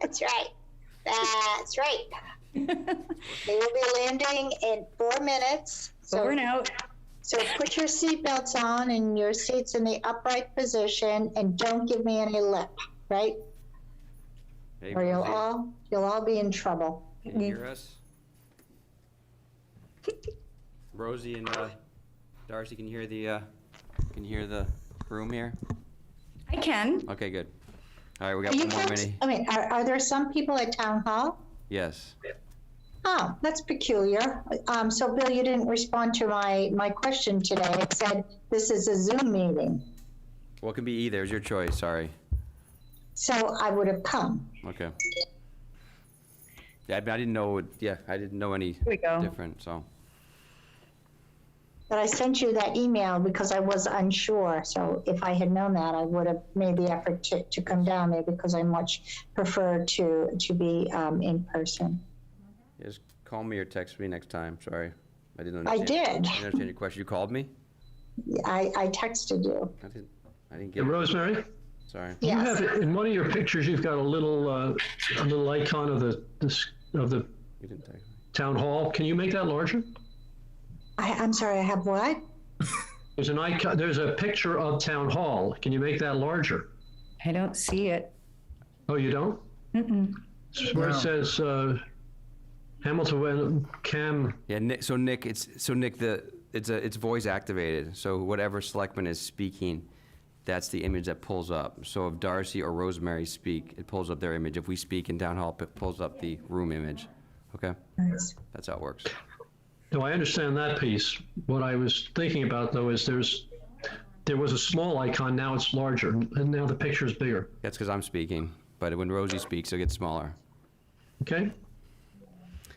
That's right. That's right. They will be landing in 4 minutes. Over and out. So put your seatbelts on and your seats in the upright position, and don't give me any lip, right? Hey, Or you'll Rosie, all be in trouble. can you hear us? Rosie and Darcy, can you hear the room here? I can. Okay, good. All right, we Are got you one more folks, minute. I mean, are there some people at town hall? Yes. Oh, that's peculiar. So Bill, you didn't respond to my question today. It said this is a Zoom meeting. Well, it can be either. It's your choice. Sorry. So I would have come. Okay. Yeah, I didn't know. Yeah, I didn't know any we go. different. So. But I sent you that email because I was unsure. So if I had known that, I would have made the effort to come down there because I much prefer to be in person. Just call me or text me next time. Sorry. I didn't I understand. did. I didn't understand your question. You called me? I texted you. I didn't get it. Rosemary, Sorry. you Yes. have, in one of your pictures, you've got a little icon of the You didn't text me. town hall. Can you make that larger? I'm sorry, I have what? There's an icon, there's a picture of town hall. Can you make that larger? I don't see it. Oh, you don't? Mm-mm. It's where it says, Hamilton, Cam, Yeah, Nick. So Nick, it's voice activated. So whatever selectman is speaking, that's the image that pulls up. So if Darcy or Rosemary speak, it pulls up their image. If we speak in town hall, it pulls up the room image. Okay, Nice. that's how it works. no, I understand that piece. What I was thinking about though is there was a small icon, now it's larger, and now the picture is bigger. That's because I'm speaking. But when Rosie speaks, it gets smaller. Okay?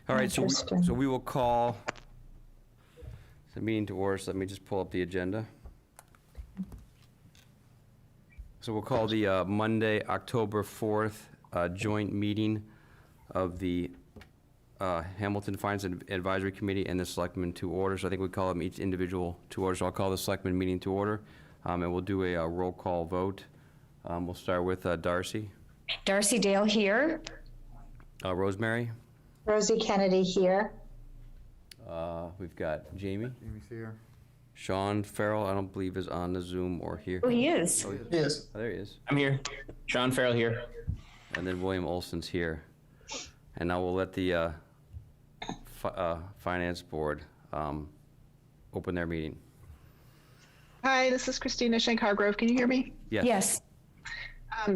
All right. Interesting. So we will call the meeting to order. So let me just pull up the agenda. So we'll call the Monday, October 4th, joint meeting of the Hamilton Finance Advisory Committee and the Selectmen to order. So I think we call them each individual to order. So I'll call the Selectmen meeting to order, and we'll do a roll call vote. We'll start with Darcy. Darcy Dale here. Rosemary. Rosie Kennedy here. We've got Jamie. Jamie's here. Sean Farrell, I don't believe is on the Zoom or here. Oh, he is. Yes. Oh, there he is. I'm here. Sean Farrell here. And then William Olson's here. And now we'll let the Finance Board open their meeting. Hi, this is Christina Shankar-Grove. Can you hear me? Yes. Yes.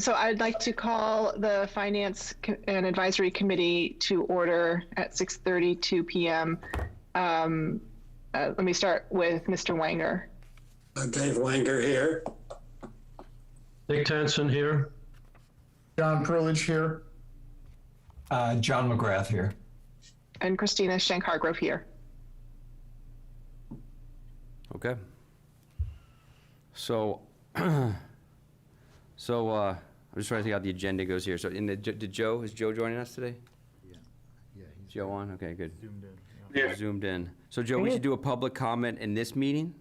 So I'd like to call the Finance and Advisory Committee to order at 6:32 p.m. Let me start with Mr. Wanger. Dave Wanger here. Nick Tanson here. John Perlich here. John McGrath here. And Christina Shankar-Grove here. Okay. So, I'm just trying to think how the agenda goes here. So, is Joe joining us today? Yeah, he's Joe on? Okay, good. zoomed in. Yeah. Zoomed in. So, Joe, we should do a public comment in this meeting?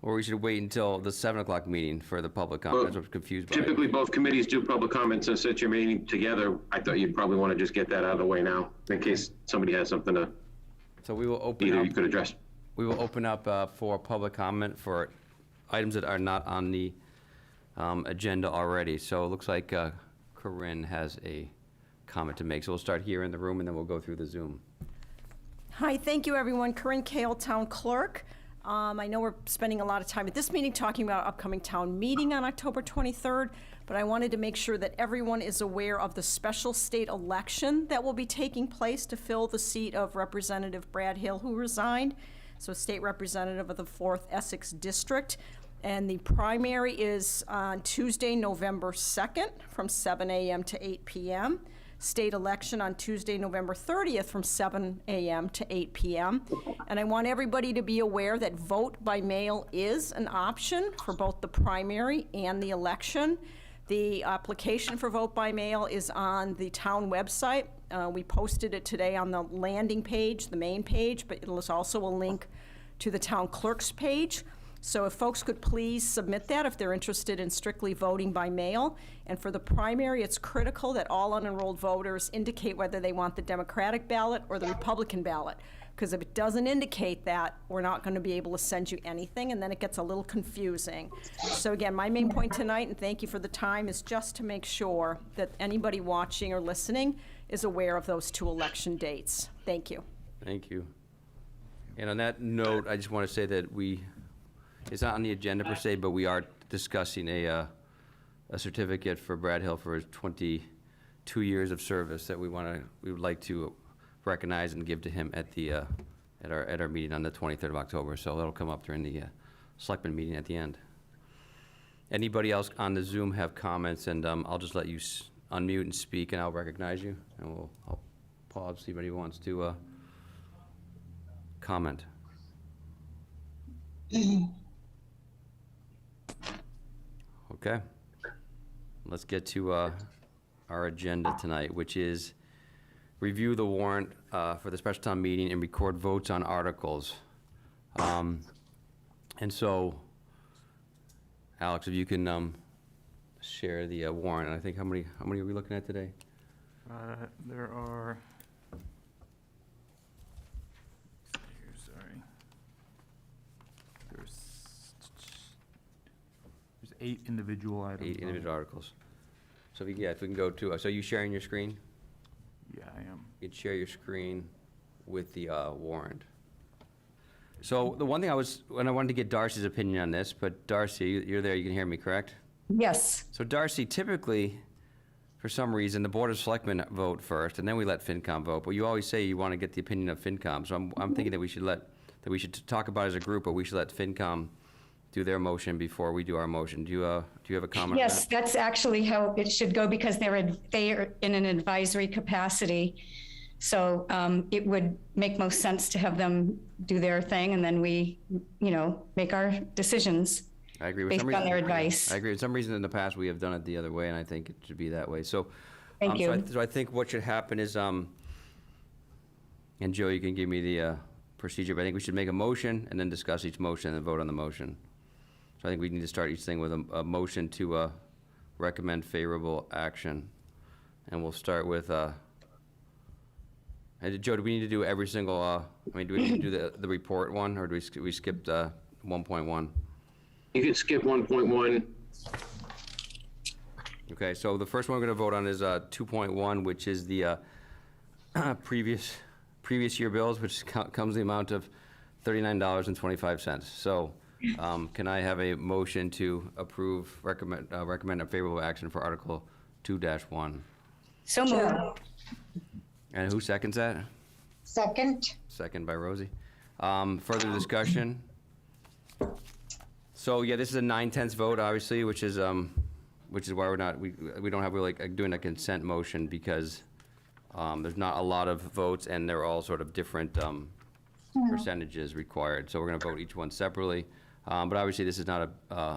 Or we should wait until the 7 o'clock meeting for the public comment? That's what I'm confused by. Typically, both committees do public comments and set your meeting together. I thought you'd probably want to just get that out of the way now, in case somebody has something to So we will open either up. you could address. We will open up for public comment for items that are not on the agenda already. So it looks like Corinne has a comment to make. So we'll start here in the room, and then we'll go through the Zoom. Hi, thank you, everyone. Corinne Kale, Town Clerk. I know we're spending a lot of time at this meeting talking about our upcoming town meeting on October 23rd, but I wanted to make sure that everyone is aware of the special state election that will be taking place to fill the seat of Representative Brad Hill, who resigned. So state representative of the 4th Essex District. And the primary is on Tuesday, November 2nd from 7 a.m. to 8 p.m. State election on Tuesday, November 30th from 7 a.m. to 8 p.m. And I want everybody to be aware that vote by mail is an option for both the primary and the election. The application for vote by mail is on the town website. We posted it today on the landing page, the main page, but there's also a link to the town clerk's page. So if folks could please submit that if they're interested in strictly voting by mail. And for the primary, it's critical that all unenrolled voters indicate whether they want the Democratic ballot or the Republican ballot. Because if it doesn't indicate that, we're not going to be able to send you anything, and then it gets a little confusing. So again, my main point tonight, and thank you for the time, is just to make sure that anybody watching or listening is aware of those 2 election dates. Thank you. Thank you. And on that note, I just want to say that it's not on the agenda per se, but we are discussing a certificate for Brad Hill for his 22 years of service that we would like to recognize and give to him at our meeting on the 23rd of October. So that'll come up during the Selectmen meeting at the end. Anybody else on the Zoom have comments? And I'll just let you unmute and speak, and I'll recognize you, and I'll pause, see if anybody wants to comment. Okay. Let's get to our agenda tonight, which is review the warrant for the special town meeting and record votes on articles. And so, Alex, if you can share the warrant. I think how many are we looking at today? There are. Sorry. There's 8 individual items. 8 individual articles. So if we can go to. So you sharing your screen? Yeah, I am. You can share your screen with the warrant. So the one thing I wanted to get Darcy's opinion on this, but Darcy, you're there, you can hear me, correct? Yes. So Darcy, typically, for some reason, the Board of Selectmen vote first, and then we let FinCom vote, but you always say you want to get the opinion of FinCom, so I'm thinking that we should talk about it as a group, but we should let FinCom do their motion before we do our motion. Do you have a comment on Yes, that? that's actually how it should go because they are in an advisory capacity. So it would make most sense to have them do their thing and then we, make our decisions I agree. based on their advice. I agree. For some reason in the past, we have done it the other way, and I think it should be that way. So, Thank you. So I think what should happen is, and Joe, you can give me the procedure, but I think we should make a motion and then discuss each motion and then vote on the motion. So I think we need to start each thing with a motion to recommend favorable action. And we'll start with, Joe, do we need to do every single, do we need to do the report one, or do we skip 1.1? You can skip 1.1. Okay, so the first one we're going to vote on is 2.1, which is the previous year bills, which comes the amount of $39.25. So can I have a motion to recommend a favorable action for Article 2-1? So moved. And who seconds that? Second. Second by Rosie. Further discussion? So yeah, this is a 9/10 vote, obviously, which is why we don't have really doing a consent motion because there's not a lot of votes and they're all sort of different percentages required. So we're going to vote each one separately. But obviously, this is not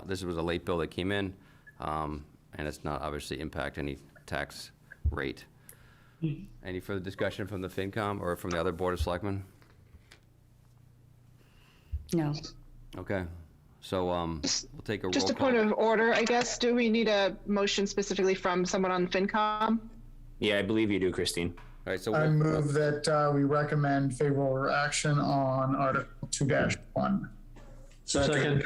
this was a late bill that came in, and it's not obviously impact any tax rate. Any further discussion from the FinCom or from the other Board of Selectmen? No. Okay. So we'll take a roll call. Just a point of order, I guess. Do we need a motion specifically from someone on FinCom? Yeah, I believe you do, Christine. All right, so I move that we recommend favorable action on Article 2-1. Second.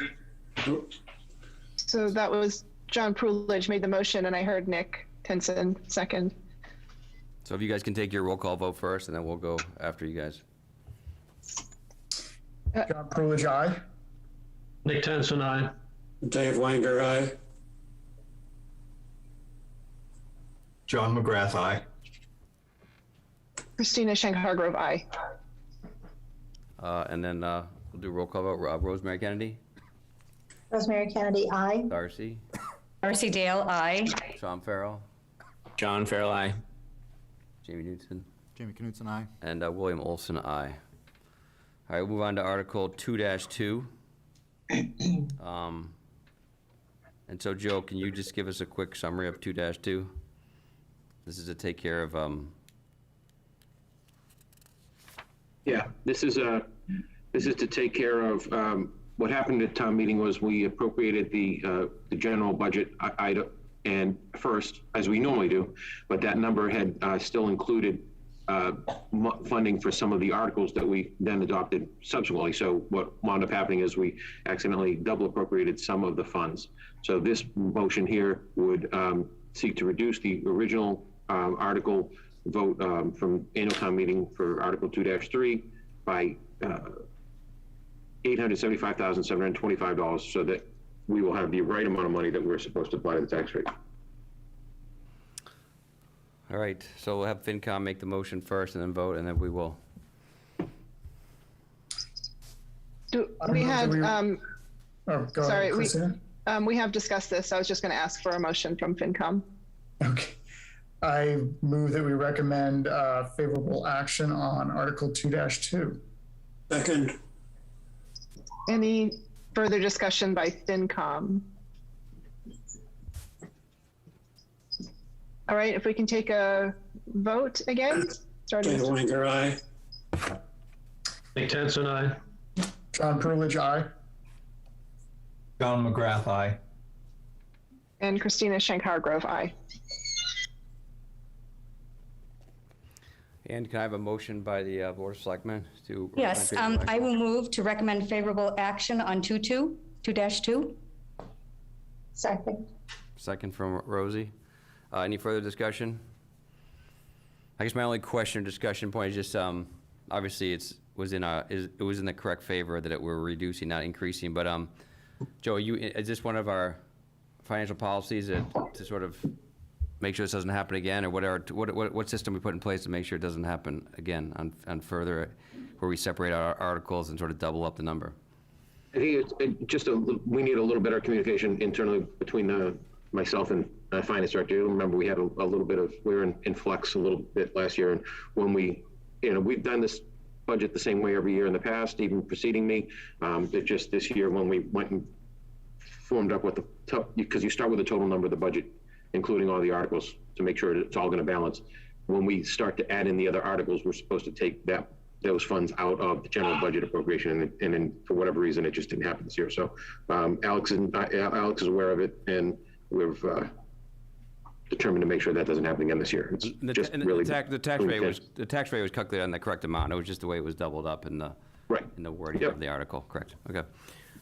So that was John Prulidge made the motion, and I heard Nick Tenson second. So if you guys can take your roll call vote first, and then we'll go after you guys. John Prulidge, aye. Nick Tenson, aye. Dave Wenger, aye. John McGrath, aye. Christina Schenk Hargrove, aye. And then we'll do a roll call vote. Rosemary Kennedy, Rosemary Kennedy, aye. Darcy, Darcy Dale, aye. Sean Farrell, John Farrell, aye. Jamie Newton, Jamie Knutson, aye. and William Olson, aye. All right, we'll move on to Article 2-2. And so, Joe, can you just give us a quick summary of 2-2? This is to take care of. Yeah, this is to take care of what happened at town meeting was we appropriated the general budget item and first, as we normally do, but that number had still included funding for some of the articles that we then adopted subsequently. So what wound up happening is we accidentally double appropriated some of the funds. So this motion here would seek to reduce the original article vote from annual town meeting for Article 2-3 by $875,725 so that we will have the right amount of money that we're supposed to apply to the tax rate. All right, so we'll have FinCom make the motion first and then vote, and then we will. We had, Oh, go sorry, ahead, Christina. we have discussed this. I was just going to ask for a motion from FinCom. Okay. I move that we recommend favorable action on Article 2-2. Second. Any further discussion by FinCom? All right, if we can take a vote again, starting. Dave Wanker, aye. Nick Tenson, aye. John Perlich, aye. John McGrath, aye. And Christina Shankar-Grove, aye. And can I have a motion by the Board of Selectmen to? Yes, I will move to recommend favorable action on 2-2. Second. Second from Rosie. Any further discussion? I guess my only question or discussion point is just, obviously it was in the correct favor that we're reducing, not increasing, but Joe, is this one of our financial policies to sort of make sure this doesn't happen again, or what system we put in place to make sure it doesn't happen again on further, where we separate our articles and sort of double up the number? I think we need a little better communication internally between myself and finance director. You remember we had a little bit of, we were in flux a little bit last year, and when we've done this budget the same way every year in the past, even preceding me. It just this year when we went and formed up with because you start with the total number of the budget, including all the articles, to make sure it's all going to balance. When we start to add in the other articles, we're supposed to take those funds out of the general budget appropriation, and then for whatever reason, it just didn't happen this year. So Alex is aware of it, and we've determined to make sure that doesn't happen again this year. It's just really the tax rate was calculated on the correct amount. It was just the way it was doubled up in the wording of the article. Correct. Okay.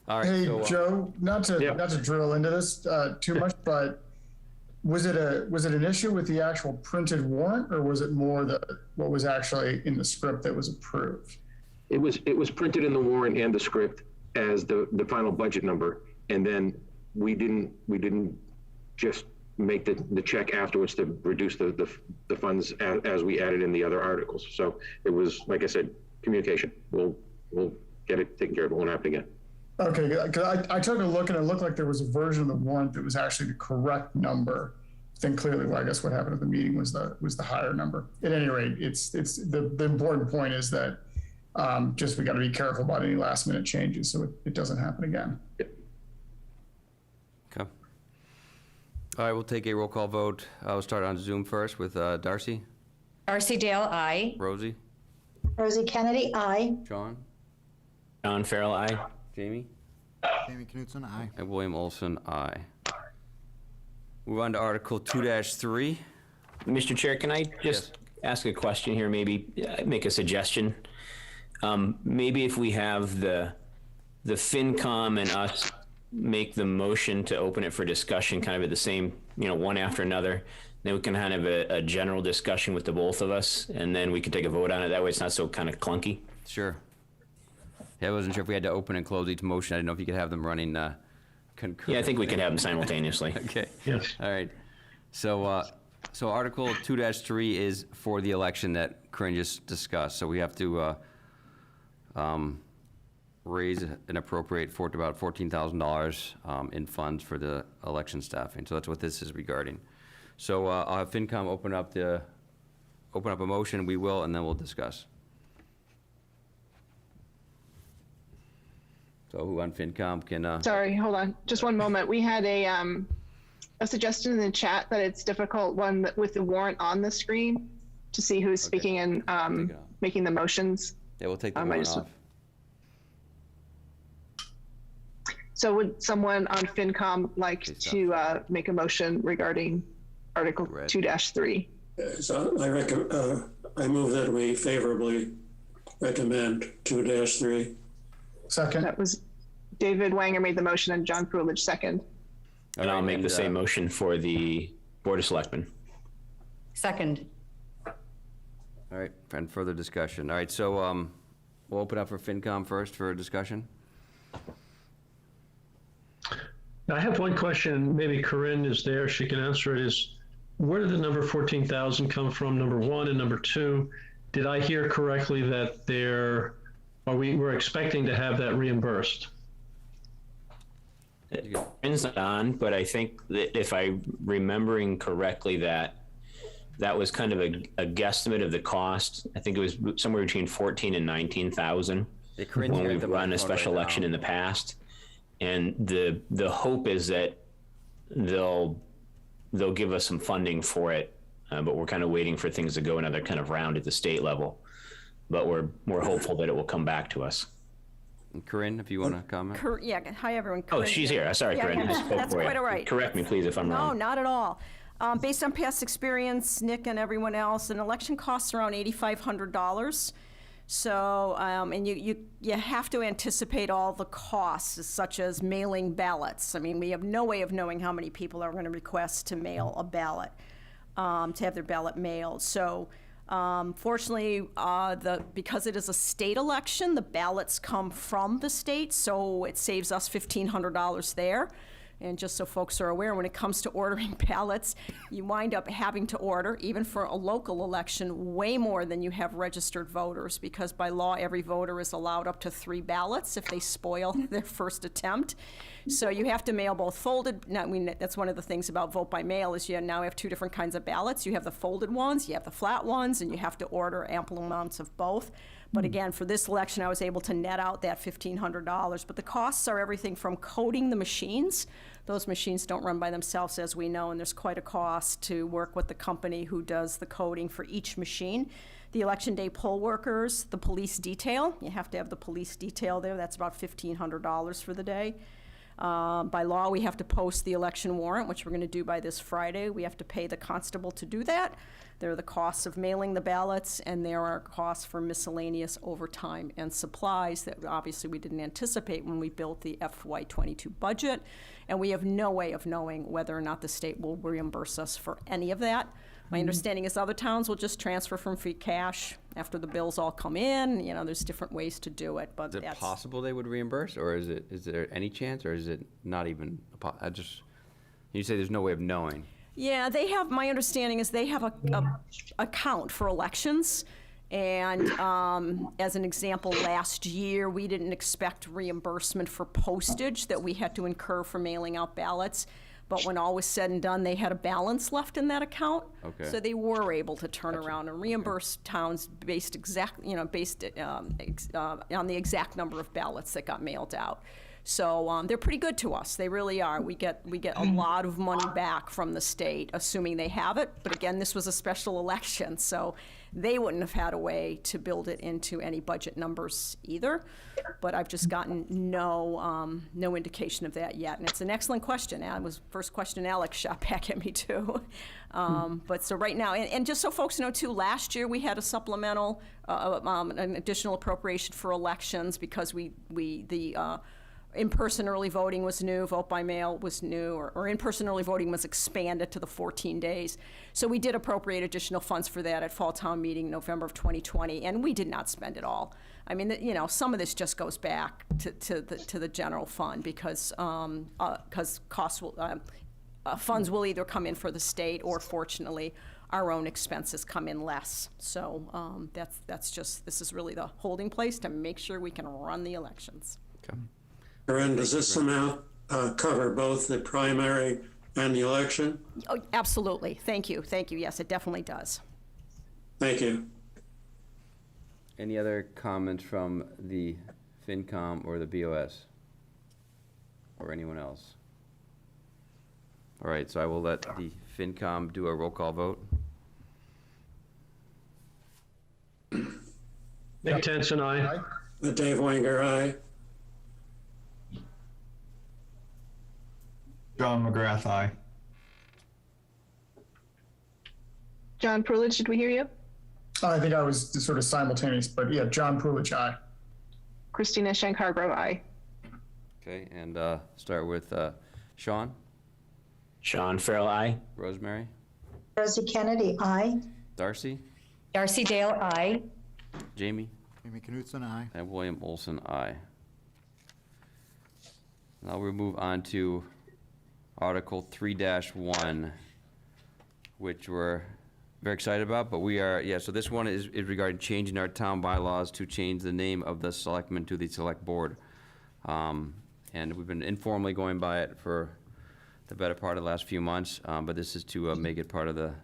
All right. Hey, so, Joe, not to drill into this too much, but was it an issue with the actual printed warrant, or was it more what was actually in the script that was approved? It was printed in the warrant and the script as the final budget number, and then we didn't just make the check afterwards to reduce the funds as we added in the other articles. So it was, like I said, communication. We'll get it taken care of. It won't happen again. Okay, because I took a look and it looked like there was a version of the warrant that was actually the correct number. Then clearly, well, I guess what happened at the meeting was the higher number. At any rate, it's the important point is that just we got to be careful about any last minute changes so it doesn't happen again. Yep. Okay. All right, we'll take a roll call vote. We'll start on Zoom first with Darcy. Darcy Dale, aye. Rosie. Rosie Kennedy, aye. John. John Farrell, aye. Jamie. Jamie Knutson, aye. And William Olson, aye. Move on to Article 2-3. Mr. Chair, can I just ask a question here, maybe make a suggestion? Maybe if we have the FinCom and us make the motion to open it for discussion kind of at the same, one after another, then we can have a general discussion with the both of us, and then we can take a vote on it. That way it's not so kind of clunky. Sure. Yeah, I wasn't sure if we had to open and close each motion. I didn't know if you could have them running concurrently. Yeah, I think we could have them simultaneously. Okay. Yes. All right. So Article 2-3 is for the election that Corinne just discussed. So we have to raise and appropriate for about $14,000 in funds for the election staffing. So that's what this is regarding. So I'll have FinCom open up a motion. We will, and then we'll discuss. So who on FinCom can? Sorry, hold on, just one moment. We had a suggestion in the chat that it's difficult with the warrant on the screen to see who's speaking and making the motions. Yeah, we'll take the warrant off. So would someone on FinCom like to make a motion regarding Article 2-3? So I move that we favorably recommend 2-3. Second. That was David Wanger made the motion and John Coolidge second. And I'll make the same motion for the Board of Selectmen. Second. All right, and further discussion. All right, so we'll open up for FinCom first for discussion. I have one question, maybe Corinne is there, she can answer it, is where did the number 14,000 come from, number one, and number two, did I hear correctly that we're expecting to have that reimbursed? It depends on, but I think that if I'm remembering correctly, that was kind of a guesstimate of the cost. I think it was somewhere between 14 and 19,000 when we've run a special election in the past. And the hope is that they'll give us some funding for it, but we're kind of waiting for things to go another kind of round at the state level. But we're hopeful that it will come back to us. And Corinne, if you want to comment. Yeah, hi, everyone. Oh, she's here. Sorry, Yeah, Corinne. yeah, I spoke that's for you. quite all right. Correct me, please, if I'm wrong. No, not at all. Based on past experience, Nick and everyone else, an election costs around $8,500. So, and you have to anticipate all the costs, such as mailing ballots. I mean, we have no way of knowing how many people are going to request to mail a ballot, to have their ballot mailed. So, fortunately, because it is a state election, the ballots come from the state, so it saves us $1,500 there. And just so folks are aware, when it comes to ordering ballots, you wind up having to order, even for a local election, way more than you have registered voters, because by law, every voter is allowed up to 3 ballots if they spoil their first attempt. So you have to mail both folded. Now, that's one of the things about vote by mail is you now have 2 different kinds of ballots. You have the folded ones, you have the flat ones, and you have to order ample amounts of both. But again, for this election, I was able to net out that $1,500. But the costs are everything from coding the machines. Those machines don't run by themselves, as we know, and there's quite a cost to work with the company who does the coding for each machine. The election day poll workers, the police detail. You have to have the police detail there. That's about $1,500 for the day. By law, we have to post the election warrant, which we're going to do by this Friday. We have to pay the constable to do that. There are the costs of mailing the ballots, and there are costs for miscellaneous overtime and supplies that obviously we didn't anticipate when we built the FY22 budget. And we have no way of knowing whether or not the state will reimburse us for any of that. My understanding is other towns will just transfer from free cash after the bills all come in. You know, there's different ways to do it, but Is it possible they would reimburse, or is there any chance, or is it not even you say there's no way of knowing? Yeah, they have, my understanding is they have a account for elections. And as an example, last year, we didn't expect reimbursement for postage that we had to incur for mailing out ballots. But when all was said and done, they had a balance left in that account. Okay. So they were able to turn around and reimburse towns based on the exact number of ballots that got mailed out. So they're pretty good to us. They really are. We get a lot of money back from the state, assuming they have it. But again, this was a special election, so they wouldn't have had a way to build it into any budget numbers either. But I've just gotten no indication of that yet. And it's an excellent question. It was the first question Alex shot back at me too. But so right now, and just so folks know too, last year we had a supplemental, an additional appropriation for elections because in-person early voting was new, vote by mail was new, or in-person early voting was expanded to the 14 days. So we did appropriate additional funds for that at fall town meeting November of 2020, and we did not spend it all. I mean, some of this just goes back to the general fund because costs will, funds will either come in for the state or, fortunately, our own expenses come in less. So this is really the holding place to make sure we can run the elections. Okay. Corinne, does this amount cover both the primary and the election? Oh, absolutely. Thank you. Yes, it definitely does. Thank you. Any other comments from the FinCom or the BOS? Or anyone else? All right, so I will let the FinCom do a roll call vote. Nick Tenson, aye. Dave Wenger, aye. John McGrath, aye. John Prulidge, did we hear you? I think I was just sort of simultaneous, but yeah, John Prulidge, aye. Christina Shank-Hargrove, aye. Okay, and start with Sean, Sean Farrell, aye. Rosemary, Rosie Kennedy, aye. Darcy, Darcy Dale, aye. Jamie, Jamie Knutson, aye. and William Olson, aye. Now we'll move on to Article 3-1, which we're very excited about, but we are, so this one is regarding changing our town bylaws to change the name of the selectmen to the select board. And we've been informally going by it for the better part of the last few months, but this is to make it part of the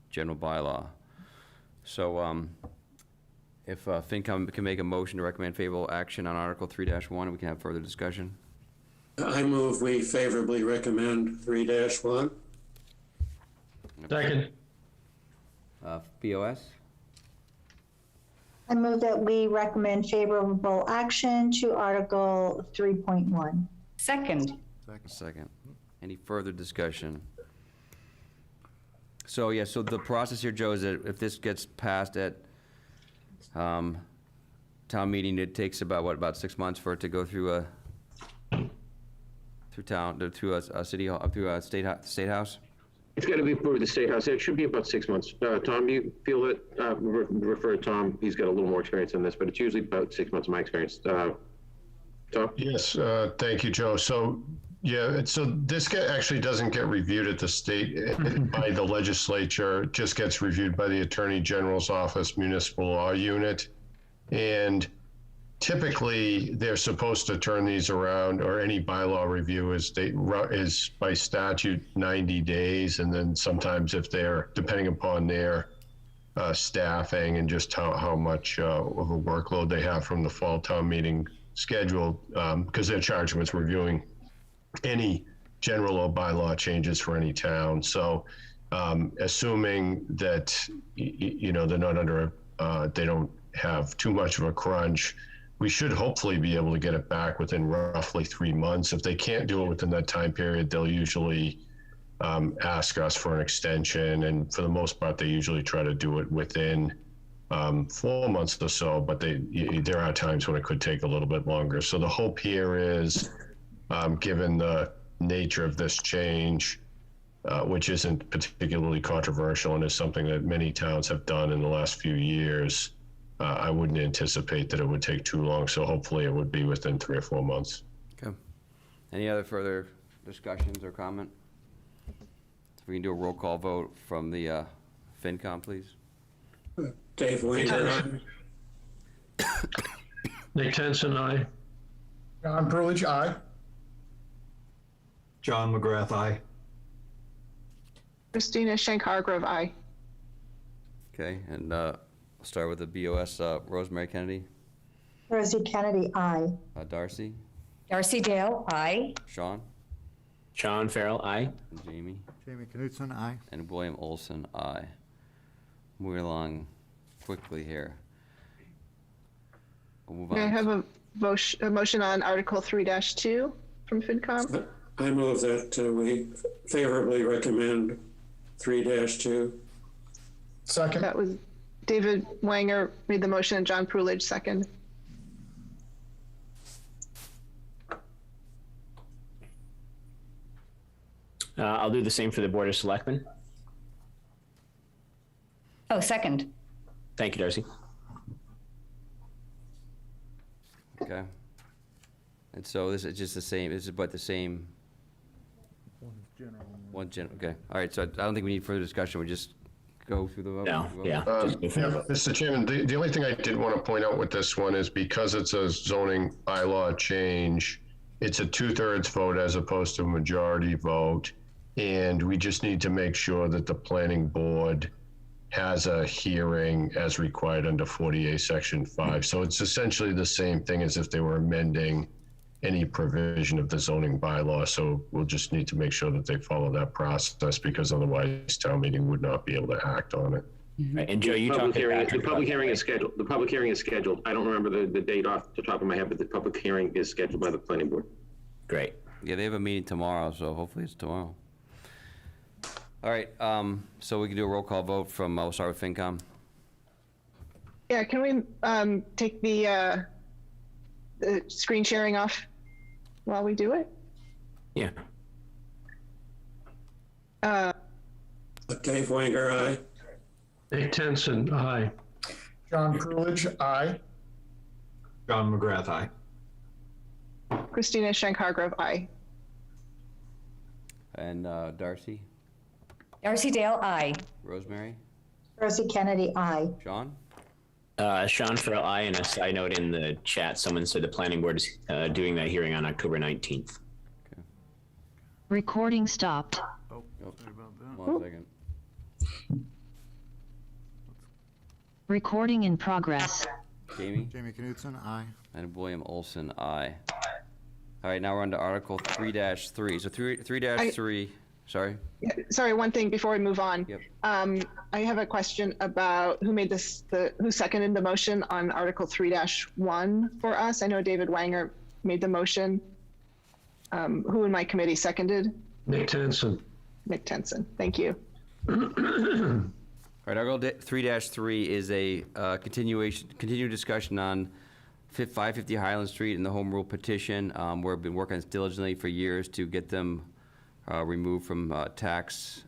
general bylaw. So if FinCom can make a motion to recommend favorable action on Article 3-1, we can have further discussion. I move we favorably recommend 3-1. Second. BOS? I move that we recommend favorable action to Article 3.1. Second. Second. Any further discussion? So, so the process here, Joe, is that if this gets passed at town meeting, it takes about 6 months for it to go through a city hall, through a state house? It's got to be approved at the State House. It should be about 6 months. Tom, do you feel that, refer to Tom, he's got a little more experience on this, but it's usually about 6 months in my experience. Tom? Yes, thank you, Joe. So, so this actually doesn't get reviewed at the state by the legislature. It just gets reviewed by the Attorney General's Office Municipal Law Unit. And typically, they're supposed to turn these around, or any bylaw review is by statute 90 days. And then sometimes if they're, depending upon their staffing and just how much of a workload they have from the fall town meeting schedule, because they're charged with reviewing any general or bylaw changes for any town. So assuming that, they're not under, they don't have too much of a crunch, we should hopefully be able to get it back within roughly 3 months. If they can't do it within that time period, they'll usually ask us for an extension. And for the most part, they usually try to do it within 4 months or so, but there are times when it could take a little bit longer. So the hope here is, given the nature of this change, which isn't particularly controversial and is something that many towns have done in the last few years, I wouldn't anticipate that it would take too long. So hopefully it would be within 3 or 4 months. Okay. Any other further discussions or comment? If we can do a roll call vote from the FinCom, please. Dave Wanger, aye. Nick Tenson, aye. John Prulidge, aye. John McGrath, aye. Christina Shank-Hargrove, aye. Okay, and I'll start with the BOS, Rosemary Kennedy, Rosie Kennedy, aye. Darcy, Darcy Dale, aye. Sean, Sean Farrell, aye. and Jamie, Jamie Knutson, aye. and William Olson, aye. Moving along quickly here. We'll move on. May I have a motion on Article 3-2 from FinCom? I move that we favorably recommend 3-2. Second. That was David Wanger made the motion and John Prulidge second. I'll do the same for the Board of Selectmen. Oh, second. Thank you, Darcy. Okay. And so this is just the same, this is but the same. One general, okay. All right, so I don't think we need further discussion. We just go through the vote. No, yeah. Mr. Chairman, the only thing I did want to point out with this one is because it's a zoning bylaw change, it's a 2/3 vote as opposed to a majority vote. And we just need to make sure that the planning board has a hearing as required under 48 Section 5. So it's essentially the same thing as if they were amending any provision of the zoning bylaw. So we'll just need to make sure that they follow that process, because otherwise town meeting would not be able to act on it. Right. And Joe, you talked about the public hearing is scheduled. The public hearing is scheduled. I don't remember the date off the top of my head, but the public hearing is scheduled by the planning board. Great. Yeah, they have a meeting tomorrow, so hopefully it's tomorrow. All right, so we can do a roll call vote from, we'll start with FinCom. Yeah, can we take the screen sharing off while we do it? Yeah. Dave Wenger, aye. Nate Tenson, aye. John Coolidge, aye. John McGrath, aye. Christina Schenk-Hargrove, aye. And Darcy, Darcy Dale, aye. Rosemary, Rosie Kennedy, aye. Sean? Sean Farrell, aye. And a side note in the chat, someone said the planning board is doing that hearing on October 19th. Recording stopped. Oh, sorry about that. 1 second. Recording in progress. Jamie? Jamie Knutson, aye. And William Olson, aye. All right, now we're on to Article 3-3. So 3-3, sorry? Sorry, one thing before we move on. Yep. I have a question about who made this, who seconded the motion on Article 3-1 for us? I know David Wanger made the motion. Who in my committee seconded? Nate Tenson. Nick Tenson, thank you. All right, Article 3-3 is a continued discussion on 550 Highland Street and the Home Rule petition. We've been working diligently for years to get them removed from their tax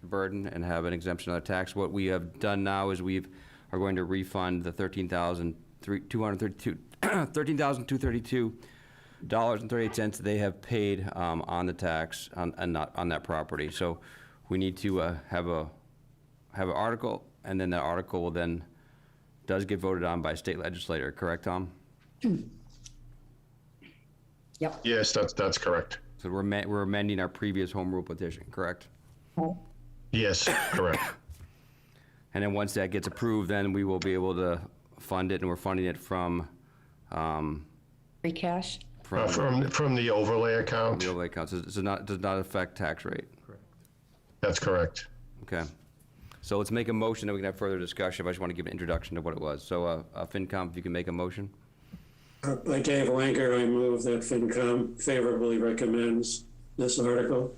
burden and have an exemption on the tax. What we have done now is are going to refund the $13,232.38 they have paid on the tax on that property. So we need to have an article, and then that article will then does get voted on by state legislator. Correct, Tom? Yep. Yes, that's correct. So we're amending our previous home rule petition. Correct? Yes, correct. And then once that gets approved, then we will be able to fund it, and we're funding it from Free cash? From the overlay account. The overlay account. So it does not affect tax rate. Correct. That's correct. Okay. So let's make a motion, and we can have further discussion. I just want to give an introduction to what it was. So FinCom, if you can make a motion. By Dave Wenger, I move that FinCom favorably recommends this article.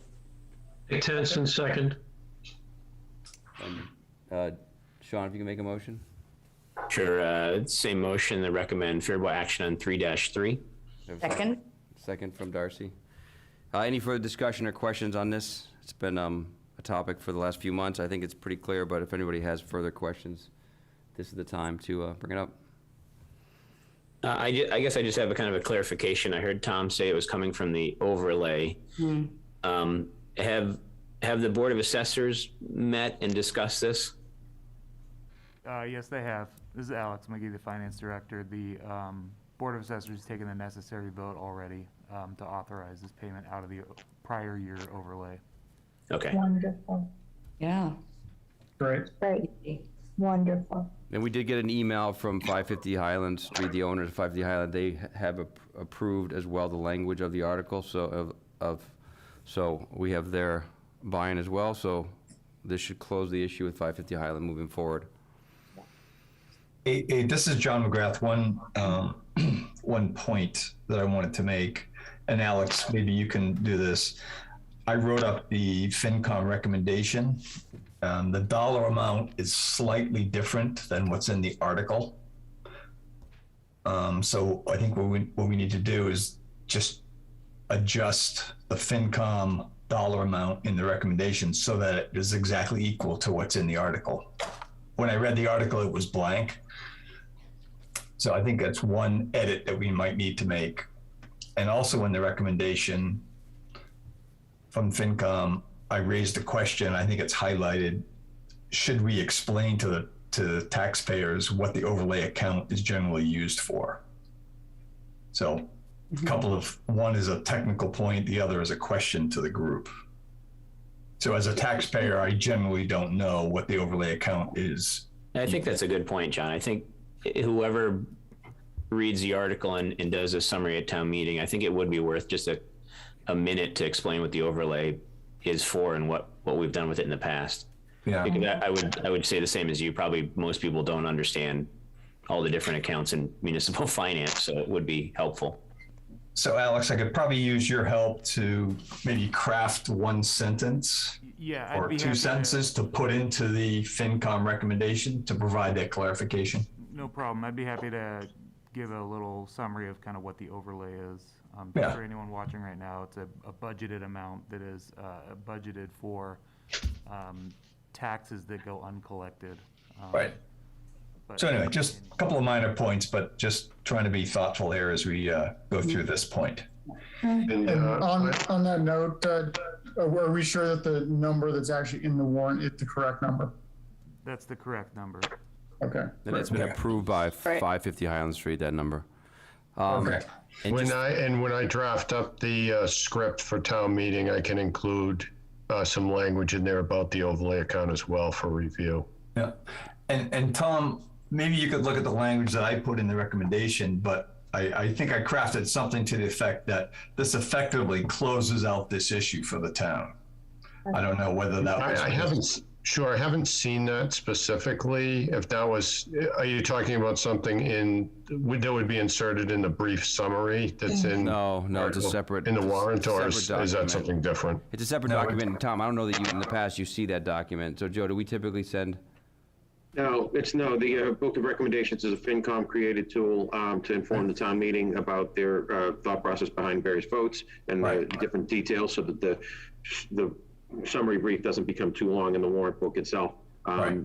Nate Tenson, second. And Sean, if you can make a motion. Sure. Same motion to recommend favorable action on 3-3. Second? Second from Darcy. Any further discussion or questions on this? It's been a topic for the last few months. I think it's pretty clear, but if anybody has further questions, this is the time to bring it up. I guess I just have a kind of a clarification. I heard Tom say it was coming from the overlay. Have the Board of Assessors met and discussed this? Yes, they have. This is Alex McGee, the Finance Director. The Board of Assessors has taken the necessary vote already to authorize this payment out of the prior year overlay. Okay. Wonderful. Yeah. Great. Great. Wonderful. And we did get an email from 550 Highland Street, the owners of 550 Highland. They have approved as well the language of the article, so so we have their buy-in as well. So this should close the issue with 550 Highland moving forward. Hey, this is John McGrath. One point that I wanted to make, and Alex, maybe you can do this. I wrote up the FinCom recommendation. The dollar amount is slightly different than what's in the article. So I think what we need to do is just adjust the FinCom dollar amount in the recommendation so that it is exactly equal to what's in the article. When I read the article, it was blank. So I think that's one edit that we might need to make. And also in the recommendation from FinCom, I raised a question, I think it's highlighted. Should we explain to the taxpayers what the overlay account is generally used for? So a couple of, one is a technical point, the other is a question to the group. So as a taxpayer, I generally don't know what the overlay account is. I think that's a good point, John. I think whoever reads the article and does a summary at town meeting, I think it would be worth just a minute to explain what the overlay is for and what we've done with it in the past. Yeah. Because I would say the same as you. Probably most people don't understand all the different accounts in municipal finance, so it would be helpful. So Alex, I could probably use your help to maybe craft one sentence Yeah, I'd or be two happy sentences to put into the FinCom recommendation to provide that clarification. No problem. I'd be happy to give a little summary of kind of what the overlay is. Yeah. For anyone watching right now, it's a budgeted amount that is budgeted for taxes that go uncollected. Right. So anyway, just a couple of minor points, but just trying to be thoughtful here as we go through this point. And on that note, are we sure that the number that's actually in the warrant is the correct number? That's the correct number. Okay. And it's been approved by 550 Highland Street, that number. Okay. And When I draft up the script for town meeting, I can include some language in there about the overlay account as well for review. Yeah. And Tom, maybe you could look at the language that I put in the recommendation, but I think I crafted something to the effect that this effectively closes out this issue for the town. I don't know whether that was. I haven't seen that specifically. If that was, are you talking about something that would be inserted in the brief summary that's in? No, it's a separate. In the warrant, or is that document. something different? It's a separate document. Tom, I don't know that in the past you see that document. So Joe, do we typically send? No, the Book of Recommendations is a FinCom created tool to inform the town meeting about their thought process behind various votes and the different details, so that the summary brief doesn't become too long in the warrant book itself.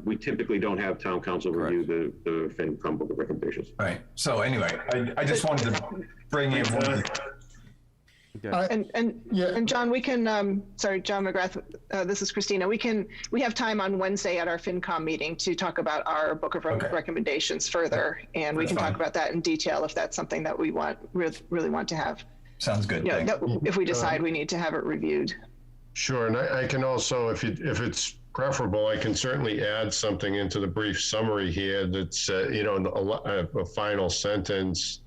We typically don't have town council review the FinCom Book of Recommendations. Right. So anyway, I just wanted to bring everyone. And John, we can, sorry, John McGrath, this is Christina. We have time on Wednesday at our FinCom meeting to talk about our Book of Recommendations further, and we can talk about that in detail if that's something that we really want to have. Sounds good. Yeah, if we decide we need to have it reviewed. Sure, and I can also, if it's preferable, I can certainly add something into the brief summary here that's, a final sentence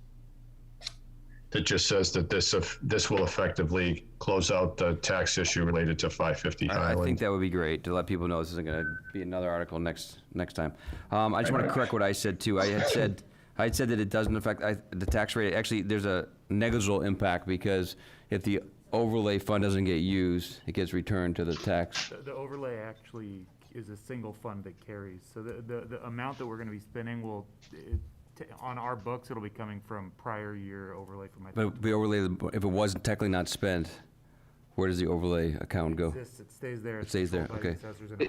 that just says that this will effectively close out the tax issue related to 550 Highland. I think that would be great to let people know this isn't going to be another article next time. I just want to correct what I said too. I had said that it doesn't affect the tax rate. Actually, there's a negligible impact because if the overlay fund doesn't get used, it gets returned to the tax. The overlay actually is a single fund that carries. So the amount that we're going to be spending on our books, it'll be coming from prior year overlay from my. But the overlay, if it was technically not spent, where does the overlay account go? It stays there. It stays there. Okay.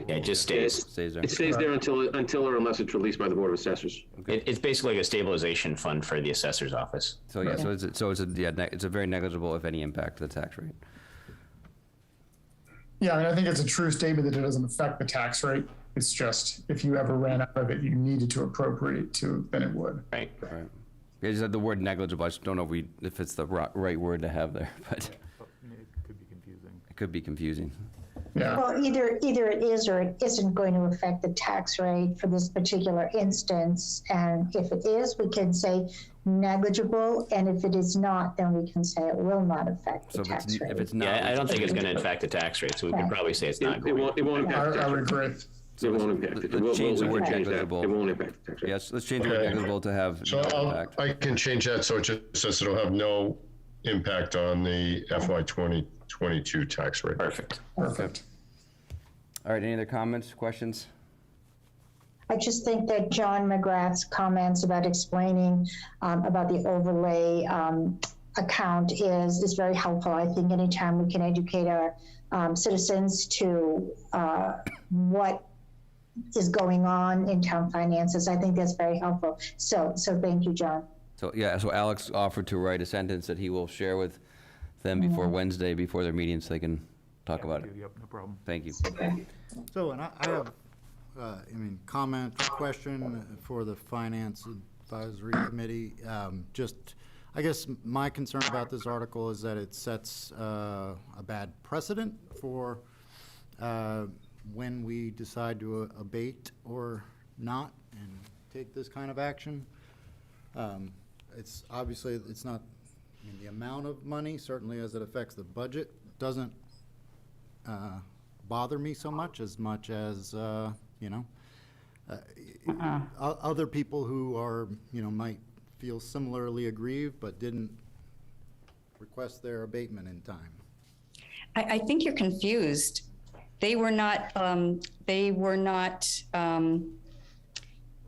Yeah, it just stays. Stays there. It stays there until or unless it's released by the Board of Assessors. Okay. It's basically like a stabilization fund for the assessor's office. So yeah, it's a very negligible, if any, impact to the tax rate. Yeah, I mean, I think it's a true statement that it doesn't affect the tax rate. It's just if you ever ran out of it, you needed to appropriate to, then it would. Right. You just had the word negligible. I just don't know if it's the right word to have there, but It could be confusing. it could be confusing. Yeah. Well, either it is or it isn't going to affect the tax rate for this particular instance. And if it is, we can say negligible. And if it is not, then we can say it will not affect the tax rate. If it's not, Yeah, I don't think it's going to affect the tax rate, so we could probably say it's not It going. won't impact the tax I would rate. agree. It won't impact it. Let's change the word It negligible. won't impact the tax rate. Yes, let's change the word negligible to have So no impact. I can change that so it just says it'll have no impact on the FY 2022 tax rate. Perfect. Perfect. All right, any other comments, questions? I just think that John McGrath's comments about explaining about the overlay account is very helpful. I think anytime we can educate our citizens to what is going on in town finances, I think that's very helpful. So thank you, John. So Alex offered to write a sentence that he will share with them before Wednesday, before their meeting, so they can talk about it. Yep, no problem. Thank you. So, and I have, comment, question for the Finance Advisory Committee. I guess my concern about this article is that it sets a bad precedent for when we decide to abate or not and take this kind of action. It's obviously, it's not, the amount of money, certainly as it affects the budget, doesn't bother me so much as other people who are, might feel similarly aggrieved but didn't request their abatement in time. I think you're confused. They were not, the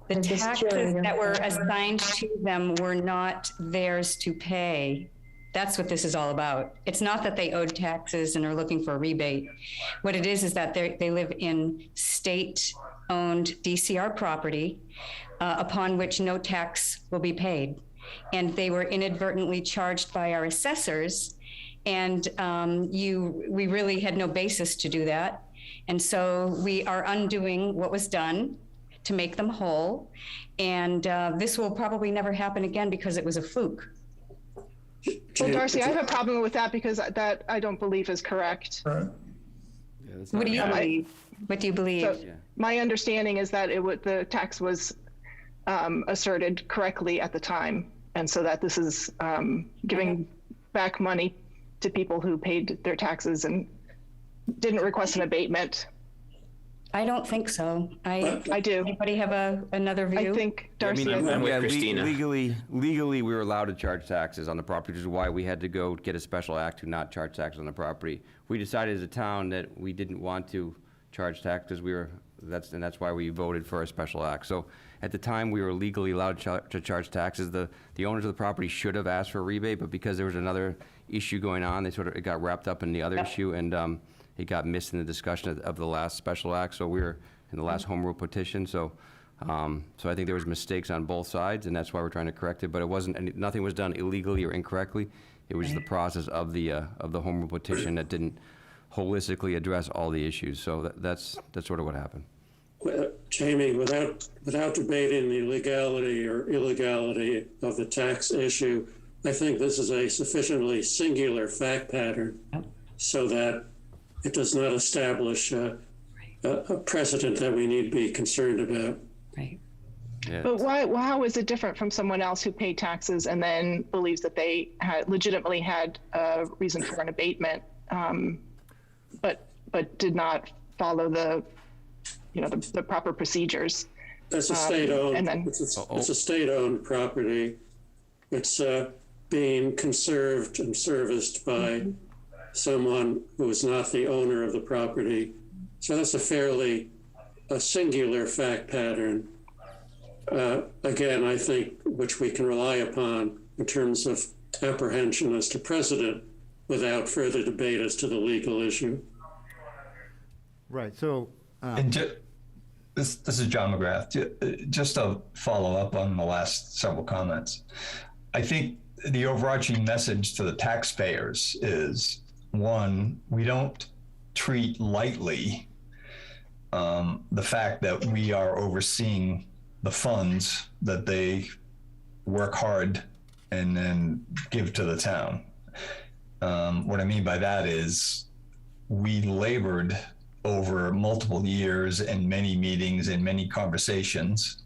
taxes that were assigned to them were not theirs to pay. That's what this is all about. It's not that they owed taxes and are looking for a rebate. What it is that they live in state-owned DCR property upon which no tax will be paid. And they were inadvertently charged by our assessors, and we really had no basis to do that. And so we are undoing what was done to make them whole. And this will probably never happen again because it was a fluke. Well, Darcy, I have a problem with that because that I don't believe is correct. Right. What do you believe? What do you believe? So my understanding is that the tax was asserted correctly at the time, and so that this is giving back money to people who paid their taxes and didn't request an abatement. I don't think so. I do. Anybody have another view? I think Darcy. I'm with Christina. Legally, we were allowed to charge taxes on the property, which is why we had to go get a special act to not charge taxes on the property. We decided as a town that we didn't want to charge taxes. That's why we voted for a special act. So at the time, we were legally allowed to charge taxes. The owners of the property should have asked for a rebate, but because there was another issue going on, it got wrapped up in the other issue, and it got missed in the discussion of the last special act. So we were in the last home rule petition. So I think there was mistakes on both sides, and that's why we're trying to correct it. But it wasn't, nothing was done illegally or incorrectly. It was the process of the home rule petition that didn't holistically address all the issues. So that's sort of what happened. Jamie, without debating the legality or illegality of the tax issue, I think this is a sufficiently singular fact pattern so that it does not establish a precedent that we need to be concerned about. Right. Yeah. But how is it different from someone else who paid taxes and then believes that they legitimately had a reason for an abatement, but did not follow the proper procedures? It's a state-owned. And then it's a state-owned property. It's being conserved and serviced by someone who is not the owner of the property. So that's a singular fact pattern. Again, I think which we can rely upon in terms of apprehension as to precedent without further debate as to the legal issue. Right, so. This is John McGrath. Just to follow up on the last several comments, I think the overarching message to the taxpayers is, one, we don't treat lightly the fact that we are overseeing the funds that they work hard and then give to the town. What I mean by that is we labored over multiple years and many meetings and many conversations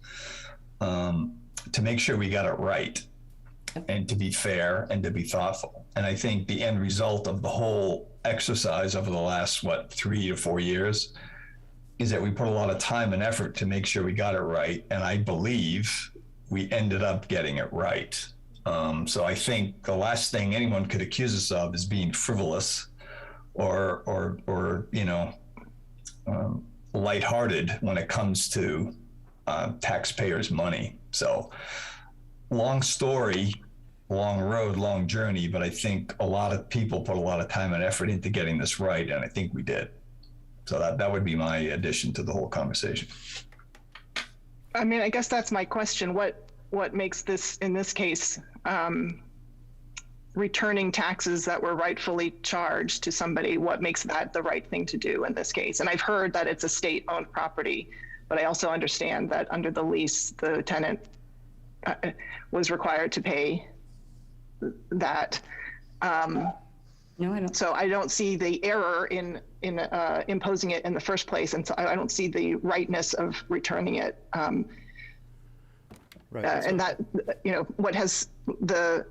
to make sure we got it right and to be fair and to be thoughtful. And I think the end result of the whole exercise over the last, 3 to 4 years is that we put a lot of time and effort to make sure we got it right. And I believe we ended up getting it right. So I think the last thing anyone could accuse us of is being frivolous or lighthearted when it comes to taxpayers' money. So long story, long road, long journey, but I think a lot of people put a lot of time and effort into getting this right, and I think we did. So that would be my addition to the whole conversation. I mean, I guess that's my question. What makes this, in this case, returning taxes that were rightfully charged to somebody, what makes that the right thing to do in this case? And I've heard that it's a state-owned property, but I also understand that under the lease, the tenant was required to pay that. No, I don't. So I don't see the error in imposing it in the first place, and so I don't see the rightness of returning it. Right. And that, what has the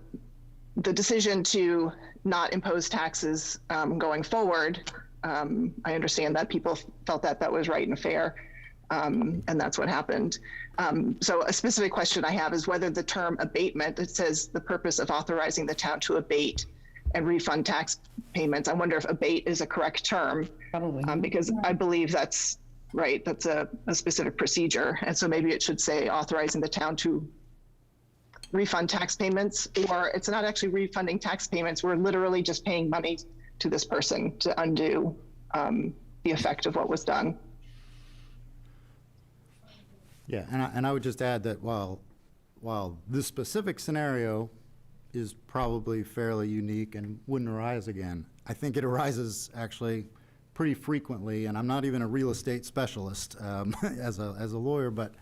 decision to not impose taxes going forward, I understand that people felt that was right and fair, and that's what happened. So a specific question I have is whether the term abatement, it says the purpose of authorizing the town to abate, and refund tax payments. I wonder if abate is a correct term. Probably. Because I believe that's right. That's a specific procedure. And so maybe it should say authorizing the town to refund tax payments, or it's not actually refunding tax payments. We're literally just paying money to this person to undo the effect of what was done. Yeah, and I would just add that while this specific scenario is probably fairly unique and wouldn't arise again, I think it arises actually pretty frequently, and I'm not even a real estate specialist as a lawyer, but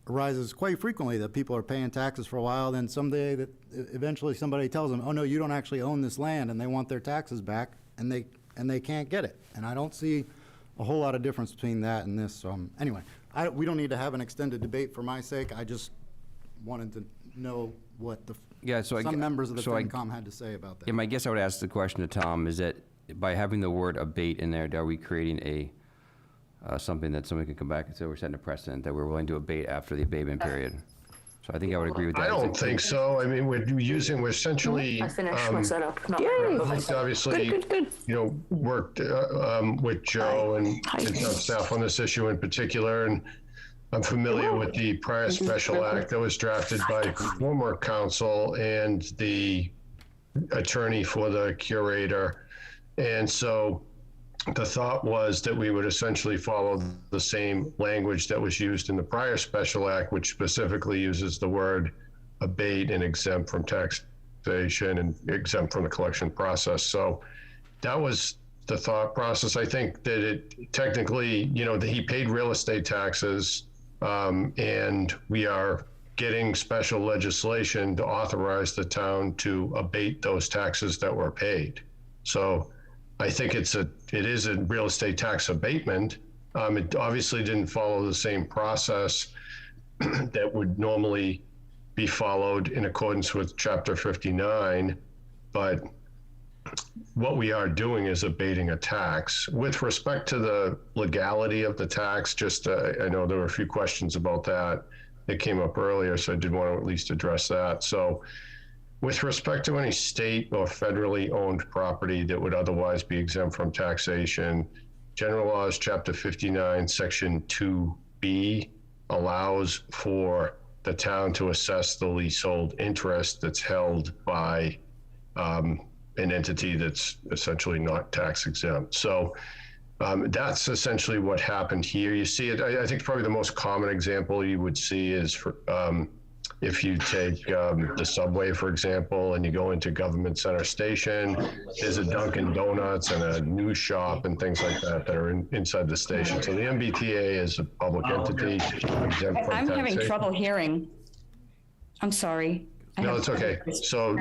arises quite frequently that people are paying taxes for a while, then someday that eventually somebody tells them, oh no, you don't actually own this land, and they want their taxes back, and they can't get it. And I don't see a whole lot of difference between that and this. So anyway, we don't need to have an extended debate for my sake. I just wanted to know what some members of the FinCom had to say about that. Yeah, I guess I would ask the question to Tom, is that by having the word abate in there, are we creating something that somebody can come back and say we're setting a precedent that we're willing to abate after the abatement period? So I think I would agree with that. I don't think so. I mean, we're essentially. I finished my setup. Obviously, Good. Worked with Joe and town staff on this issue in particular, and I'm familiar with the prior special act that was drafted by former council and the attorney for the curator, and so the thought was that we would essentially follow the same language that was used in the prior special act, which specifically uses the word abate and exempt from taxation and exempt from the collection process. So that was the thought process. I think that it technically, that he paid real estate taxes, and we are getting special legislation to authorize the town to abate those taxes that were paid. So I think it is a real estate tax abatement. It obviously didn't follow the same process that would normally be followed in accordance with Chapter 59, but what we are doing is abating a tax. With respect to the legality of the tax, I know there were a few questions about that came up earlier, so I did want to at least address that. So with respect to any state or federally owned property that would otherwise be exempt from taxation, General Laws Chapter 59, Section 2B allows for the town to assess the leasehold interest that's held by an entity that's essentially not tax exempt. So that's essentially what happened here. You see it, I think probably the most common example you would see is for, if you take the subway, for example, and you go into Government Center Station, there's a Dunkin' Donuts and a news shop and things like that that are inside the station. So the MBTA is a public entity. I'm having trouble hearing. I'm sorry. No, it's okay. So,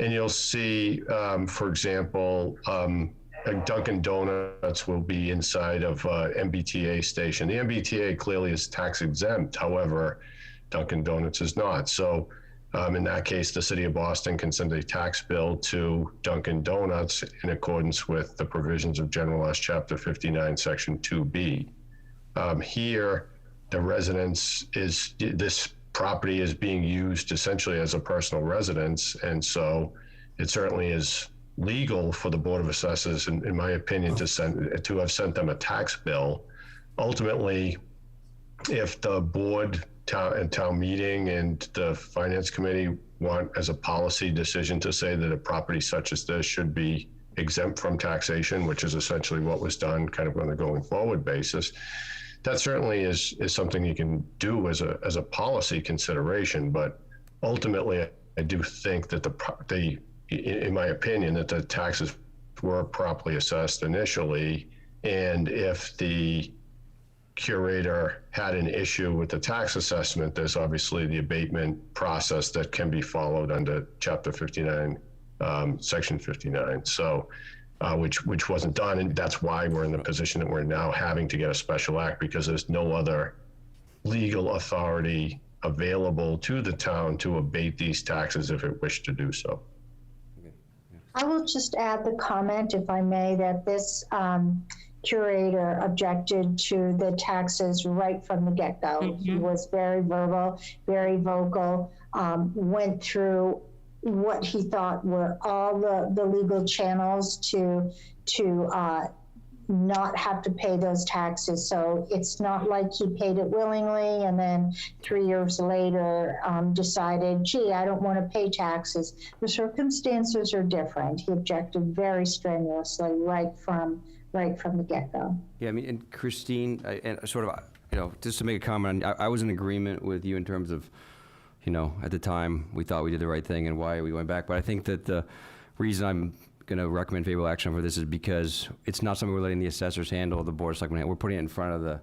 and you'll see, for example, Dunkin' Donuts will be inside of MBTA station. The MBTA clearly is tax exempt. However, Dunkin' Donuts is not. So in that case, the city of Boston can send a tax bill to Dunkin' Donuts in accordance with the provisions of General Laws Chapter 59, Section 2B. Here, the residence this property is being used essentially as a personal residence. And so it certainly is legal for the Board of Assessors, in my opinion, to have sent them a tax bill. Ultimately, if the board town meeting and the finance committee want as a policy decision to say that a property such as this should be exempt from taxation, which is essentially what was done kind of on a going forward basis, that certainly is something you can do as a policy consideration. But ultimately, I do think that in my opinion, that the taxes were properly assessed initially, and if the curator had an issue with the tax assessment, there's obviously the abatement process that can be followed under Chapter 59, Section 59. So, which wasn't done, and that's why we're in the position that we're now having to get a special act, because there's no other legal authority available to the town to abate these taxes if it wished to do so. I will just add the comment, if I may, that this curator objected to the taxes right from the get-go. He was very verbal, very vocal, went through, what he thought were all the legal channels to not have to pay those taxes. So it's not like he paid it willingly and then 3 years later decided, gee, I don't want to pay taxes. The circumstances are different. He objected very strenuously right from the get-go. Yeah, I mean, and Christine, and sort of, just to make a comment, I was in agreement with you in terms of, at the time, we thought we did the right thing and why we went back. But I think that the reason I'm going to recommend favorable action for this is because it's not something we're letting the assessors handle, the board of selectmen. We're putting it in front of the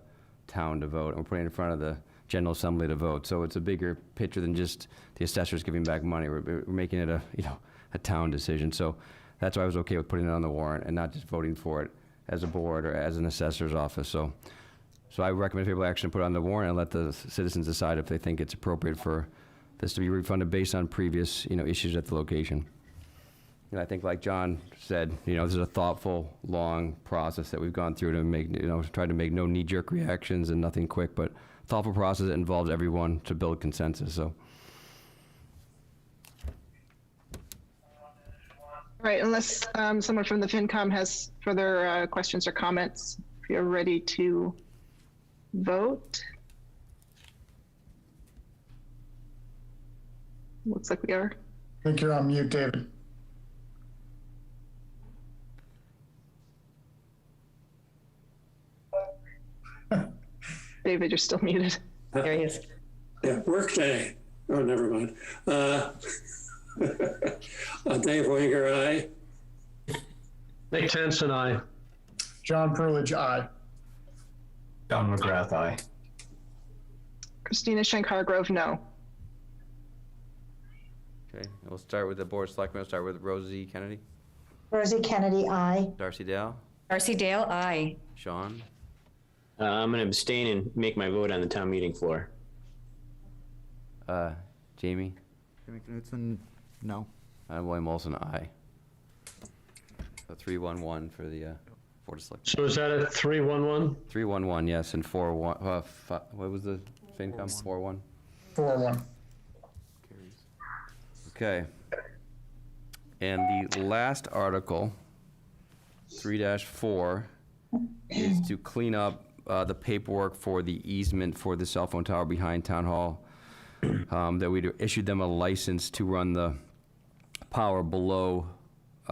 town to vote, and we're putting it in front of the General Assembly to vote. So it's a bigger picture than just the assessors giving back money. We're making it a town decision. So that's why I was okay with putting it on the warrant and not just voting for it as a board or as an assessor's office. So I recommend favorable action to put it on the warrant and let the citizens decide if they think it's appropriate for this to be refunded based on previous, issues at the location. And I think, like John said, this is a thoughtful, long process that we've gone through to make, try to make no knee-jerk reactions and nothing quick, but thoughtful process that involves everyone to build consensus. So. All right, unless someone from the FinCom has further questions or comments, if you're ready to vote. Looks like we are. I think you're on mute, David. David, you're still muted. There he is. Yeah, workday. Oh, never mind. Dave Wenger, aye. Nick Tenson, aye. John Perlich, aye. Don McGrath, aye. Christina Shankar-Grove, no. Okay, we'll start with the board of selectmen. We'll start with Rosie Kennedy. Rosie Kennedy, aye. Darcy Dale. Darcy Dale, aye. Sean. I'm going to abstain and make my vote on the town meeting floor. Jamie. Jamie Knutson, no. William Olson, aye. So 3-1-1 for the board of selectmen. So is that a 3-1-1? 3-1-1, yes, and 4-1. What was the FinCom? 4-1. 4-1. Okay. And the last article, 3-4, is to clean up the paperwork for the easement for the cell phone tower behind Town Hall. That we issued them a license to run the power below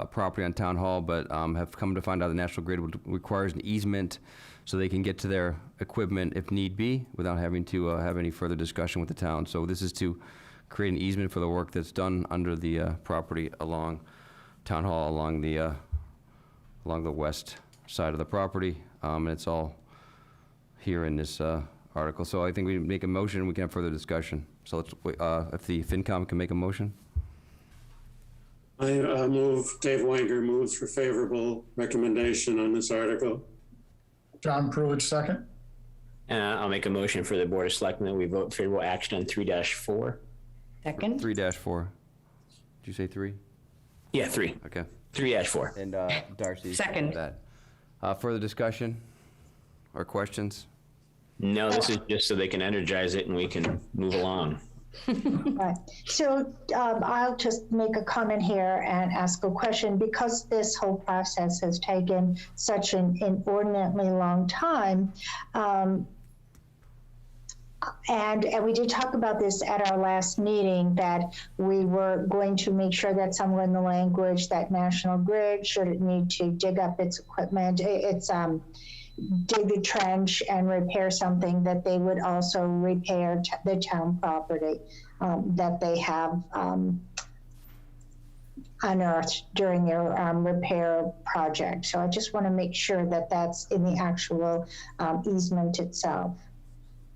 property on Town Hall, but have come to find out the National Grid requires an easement so they can get to their equipment if need be without having to have any further discussion with the town. So this is to create an easement for the work that's done under the property along Town Hall, along the west side of the property. And it's all here in this article. So I think we make a motion, we can have further discussion. So let's, if the FinCom can make a motion. I move, Dave Wenger moves for favorable recommendation on this article. John Perlich, second. I'll make a motion for the Board of Selectmen that we vote favorable action on 3-4. Second. 3-4. Did you say 3? Yeah, 3. Okay. 3-4. And Darcy. Second. That. Further discussion or questions? No, this is just so they can energize it and we can move along. Right. So I'll just make a comment here and ask a question. Because this whole process has taken such an inordinately long time, and we did talk about this at our last meeting, that we were going to make sure that somewhere in the language that National Grid, should it need to dig up its equipment, dig a trench and repair something, that they would also repair the town property that they have unearthed during their repair project. So I just want to make sure that that's in the actual easement itself.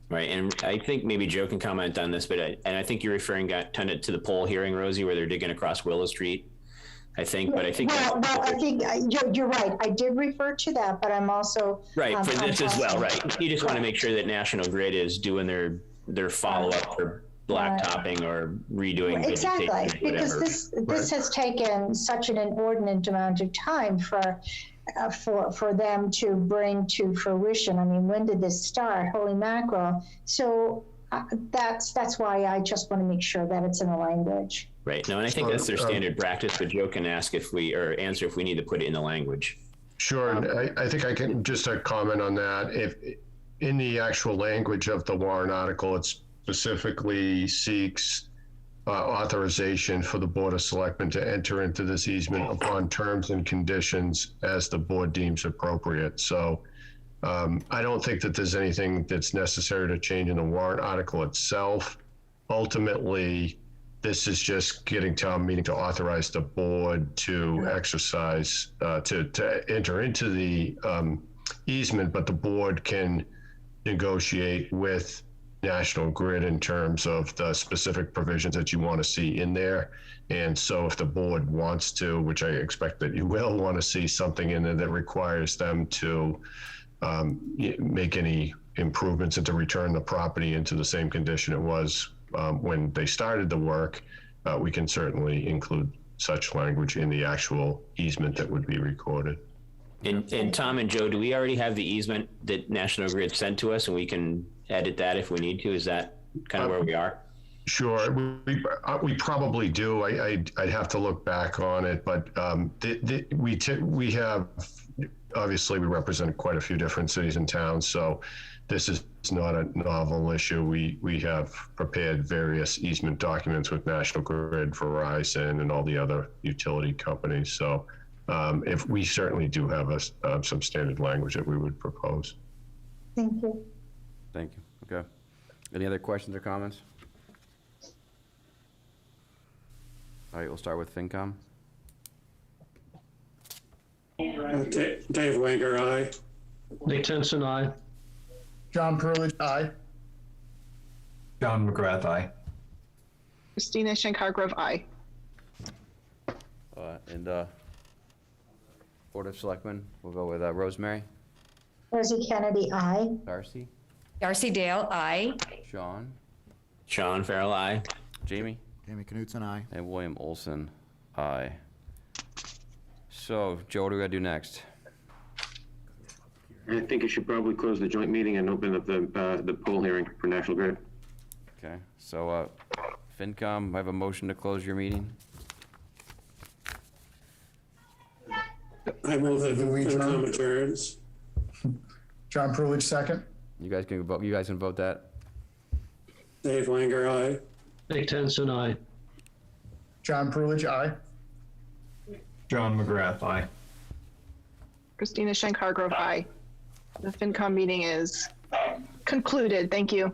Right, and I think maybe Joe can comment on this, but I think you're referring to the poll hearing, Rosie, where they're digging across Willow Street. I think, but I think. Well, I think you're right. I did refer to that, but I'm also. Right, for this as well, right. You just want to make sure that National Grid is doing their follow-up for blacktopping or redoing. Exactly, because this has taken such an inordinate amount of time for them to bring to fruition. I mean, when did this start? Holy mackerel. So That's why I just want to make sure that it's in the language. Right. No, and I think that's their standard practice, but Joe can ask if we, or answer if we need to put it in the language. Sure, and I think I can just comment on that. If in the actual language of the warrant article, it specifically seeks authorization for the Board of Selectmen to enter into this easement upon terms and conditions as the board deems appropriate. So I don't think that there's anything that's necessary to change in the warrant article itself. Ultimately, this is just getting town meeting to authorize the board to exercise, to enter into the easement, but the board can negotiate with National Grid in terms of the specific provisions that you want to see in there. And so if the board wants to, which I expect that you will want to see something in there that requires them to make any improvements and to return the property into the same condition it was when they started the work, we can certainly include such language in the actual easement that would be recorded. And Tom and Joe, do we already have the easement that National Grid sent to us and we can edit that if we need to? Is that kind of where we are? Sure, we probably do. I'd have to look back on it, but we have, obviously we represent quite a few different cities and towns, so this is not a novel issue. We have prepared various easement documents with National Grid, Verizon, and all the other utility companies. So if we certainly do have some standard language that we would propose. Thank you. Thank you. Okay. Any other questions or comments? All right, we'll start with FinCom. Dave Wanger, aye. Nick Tenson, aye. John Perlich, aye. John McGrath, aye. Christina Shankar-Grove, aye. And Board of Selectmen, we'll go with Rosemary. Rosie Kennedy, aye. Darcy. Darcy Dale, aye. Sean. Sean Farrell, aye. Jamie. Jamie Knutson, aye. And William Olson, aye. So, Joe, what do we gotta do next? I think you should probably close the joint meeting and open up the poll hearing for National Grid. Okay, so FinCom, I have a motion to close your meeting. I move that Do we adjourn? FinCom adjourns. John Perlich, second. You guys can vote. You guys can vote that. Dave Wanger, aye. Nick Tenson, aye. John Perlich, aye. John McGrath, aye. Christina Shankar-Grove, aye. The FinCom meeting is concluded. Thank you.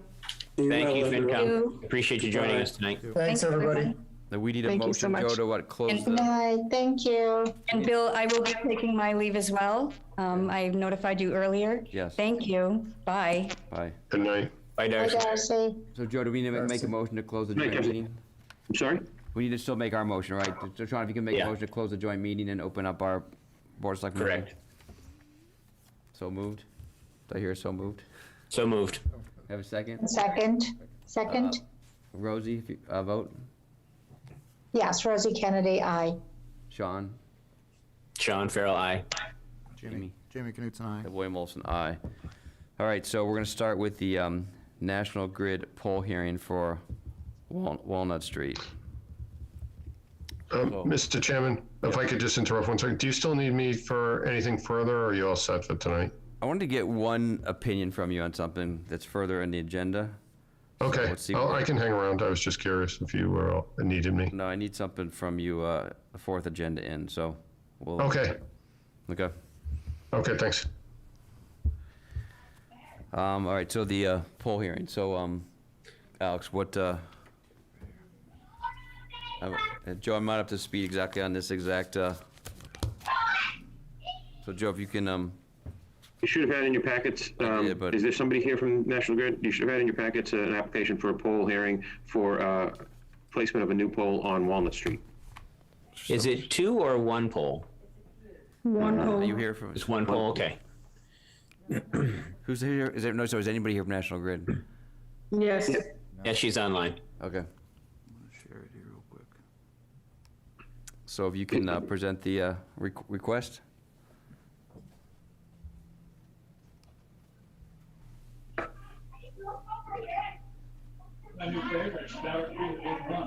Thank you, you. FinCom. Appreciate you joining us tonight. Thanks, everybody. Now we need a Thank you so motion, Joe, much. to what, close Good the, night, thank you. And Bill, I will be taking my leave as well. I notified you earlier. Yes. Thank you. Bye. bye. Good night. Bye, Bye, Darcy. Darcy. So, Joe, do we need to make a motion to close the joint Yes. meeting? I'm sorry? We need to still make our motion, right? So, Sean, if you can make a Yeah. motion to close the joint meeting and open up our Board of Selectmen. meeting. Correct. So moved? Did I hear so moved? So moved. Have a second? Second. Rosie, if you, vote. Yes, Rosie Kennedy, aye. Sean? Sean Farrell, aye. Jamie? Jamie Knutson, aye. And William Olson, aye. All right, so we're gonna start with the National Grid poll hearing for Walnut Street. Mr. Chairman, if I could just interrupt 1 second. Do you still need me for anything further, or are you all set for tonight? I wanted to get one opinion from you on something that's further in the agenda. Okay, let's see. I can hang around. I was just curious if you were needed me. No, I need something from you, the fourth agenda in, so we'll. Okay. Okay. Okay, thanks. All right, so the poll hearing. So, Alex, what? Joe, I'm not up to speed exactly on this exact. So, Joe, if you can. You should have had in your packets, did, but- is there somebody here from National Grid? You should have had in your packets an application for a poll hearing for placement of a new pole on Walnut Street. Is it 2 or 1 poll? Are you here from? It's 1 poll, okay. Who's here? Is there no? So is anybody here from National Grid? Yes. Yeah, she's online. Okay. Share it here real quick. So if you can present the request.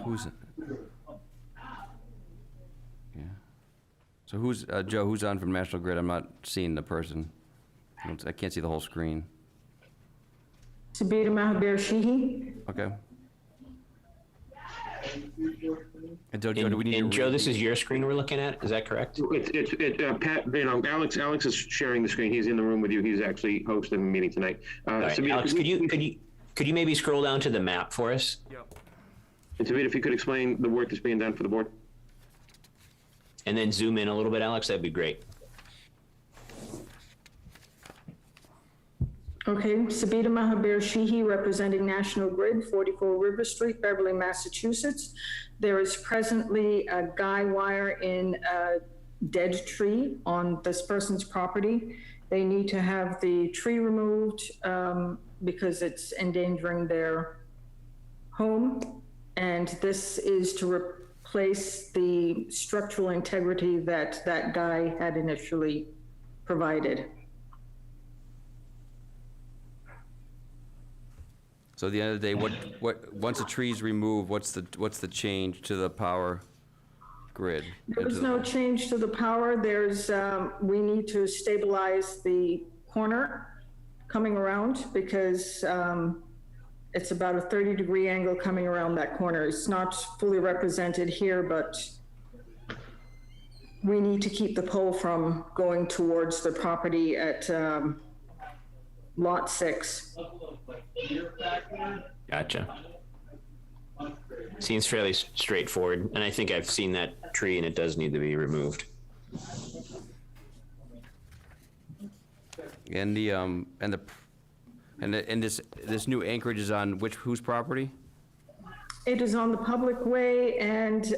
Who's? Yeah. So who's, Joe, who's on from National Grid? I'm not seeing the person. I can't see the whole screen. Sabita Mahabir Shihi. Okay. And Joe, do we need And to Joe, this is your screen we're looking at, is that correct? Pat, Alex is sharing the screen. He's in the room with you. He's actually hosting the meeting tonight. All right, Sabita, Alex, could you maybe scroll down to the map for us? Yep. And Sabita, if you could explain the work that's being done for the board. And then zoom in a little bit, Alex, that'd be great. Okay, Sabita Mahabir Shihi, representing National Grid, 44 River Street, Beverly, Massachusetts. There is presently a guy wire in a dead tree on this person's property. They need to have the tree removed because it's endangering their home. And this is to replace the structural integrity that that guy had initially provided. So at the end of the day, what once a tree's removed, what's the change to the power grid? There's no change to the power. There's, we need to stabilize the corner coming around because it's about a 30-degree angle coming around that corner. It's not fully represented here, but we need to keep the pole from going towards the property at Lot 6. Gotcha. Seems fairly straightforward, and I think I've seen that tree, and it does need to be removed. And this new anchorage is on whose property? It is on the public way and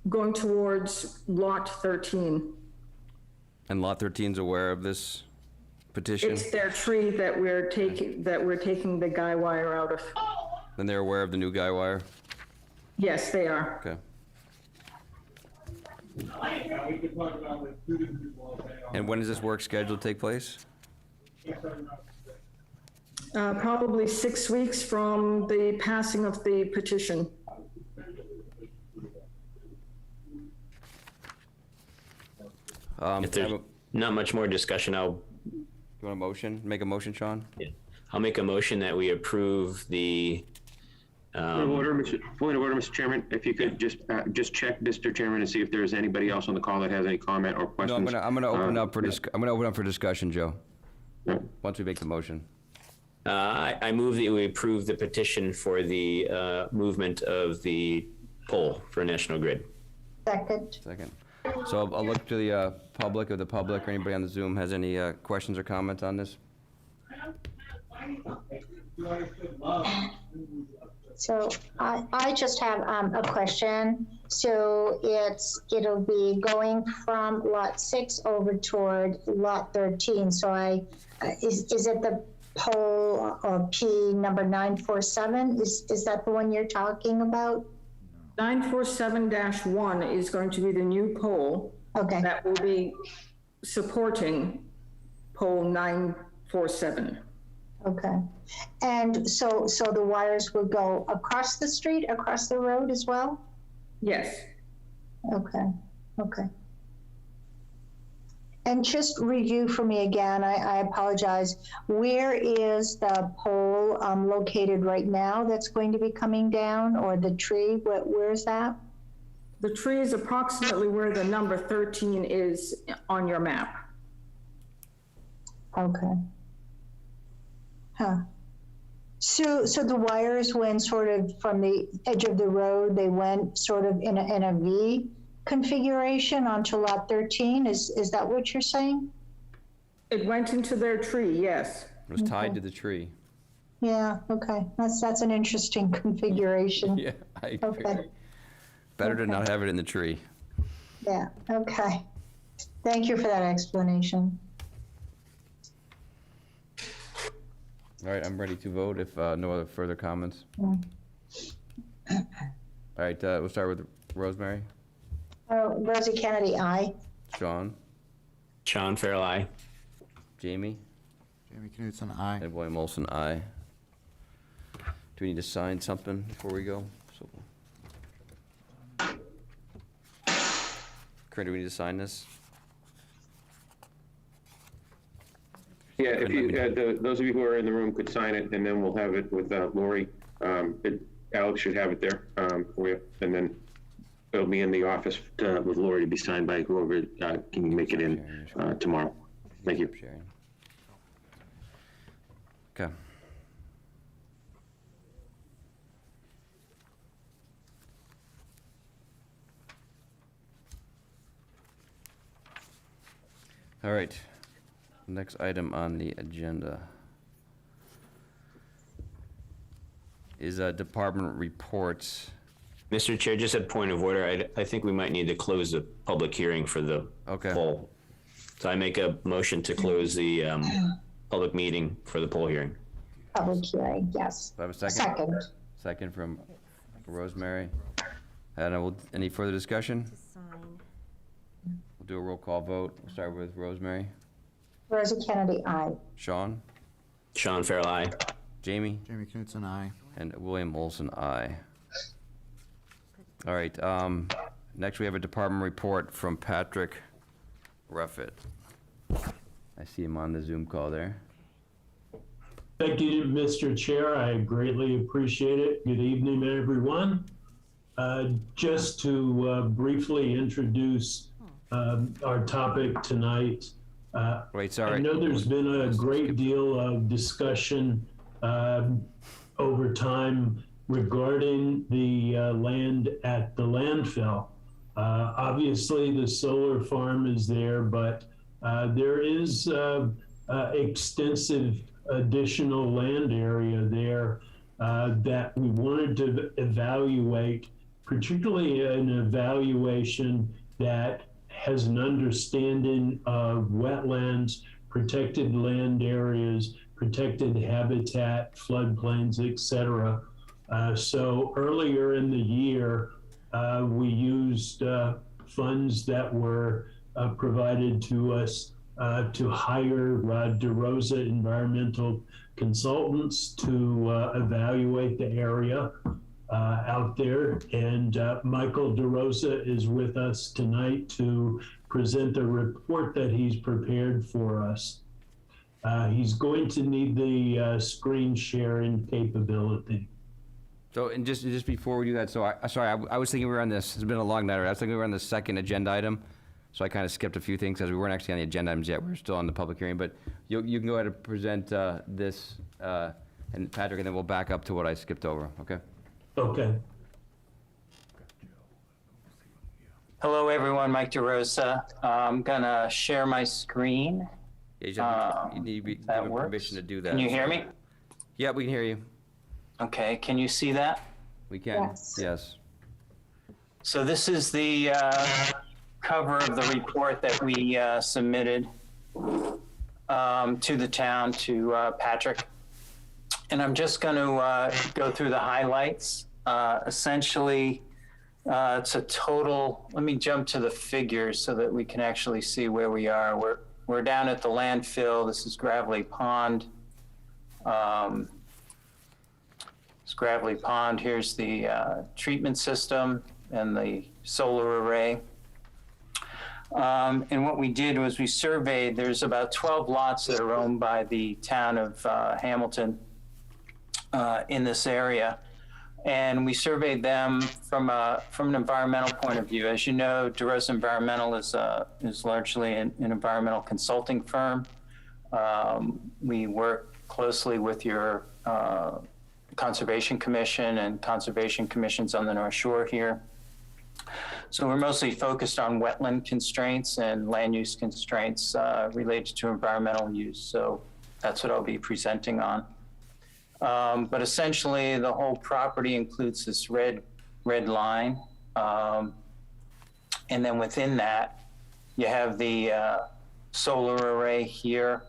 going towards Lot 13. And Lot 13's aware of this petition? It's their tree that we're taking the guy wire out of. Then they're aware of the new guy wire? Yes, they are. Okay. And when is this work scheduled to take place? Probably 6 weeks from the passing of the petition. If there's not much more discussion, You want a motion? Make a motion, Sean? I'll make a motion that we approve the. Point of order, Mr. Chairman. If you could just check, Mr. Chairman, and see if there's anybody else on the call that has any comment or questions. No, I'm gonna open up for discussion, Joe. Yeah. Once we make the motion. I move that we approve the petition for the movement of the pole for National Grid. Second. So I'll look to the public, or anybody on the Zoom has any questions or comments on this? So I just have a question. So it'll be going from Lot 6 over toward Lot 13. So is it the pole or P number 947? Is that the one you're talking about? 947-1 is going to be the new pole. Okay. That will be supporting pole 947. Okay. And so the wires will go across the street, across the road as well? Yes. Okay. And just review for me again, I apologize. Where is the pole located right now that's going to be coming down, or the tree? Where is that? The tree is approximately where the number 13 is on your map. Okay. Huh. So the wires went sort of from the edge of the road, they went sort of in a V configuration onto Lot 13. Is that what you're saying? It went into their tree, yes. It was tied to the tree. Yeah, okay. That's an interesting configuration. Yeah, I agree. Okay. Better to not have it in the tree. Yeah, okay. Thank you for that explanation. All right, I'm ready to vote if no other further comments. Yeah. All right, we'll start with Rosemary. Rosie Kennedy, aye. Sean. Sean Farrell, aye. Jamie. Jamie Knutson, aye. And William Olson, aye. we need to sign something before we go? So, Corinne, do we need to sign this? Yeah, if you, those of you who are in the room could sign it, and then we'll have it with Lori. Alex should have it there for you, and then it'll be in the office with Lori to be signed by whoever can make it in tomorrow. Thank you. Okay. All right. Next item on the agenda is department reports. Mr. Chair, just a point of order. I think we might need to close the public hearing for the poll. So I make a motion to close the public meeting for the poll hearing. Public hearing, yes. Do I have a second? Second. Second from Rosemary. And any further discussion? We'll do a roll call vote. We'll start with Rosemary. Rosa Kennedy, aye. Sean? Sean Farrell, aye. Jamie? Jamie Knutson, aye. And William Olson, aye. All right, next we have a department report from Patrick Ruffett. I see him on the Zoom call there. Thank you, Mr. Chair. I greatly appreciate it. Good evening, everyone. Just to briefly introduce our topic tonight. Wait, sorry. I know there's been a great deal of discussion over time regarding the land at the landfill. Obviously, the solar farm is there, but there is extensive additional land area there that we wanted to evaluate, particularly an evaluation that has an understanding of wetlands, protected land areas, protected habitat, floodplains, etc. So earlier in the year, we used funds that were provided to us to hire DeRosa environmental consultants to evaluate the area out there. And Michael DeRosa is with us tonight to present the report that he's prepared for us. He's going to need the screen sharing capability. So, and just before we do that, so I was thinking we were on this, it's been a long night, I was thinking we were on the second agenda item, so I kind of skipped a few things because we weren't actually on the agenda items yet, we're still on the public hearing, but you can go ahead and present this, and Patrick, and then we'll back up to what I skipped over, okay? Okay. Hello, everyone. Mike DeRosa. I'm gonna share my screen. Yeah, you need to be given permission to do that. Can you hear me? Yeah, we can hear you. Okay. Can you see that? We can. Yes. Yes. So this is the cover of the report that we submitted to the town, to Patrick. And I'm just going to go through the highlights. Essentially, it's a total, let me jump to the figures so that we can actually see where we are. We're down at the landfill. This is Gravelly Pond. It's Gravelly Pond. Here's the treatment system and the solar array. And what we did was we surveyed, there's about 12 lots that are owned by the town of Hamilton in this area. And we surveyed them from an environmental point of view. As you know, DeRosa Environmental is largely an environmental consulting firm. We work closely with your Conservation Commission and conservation commissions on the North Shore here. So we're mostly focused on wetland constraints and land use constraints related to environmental use. So that's what I'll be presenting on. But essentially, the whole property includes this red line. And then within that, you have the solar array here.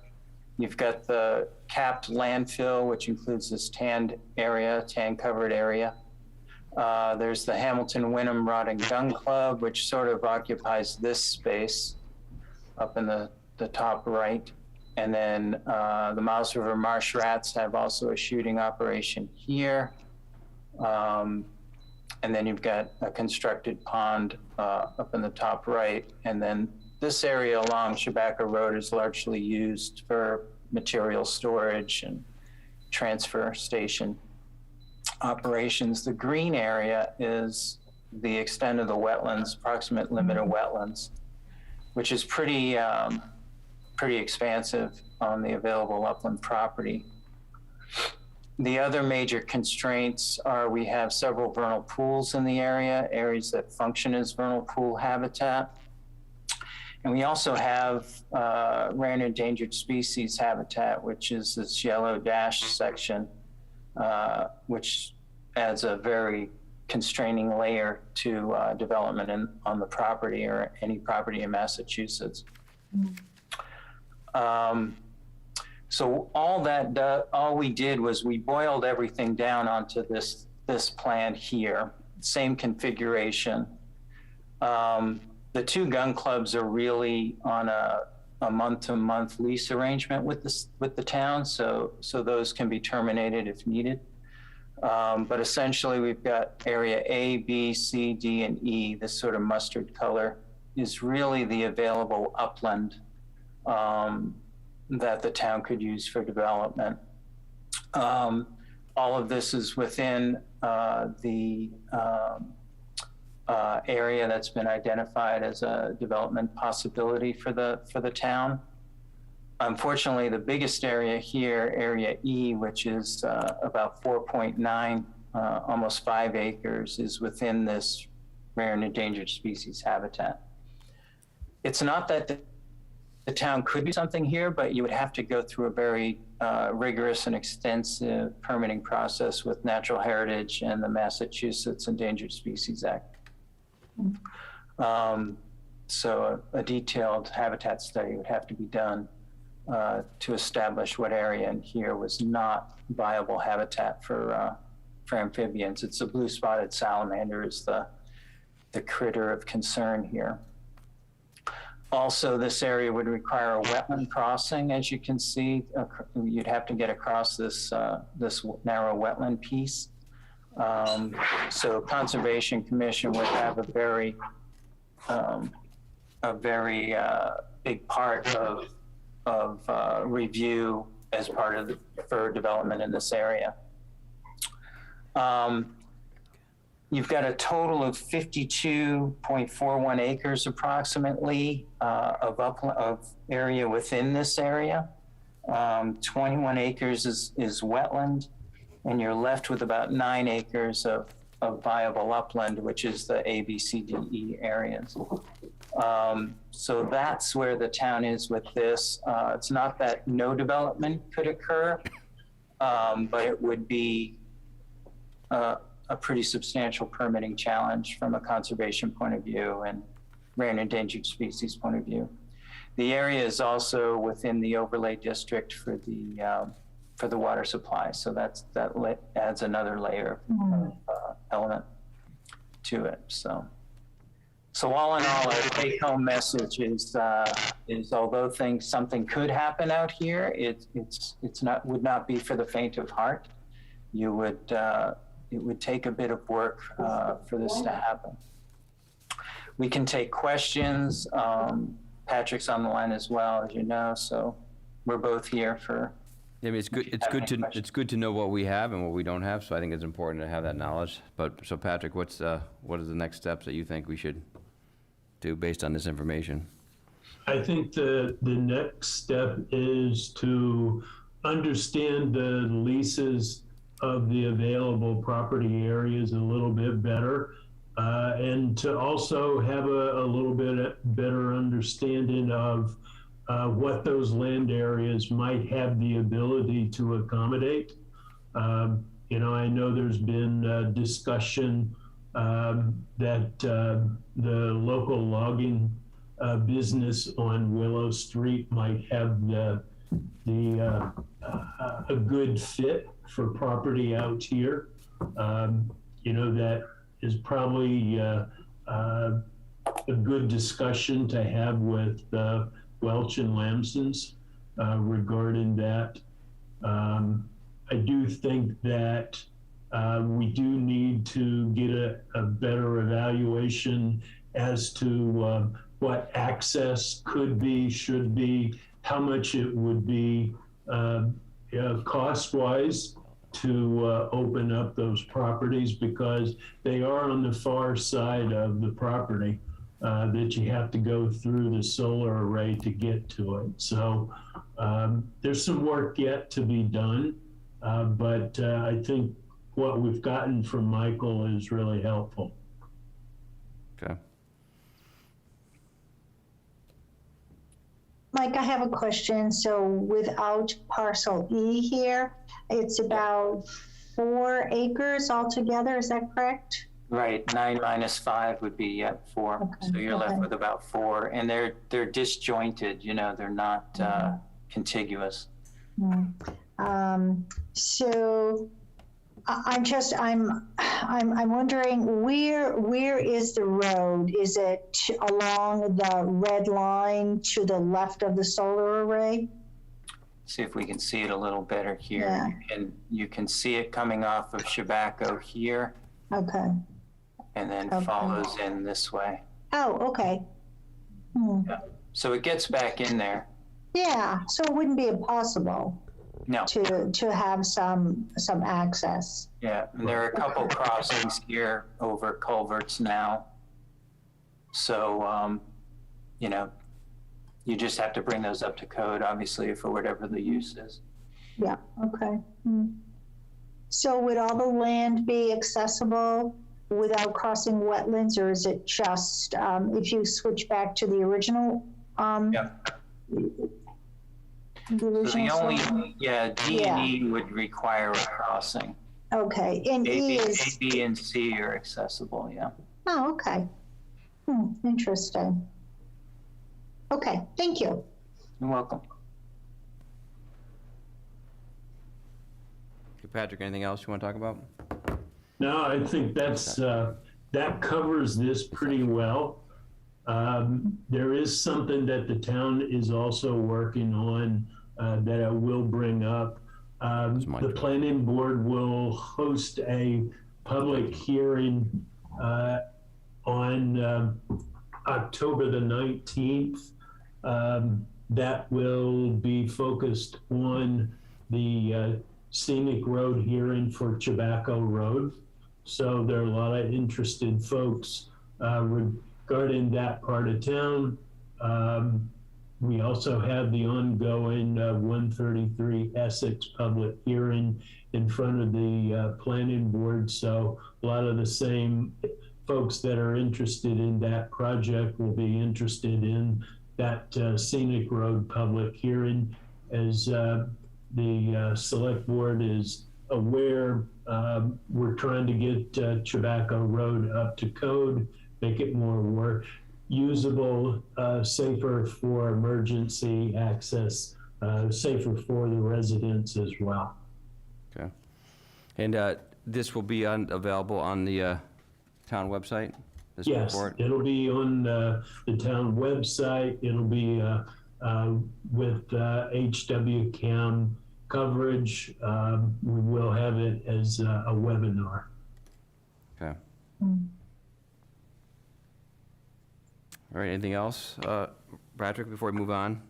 You've got the capped landfill, which includes this tan covered area. There's the Hamilton Wyndham Rod and Gun Club, which sort of occupies this space up in the top right. And then the Miles River Marsh Rats have also a shooting operation here. And then you've got a constructed pond up in the top right. And then this area along Shabaka Road is largely used for material storage and transfer station operations. The green area is the extent of the wetlands, approximate limit of wetlands, which is pretty expansive on the available upland property. The other major constraints are we have several vernal pools in the area, areas that function as vernal pool habitat. And we also have rare and endangered species habitat, which is this yellow dash section, which adds a very constraining layer to development on the property or any property in Massachusetts. So all we did was we boiled everything down onto this plan here, same configuration. The two gun clubs are really on a month-to-month lease arrangement with the town, so those can be terminated if needed. But essentially, we've got area A, B, C, D, and E. This sort of mustard color is really the available upland that the town could use for development. All of this is within the area that's been identified as a development possibility for the town. Unfortunately, the biggest area here, area E, which is about 4.9, almost 5 acres, is within this rare and endangered species habitat. It's not that the town could do something here, but you would have to go through a very rigorous and extensive permitting process with Natural Heritage and the Massachusetts Endangered Species Act. So a detailed habitat study would have to be done to establish what area in here was not viable habitat for amphibians. It's a blue-spotted salamander is the critter of concern here. Also, this area would require a wetland crossing, as you can see. You'd have to get across this narrow wetland piece. So Conservation Commission would have a very big part of review as part of for development in this area. You've got a total of 52.41 acres approximately of area within this area. 21 acres is wetland, and you're left with about 9 acres of viable upland, which is the A, B, C, D, E areas. So that's where the town is with this. It's not that no development could occur, but it would be a pretty substantial permitting challenge from a conservation point of view and rare and endangered species point of view. The area is also within the overlay district for the water supply, so that adds another layer of element to it. So all in all, our take-home message is although something could happen out here, would not be for the faint of heart. It would take a bit of work for this to happen. We can take questions. Patrick's on the line as well, as you know, so we're both here for. I mean, it's good to know what we have and what we don't have. So I think it's important to have that knowledge. But so Patrick, what are the next steps that you think we should do based on this information? I think the next step is to understand the leases of the available property areas a little bit better, and to also have a little bit better understanding of what those land areas might have the ability to accommodate. You know, I know there's been discussion that the local logging business on Willow Street might have a good fit for property out here. You know, that is probably a good discussion to have with Welch and Lamson's regarding that. I do think that we do need to get a better evaluation as to what access could be, should be, how much it would be cost-wise to open up those properties, because they are on the far side of the property that you have to go through the solar array to get to it. So there's some work yet to be done, but I think what we've gotten from Michael is really helpful. Okay. Mike, I have a question. So without parcel E here, it's about 4 acres altogether, is that correct? Right, 9 minus 5 would be 4. Okay, So you're left okay. with about 4, and they're disjointed. You know, they're not contiguous. So I'm wondering where is the road? Is it along the red line to the left of the solar array? See if we can see it a little better here. Yeah. And you can see it coming off of Chabaco here, Okay. and then Okay. follows in this way. Oh, okay. Yeah. So it gets back in there. Yeah, so it wouldn't be impossible No. to have some access. Yeah, and there are a couple crossings here over culverts now. So, you know, you just have to bring those up to code, obviously, for whatever the use is. Yeah, okay. So would all the land be accessible without crossing wetlands, or is it just if you switch back to the original? Yeah. The So the original only, solar? D and E would require a crossing. Okay, and E is, A, B, and C are accessible, yeah. oh, okay. Interesting. Okay, thank you. You're welcome. Okay, Patrick, anything else you want to talk about? No, I think that's that covers this pretty well. There is something that the town is also working on that I will bring up. The planning board will host a public hearing on October the 19th. That will be focused on the scenic road hearing for Chabaco Road. So there are a lot of interested folks regarding that part of town. We also have the ongoing 133 Essex public hearing in front of the planning board. So a lot of the same folks that are interested in that project will be interested in that scenic road public hearing. As the select board is aware, we're trying to get Chabaco Road up to code, make it more usable, safer for emergency access, safer for the residents as well. Okay. And this will be available on the town website? This Yes, report? it'll be on the town website. It'll be with HWCAM coverage. We will have it as a webinar. Okay. All right, anything else, Patrick, before we move on?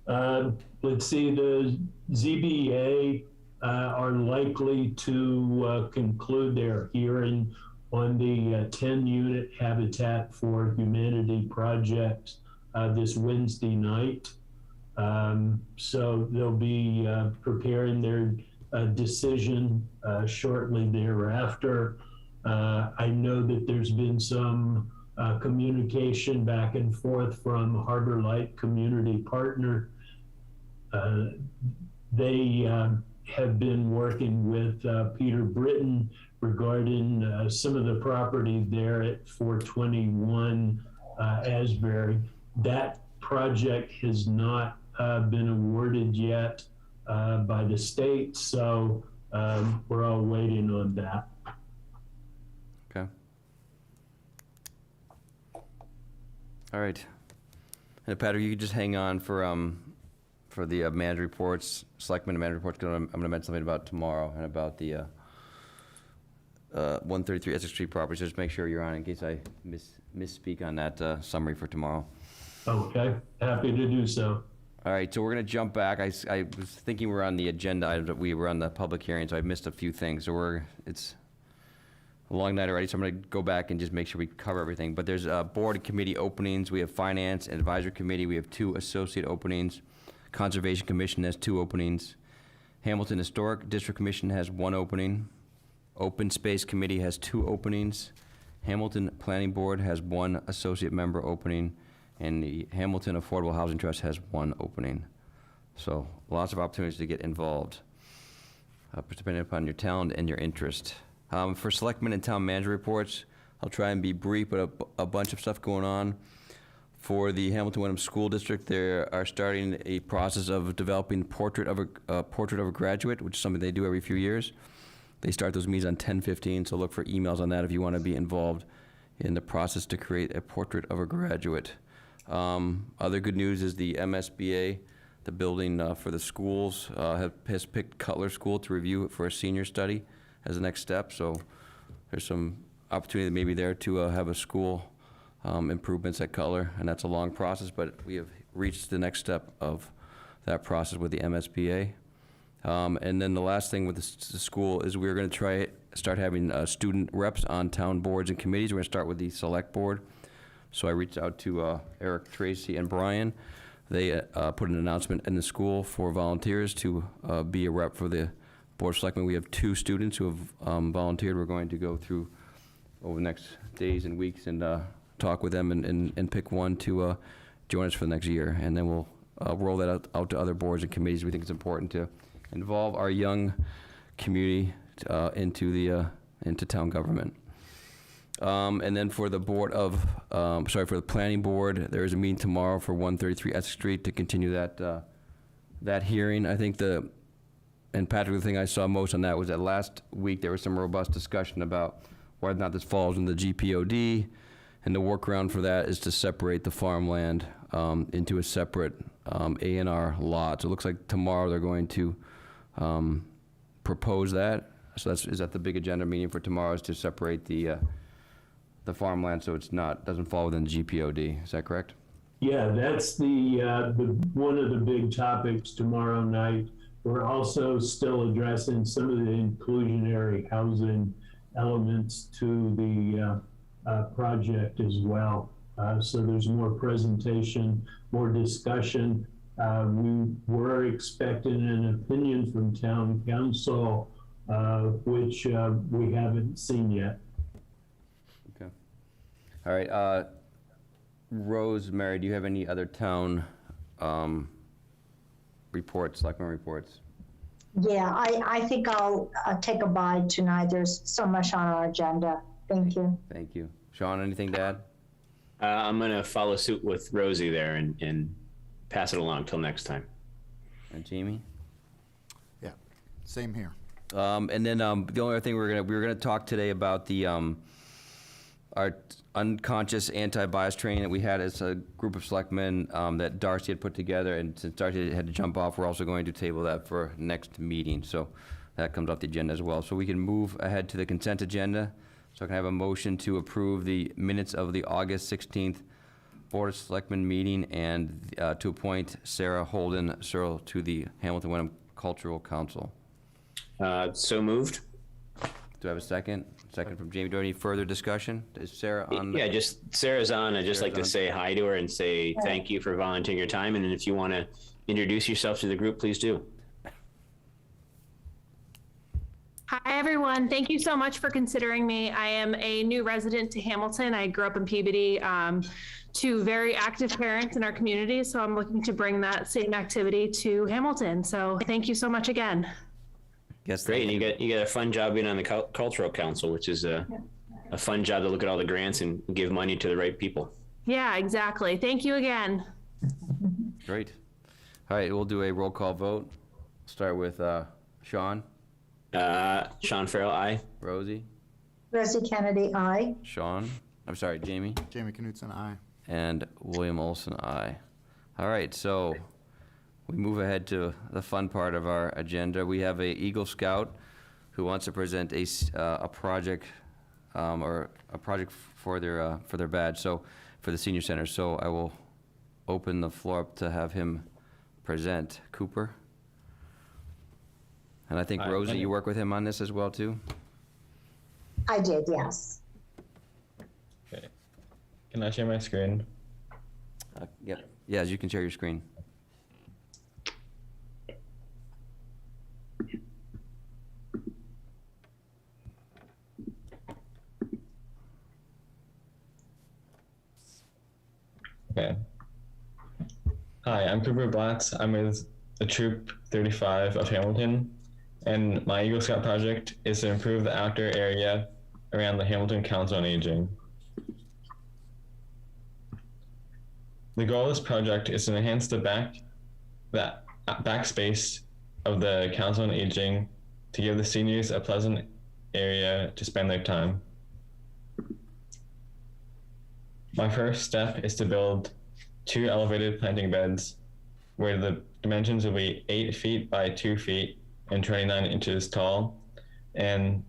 Let's see, the ZBA are likely to conclude their hearing on the 10-unit Habitat for Humanity project this Wednesday night. So they'll be preparing their decision shortly thereafter. I know that there's been some communication back and forth from Harbor Light Community Partner. They have been working with Peter Britton regarding some of the property there at 421 Asbury. That project has not been awarded yet by the state, so we're all waiting on that. Okay. All right. And Patrick, you can just hang on for for the manager reports, selectmen and manager reports, I'm gonna mention something about tomorrow and about the 133 Essex Street property, so just make sure you're on in case I misspeak on that summary for tomorrow. Okay, happy to do so. All right, so we're gonna jump back. I was thinking we were on the agenda items, but we were on the public hearing, so I missed a few things. So it's a long night already, so I'm gonna go back and just make sure we cover everything. But there's board and committee openings. We have finance and advisory committee. We have 2 associate openings. Conservation Commission has 2 openings. Hamilton Historic District Commission has 1 opening. Open Space Committee has 2 openings. Hamilton Planning Board has 1 associate member opening. And the Hamilton Affordable Housing Trust has 1 opening. So lots of opportunities to get involved, depending upon your talent and your interest. For selectmen and town manager reports, I'll try and be brief, but a bunch of stuff going on. For the Hamilton Wenham School District, they are starting a process of developing portrait of a graduate, which is something they do every few years. They start those meetings on 10/15, so look for emails on that if you want to be involved in the process to create a portrait of a graduate. Other good news is the MSBA, the building for the schools, has picked Cutler School to review it for a senior study as the next step. So there's some opportunity maybe there to have a school improvements at Cutler, and that's a long process, but we have reached the next step of that process with the MSBA. And then the last thing with the school is we're going to start having student reps on town boards and committees. We're going to start with the select board. So I reached out to Eric, Tracy, and Brian. They put an announcement in the school for volunteers to be a rep for the Board of Selectmen. We have 2 students who have volunteered. We're going to go through over the next days and weeks and talk with them and pick one to join us for the next year. And then we'll roll that out to other boards and committees. We think it's important to involve our young community into town government. And then for the for the planning board, there is a meeting tomorrow for 133 Essex Street to continue that hearing. I think and Patrick, the thing I saw most on that was that last week there was some robust discussion about whether or not this falls in the GPOD, and the workaround for that is to separate the farmland into a separate A&R lot. So it looks like tomorrow they're going to propose that. So is that the big agenda meeting for tomorrow, is to separate the farmland so doesn't fall within the GPOD. Is that correct? Yeah, that's the one of the big topics tomorrow night. We're also still addressing some of the inclusionary housing elements to the project as well. So there's more presentation, more discussion. We were expecting an opinion from town council, which we haven't seen yet. Okay. All right. Rosemary, do you have any other town reports, selectmen reports? Yeah, I think I'll take a bite tonight. There's so much on our agenda. Thank you. Thank you. Sean, anything to add? I'm going to follow suit with Rosie there and pass it along till next time. And Jamie? Yeah, same here. And then the only other thing we were gonna talk today about the our unconscious anti-bias training that we had as a group of selectmen that Darcy had put together, and since Darcy had to jump off, we're also going to table that for next meeting. So that comes off the agenda as well. So we can move ahead to the consent agenda. So I can have a motion to approve the minutes of the August 16th Board of Selectmen meeting and to appoint Sarah Holden Searle to the Hamilton Wenham Cultural Council. So moved. Do I have a second? Second from Jamie. Do I have any further discussion? Is Sarah on? Yeah, just Sarah's on. I'd just like to say hi to her and say thank you for volunteering your time. And if you want to introduce yourself to the group, please do. Hi, everyone. Thank you so much for considering me. I am a new resident to Hamilton. I grew up in Peabody. 2 very active parents in our community, so I'm looking to bring that same activity to Hamilton. So thank you so much again. Yes, great. And you got a fun job being on the cultural council, which is a fun job to look at all the grants and give money to the right people. Yeah, exactly. Thank you again. Great. All right, we'll do a roll call vote. Start with Sean. Sean Farrell, aye. Rosie. Rosie Kennedy, aye. Sean. I'm sorry, Jamie. Jamie Knutson, aye. And William Olson, aye. All right, so we move ahead to the fun part of our agenda. We have a Eagle Scout who wants to present a project, or a project for their badge, so for the senior center. So I will open the floor up to have him present. Cooper? And I think, Rosie, you work with him on this as well, too? I did, yes. Okay. Can I share my screen? Yep. Yes, you can share your screen. Okay. Hi, I'm Cooper Blatz. I'm with the Troop 35 of Hamilton, and my Eagle Scout project is to improve the outdoor area around the Hamilton Council on Aging. The goal of this project is to enhance the back space of the Council on Aging to give the seniors a pleasant area to spend their time. My first step is to build 2 elevated planting beds where the dimensions will be 8 feet by 2 feet and 29 inches tall, and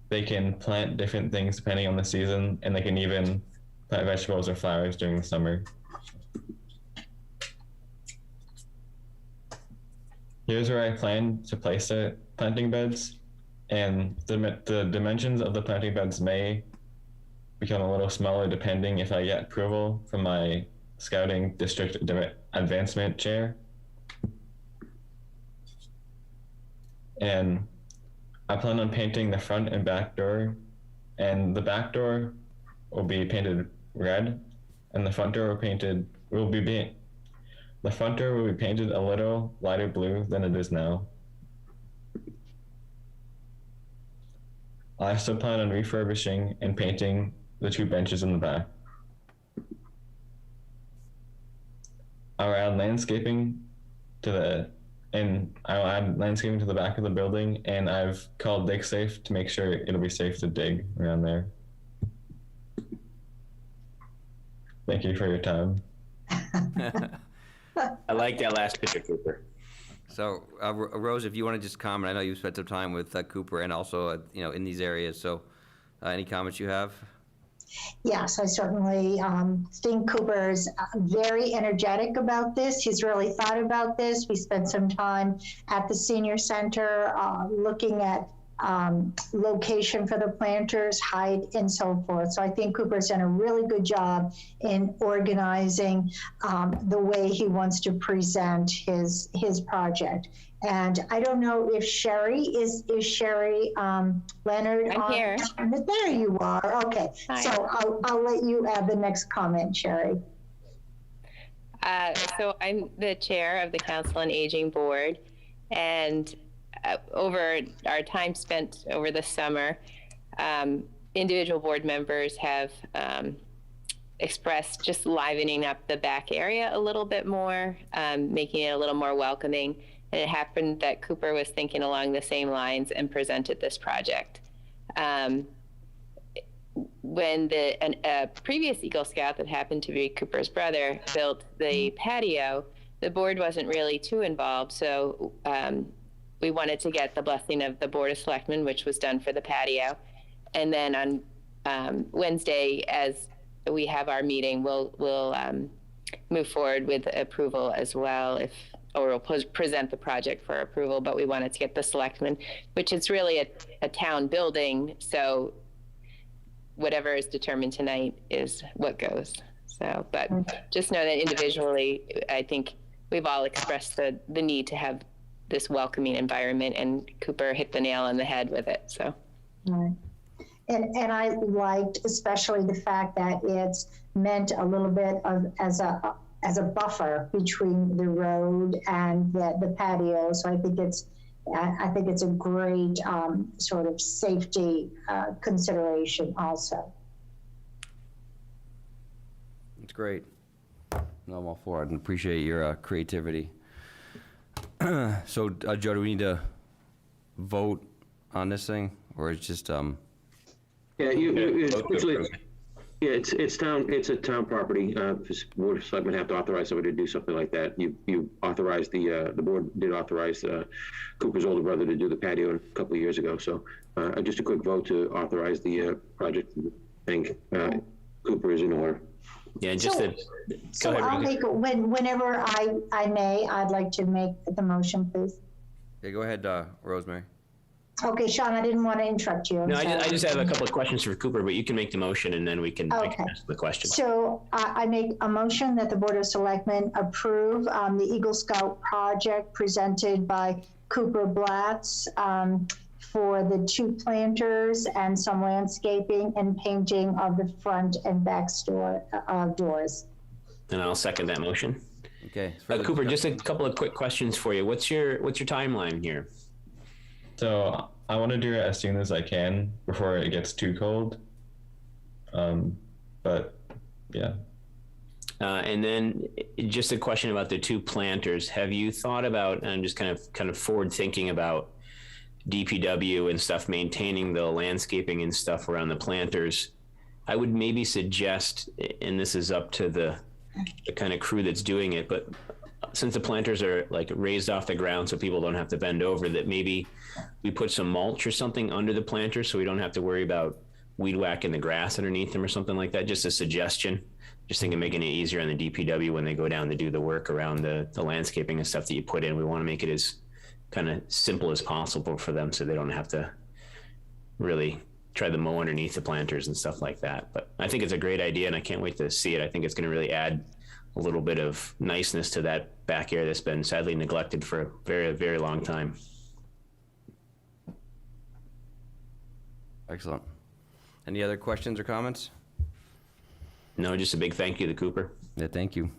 they can plant different things depending on the season, and they can even plant vegetables or flowers during the summer. Here's where I plan to place the planting beds, and the dimensions of the planting beds may become a little smaller depending if I get approval from my Scouting District Advancement Chair. And I plan on painting the front and back door, and the back door will be painted red, and the front door will be painted a little lighter blue than it is now. I also plan on refurbishing and painting the 2 benches in the back. I'll add landscaping to the back of the building, and I've called Dig Safe to make sure it'll be safe to dig around there. Thank you for your time. I like that last picture, Cooper. So, Rose, if you want to just comment, I know you spent some time with Cooper and also, in these areas. So, any comments you have? Yes, I certainly think Cooper's very energetic about this. He's really thought about this. We spent some time at the senior center looking at location for the planters, height, and so forth. So I think Cooper's done a really good job in organizing the way he wants to present his project. And I don't know if Sherry is Sherry Leonard. I'm here. There you are. Okay. Hi. So I'll let you add the next comment, Sherry. So I'm the chair of the Council on Aging Board, and over our time spent over the summer, individual board members have expressed just livening up the back area a little bit more, making it a little more welcoming. And it happened that Cooper was thinking along the same lines and presented this project. When a previous Eagle Scout that happened to be Cooper's brother built the patio, the board wasn't really too involved. So we wanted to get the blessing of the Board of Selectmen, which was done for the patio. And then on Wednesday, as we have our meeting, we'll move forward with approval as well, or we'll present the project for approval. But we wanted to get the Selectmen, which is really a town building. So whatever is determined tonight is what goes. So, but just know that individually, I think we've all expressed the need to have this welcoming environment, and Cooper hit the nail on the head with it. So, right. And I liked especially the fact that it's meant a little bit of as a buffer between the road and the patio. So I think it's a great sort of safety consideration also. It's great. No, I'm all for it and appreciate your creativity. So, Joe, do we need to vote on this thing, or it's just? Yeah, you Yeah, it's a town property. Board of Selectmen have to authorize somebody to do something like that. You authorized the board did authorize Cooper's older brother to do the patio a couple of years ago. So just a quick vote to authorize the project. I think Cooper is in order. Yeah, just So I'll make, whenever I may, I'd like to make the motion, please. Yeah, go ahead, Rosemary. Okay, Sean, I didn't want to interrupt you. No, I just have a couple of questions for Cooper, but you can make the motion and then I can ask the question. So I make a motion that the Board of Selectmen approve the Eagle Scout project presented by Cooper Blatz for the 2 planters and some landscaping and painting of the front and back doors. And I'll second that motion. Okay. Cooper, just a couple of quick questions for you. What's your timeline here? So I want to do it as soon as I can before it gets too cold. But yeah. And then just a question about the 2 planters. Have you thought about, and I'm just kind of forward thinking about DPW and stuff, maintaining the landscaping and stuff around the planters? I would maybe suggest, and this is up to the kind of crew that's doing it, but since the planters are like raised off the ground so people don't have to bend over, that maybe we put some mulch or something under the planters so we don't have to worry about weed whacking the grass underneath them or something like that. Just a suggestion. Just thinking making it easier on the DPW when they go down to do the work around the landscaping and stuff that you put in. We want to make it as kind of simple as possible for them so they don't have to really try to mow underneath the planters and stuff like that. But I think it's a great idea and I can't wait to see it. I think it's going to really add a little bit of niceness to that back area that's been sadly neglected for a very, very long time. Excellent. Any other questions or comments? No, just a big thank you to Cooper. Yeah, thank you.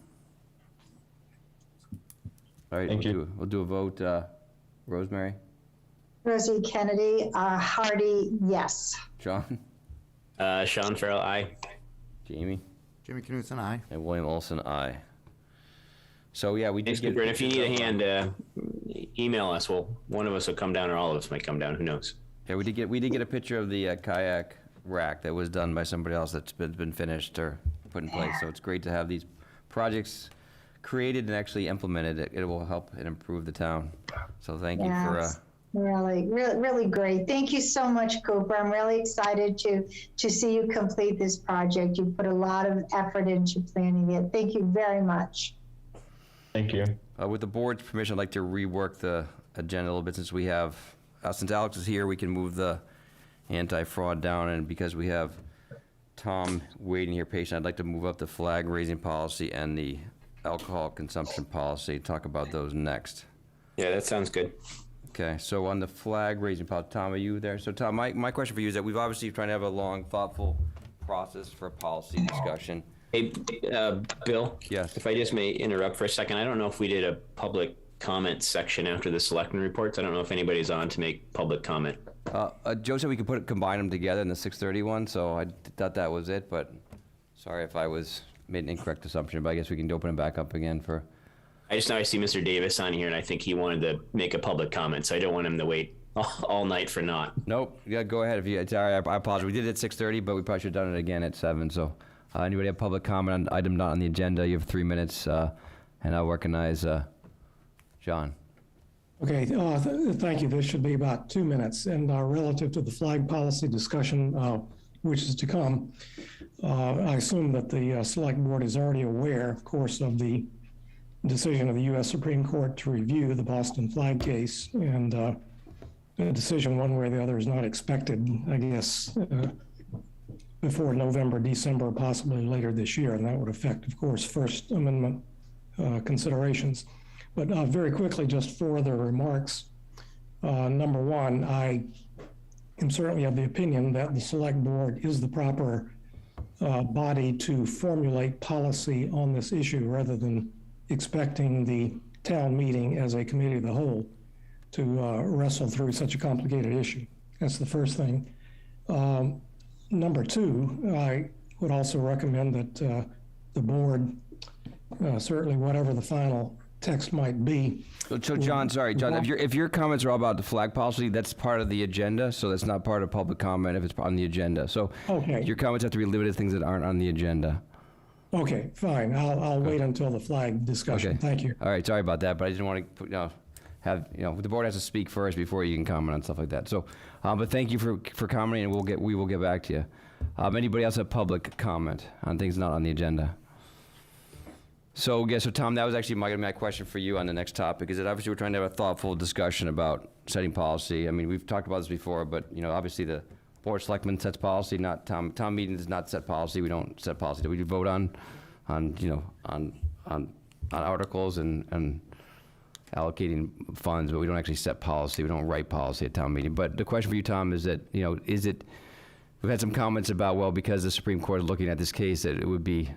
All right, we'll do a vote. Rosemary? Rosie Kennedy, Hardy, yes. Sean? Sean Farrell, aye. Jamie? Jimmy Knutson, aye. And William Olson, aye. So yeah, we did get. And if you need a hand, email us. One of us will come down, or all of us might come down. Who knows? Yeah, we did get a picture of the kayak rack that was done by somebody else that's been finished or put in place. So it's great to have these projects created and actually implemented. It will help and improve the town. So thank you for. Really great. Thank you so much, Cooper. I'm really excited to see you complete this project. You put a lot of effort into planning it. Thank you very much. Thank you. With the board's permission, I'd like to rework the agenda a little bit since we have, since Alex is here, we can move the anti-fraud down, and because we have Tom waiting here patient, I'd like to move up the flag raising policy and the alcohol consumption policy, talk about those next. Yeah, that sounds good. Okay, so on the flag raising policy, Tom, are you there? So Tom, my question for you is that we've obviously trying to have a long, thoughtful process for a policy discussion. Hey, Bill? Yes. If I just may interrupt for a second, I don't know if we did a public comment section after the Selectmen reports. I don't know if anybody's on to make public comment. Joe said we could combine them together in the 6:30 one, so I thought that was it, but sorry if I made an incorrect assumption, but I guess we can open it back up again for... I just know I see Mr. Davis on here, and I think he wanted to make a public comment, so I don't want him to wait all night for naught. Nope. Yeah, go ahead. If you, sorry, I apologize. We did it at 6:30, but we probably should have done it again at 7. So anybody have public comment on item not on the agenda? You have 3 minutes, and I'll recognize John. Okay, thank you. This should be about 2 minutes. And relative to the flag policy discussion, which is to come, I assume that the Select Board is already aware, of course, of the decision of the U.S. Supreme Court to review the Boston flag case, and a decision one way or the other is not expected, I guess, before November, December, possibly later this year, and that would affect, of course, First Amendment considerations. But very quickly, just further remarks. Number one, I am certainly of the opinion that the Select Board is the proper body to formulate policy on this issue rather than expecting the town meeting as a committee of the whole to wrestle through such a complicated issue. That's the first thing. Number two, I would also recommend that the board, certainly whatever the final text might be. So John, sorry, John, if your comments are all about the flag policy, that's part of the agenda, so that's not part of public comment if it's on the agenda. So Okay. your comments have to be limited to things that aren't on the agenda. Okay, fine. I'll wait until the flag discussion. Okay. Thank you. All right, sorry about that, but I didn't want to the board has to speak first before you can comment on stuff like that. So, but thank you for commenting, and we will get back to you. Anybody else have public comment on things not on the agenda? So Tom, that was actually my question for you on the next topic, is that obviously we're trying to have a thoughtful discussion about setting policy. I mean, we've talked about this before, but, obviously the board of selectmen sets policy, not town meeting does not set policy. We don't set policy. We vote on articles and allocating funds, but we don't actually set policy. We don't write policy at town meeting. But the question for you, Tom, is that, we've had some comments about, well, because the Supreme Court is looking at this case, that it would be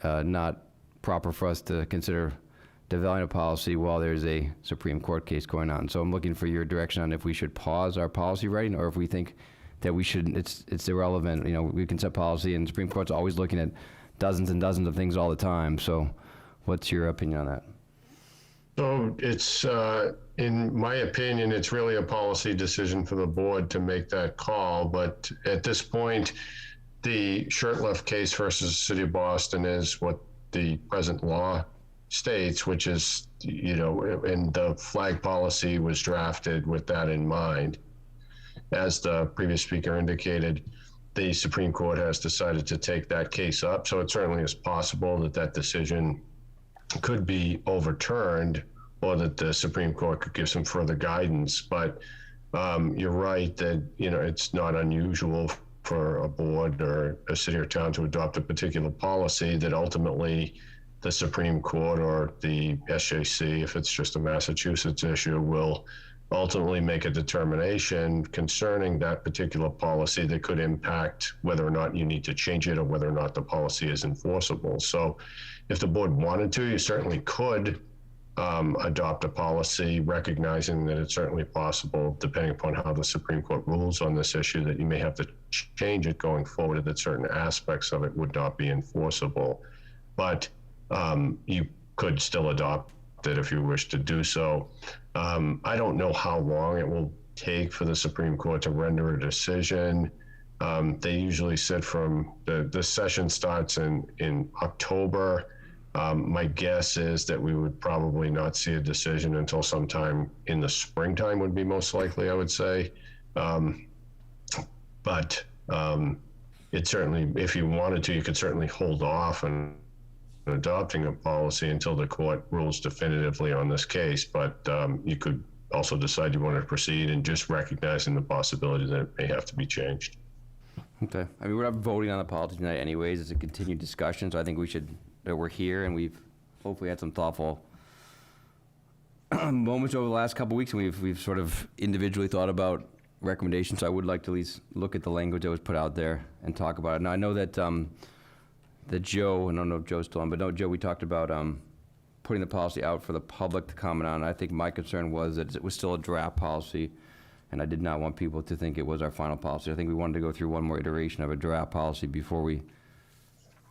not proper for us to consider developing a policy while there's a Supreme Court case going on. So I'm looking for your direction on if we should pause our policy writing, or if we think that we should, it's irrelevant. We can set policy, and the Supreme Court's always looking at dozens and dozens of things all the time. So what's your opinion on that? So it's, in my opinion, it's really a policy decision for the board to make that call. But at this point, the Shurtleff case versus the City of Boston is what the present law states, which is, and the flag policy was drafted with that in mind. As the previous speaker indicated, the Supreme Court has decided to take that case up. So it certainly is possible that that decision could be overturned, or that the Supreme Court could give some further guidance. But you're right that, it's not unusual for a board or a city or town to adopt a particular policy that ultimately the Supreme Court or the SJC, if it's just a Massachusetts issue, will ultimately make a determination concerning that particular policy that could impact whether or not you need to change it or whether or not the policy is enforceable. So if the board wanted to, you certainly could adopt a policy, recognizing that it's certainly possible, depending upon how the Supreme Court rules on this issue, that you may have to change it going forward, that certain aspects of it would not be enforceable. But you could still adopt it if you wish to do so. I don't know how long it will take for the Supreme Court to render a decision. They usually sit from, the session starts in October. My guess is that we would probably not see a decision until sometime in the springtime would be most likely, I would say. But it certainly, if you wanted to, you could certainly hold off on adopting a policy until the court rules definitively on this case. But you could also decide you want to proceed, and just recognizing the possibility that it may have to be changed. Okay. I mean, we're not voting on the policy tonight anyways. It's a continued discussion, so I think that we're here, and we've hopefully had some thoughtful moments over the last couple of weeks, and we've sort of individually thought about recommendations. So I would like to at least look at the language that was put out there and talk about it. Now, I know that that Joe, I don't know if Joe's still on, but no, Joe, we talked about putting the policy out for the public to comment on. I think my concern was that it was still a draft policy, and I did not want people to think it was our final policy. I think we wanted to go through one more iteration of a draft policy before we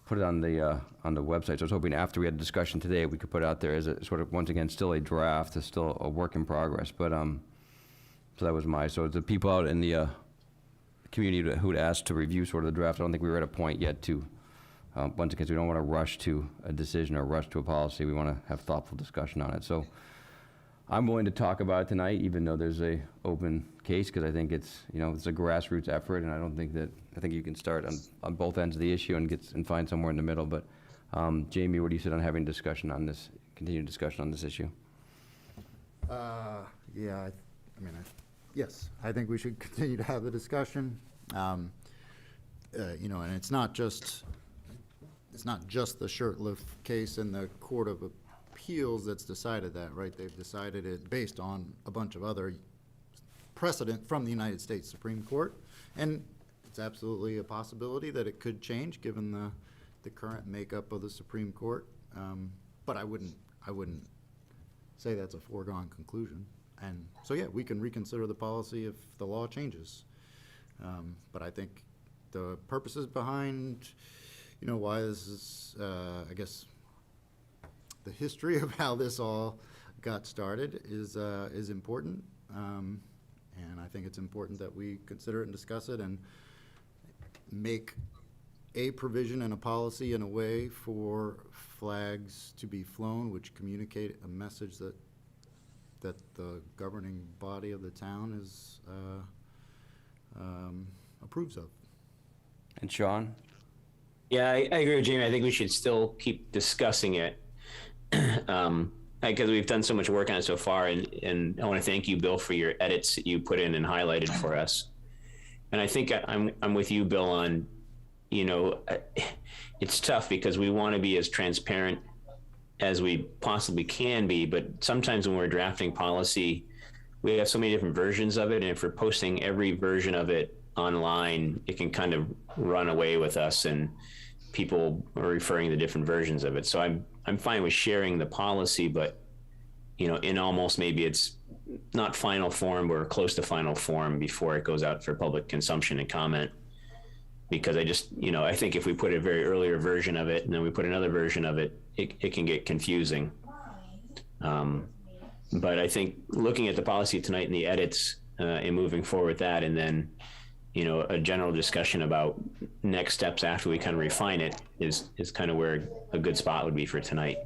put it on the website. So I was hoping after we had a discussion today, we could put it out there as a sort of, once again, still a draft, it's still a work in progress. But so that was so the people out in the community who'd asked to review sort of the draft, I don't think we were at a point yet to, once again, we don't want to rush to a decision or rush to a policy. We want to have thoughtful discussion on it. So I'm willing to talk about it tonight, even though there's a open case, because I think it's, it's a grassroots effort, and I think you can start on both ends of the issue and find somewhere in the middle. But Jamie, where do you sit on having discussion on this, continued discussion on this issue? Yeah, yes, I think we should continue to have the discussion. And it's not just the Shurtleff case in the Court of Appeals that's decided that, right? They've decided it based on a bunch of other precedent from the United States Supreme Court, and it's absolutely a possibility that it could change given the current makeup of the Supreme Court. But I wouldn't say that's a foregone conclusion. And so, yeah, we can reconsider the policy if the law changes. But I think the purposes behind, why this is, I guess, the history of how this all got started is important. And I think it's important that we consider it and discuss it and make a provision and a policy and a way for flags to be flown, which communicate a message that the governing body of the town is approves of. And Sean? Yeah, I agree with Jamie. I think we should still keep discussing it. Because we've done so much work on it so far, and I want to thank you, Bill, for your edits that you put in and highlighted for us. And I think I'm with you, Bill, on, it's tough because we want to be as transparent as we possibly can be, but sometimes when we're drafting policy, we have so many different versions of it, and if we're posting every version of it online, it can kind of run away with us, and people are referring to different versions of it. So I'm fine with sharing the policy, but in almost maybe it's not final form or close to final form before it goes out for public consumption and comment. Because I think if we put a very earlier version of it and then we put another version of it, it can get confusing. But I think looking at the policy tonight and the edits and moving forward with that, and then a general discussion about next steps after we kind of refine it is kind of where a good spot would be for tonight.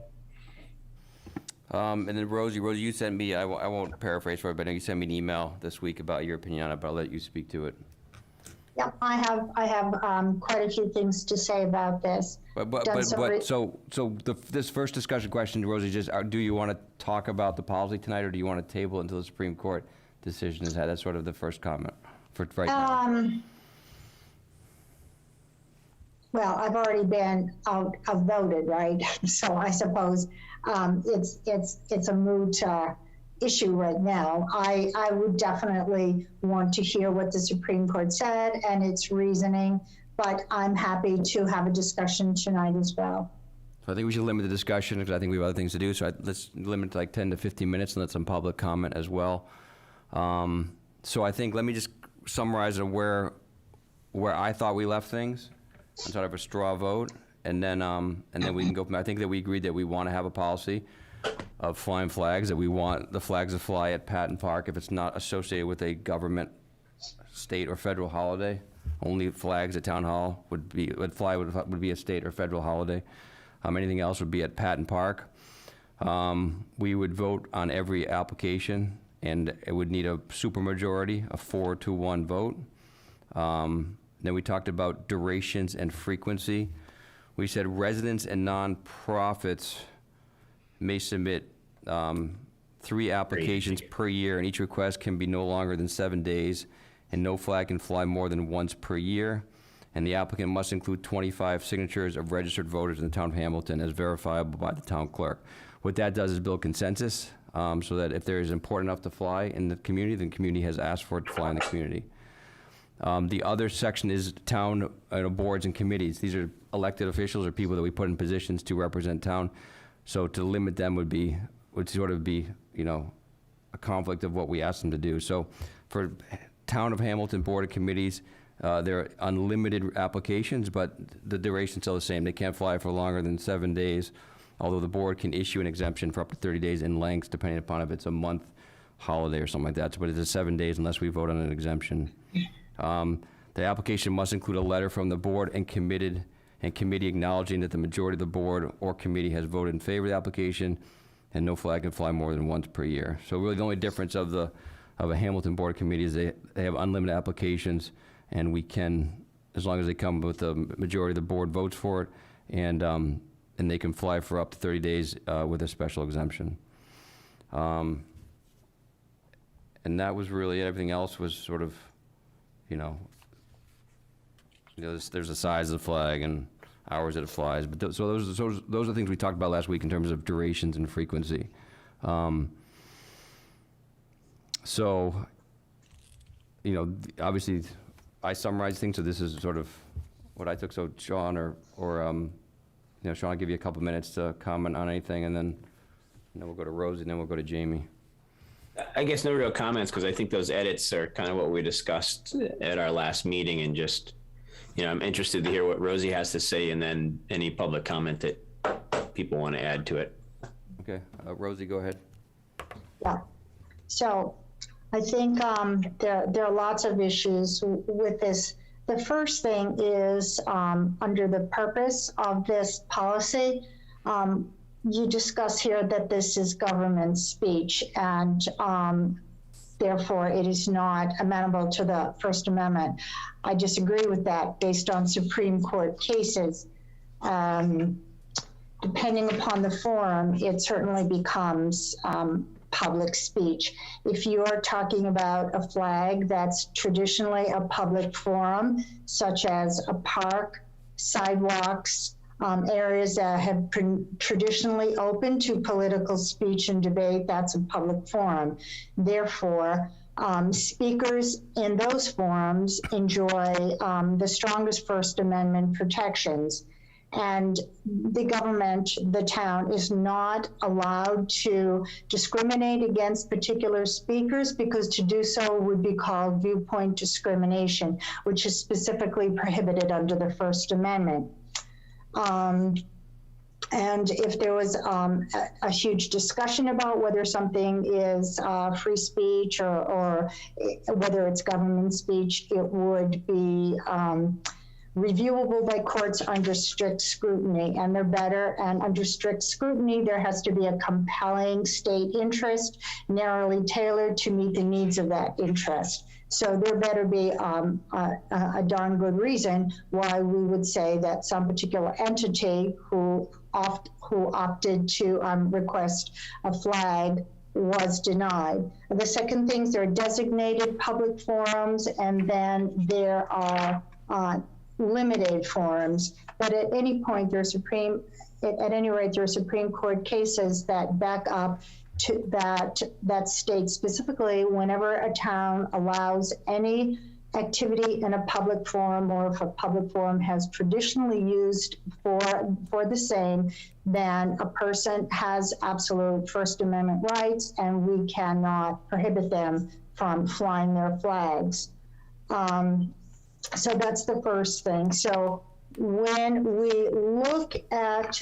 And then Rosie, you sent me, I won't paraphrase for it, but I know you sent me an email this week about your opinion on it, but I'll let you speak to it. Yep, I have quite a few things to say about this. This first discussion question, Rosie, just do you want to talk about the policy tonight, or do you want to table it until the Supreme Court decision is had? That's sort of the first comment for right now. Well, I've already been outvoted, right? So I suppose it's a moot issue right now. I would definitely want to hear what the Supreme Court said and its reasoning, but I'm happy to have a discussion tonight as well. So I think we should limit the discussion because I think we have other things to do. So let's limit it to like 10 to 15 minutes and let some public comment as well. So I think let me just summarize where I thought we left things on sort of a straw vote, and then we can go from there. I think that we agreed that we want to have a policy of flying flags, that we want the flags to fly at Patton Park if it's not associated with a government, state, or federal holiday. Only flags at Town Hall would be a state or federal holiday. Anything else would be at Patton Park. We would vote on every application, and it would need a supermajority, a 4-1 vote. Then we talked about durations and frequency. We said residents and nonprofits may submit 3 applications per year, and each request can be no longer than 7 days, and no flag can fly more than once per year. And the applicant must include 25 signatures of registered voters in the town of Hamilton as verifiable by the town clerk. What that does is build consensus, so that if there is important enough to fly in the community, then the community has asked for it to fly in the community. The other section is town boards and committees. These are elected officials or people that we put in positions to represent town. So to limit them would sort of be, a conflict of what we asked them to do. So for Town of Hamilton Board of Committees, there are unlimited applications, but the duration's still the same. They can't fly for longer than 7 days, although the board can issue an exemption for up to 30 days in length, depending upon if it's a month holiday or something like that. But it's 7 days unless we vote on an exemption. The application must include a letter from the board and committee acknowledging that the majority of the board or committee has voted in favor of the application, and no flag can fly more than once per year. So really the only difference of a Hamilton Board Committee is they have unlimited applications, and we can, as long as they come with the majority of the board votes for it, and they can fly for up to 30 days with a special exemption. And that was really it. Everything else was sort of, there's the size of the flag and hours that it flies. But so those are the things we talked about last week in terms of durations and frequency. Obviously, I summarized things, so this is sort of what I took. So Sean or Sean, I'll give you a couple minutes to comment on anything, and then we'll go to Rosie, and then we'll go to Jamie. I guess no real comments, because I think those edits are kind of what we discussed at our last meeting, and just, I'm interested to hear what Rosie has to say, and then any public comment that people want to add to it. Okay, Rosie, go ahead. Yeah. So I think there are lots of issues with this. The first thing is under the purpose of this policy, you discuss here that this is government speech, and therefore it is not amenable to the First Amendment. I disagree with that based on Supreme Court cases. Depending upon the forum, it certainly becomes public speech. If you're talking about a flag that's traditionally a public forum, such as a park, sidewalks, areas that have been traditionally open to political speech and debate, that's a public forum. Therefore, speakers in those forums enjoy the strongest First Amendment protections. And the government, the town, is not allowed to discriminate against particular speakers, because to do so would be called viewpoint discrimination, which is specifically prohibited under the First Amendment. And if there was a huge discussion about whether something is free speech or whether it's government speech, it would be reviewable by courts under strict scrutiny, and they're better. And under strict scrutiny, there has to be a compelling state interest, narrowly tailored to meet the needs of that interest. So there better be a darn good reason why we would say that some particular entity who opted to request a flag was denied. The second thing is there are designated public forums, and then there are limited forums. But at any point, there are at any rate, there are Supreme Court cases that back up to that state specifically whenever a town allows any activity in a public forum, or if a public forum has traditionally used for the same, then a person has absolute First Amendment rights, and we cannot prohibit them from flying their flags. So that's the first thing. So when we look at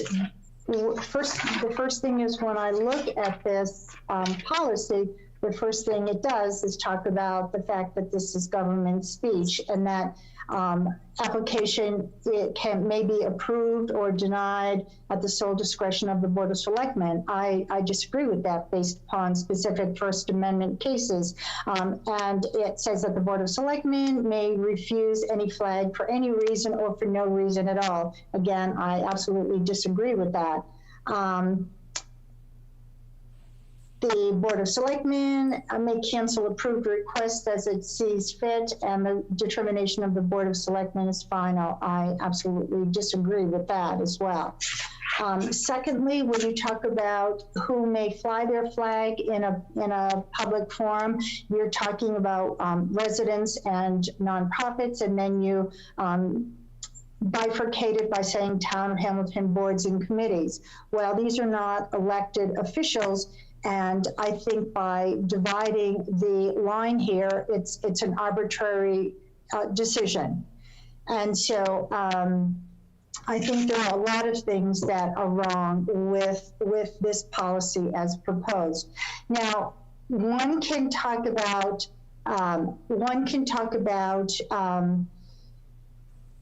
the first thing is, when I look at this policy, the first thing it does is talk about the fact that this is government speech, and that application may be approved or denied at the sole discretion of the Board of Selectmen. I disagree with that based upon specific First Amendment cases. And it says that the Board of Selectmen may refuse any flag for any reason or for no reason at all. Again, I absolutely disagree with that. The Board of Selectmen may cancel approved requests as it sees fit, and the determination of the Board of Selectmen is final. I absolutely disagree with that as well. Secondly, when you talk about who may fly their flag in a public forum, you're talking about residents and nonprofits, and then you bifurcated by saying town of Hamilton boards and committees. Well, these are not elected officials. And I think by dividing the line here, it's an arbitrary decision. And so I think there are a lot of things that are wrong with this policy as proposed. Now, one can talk about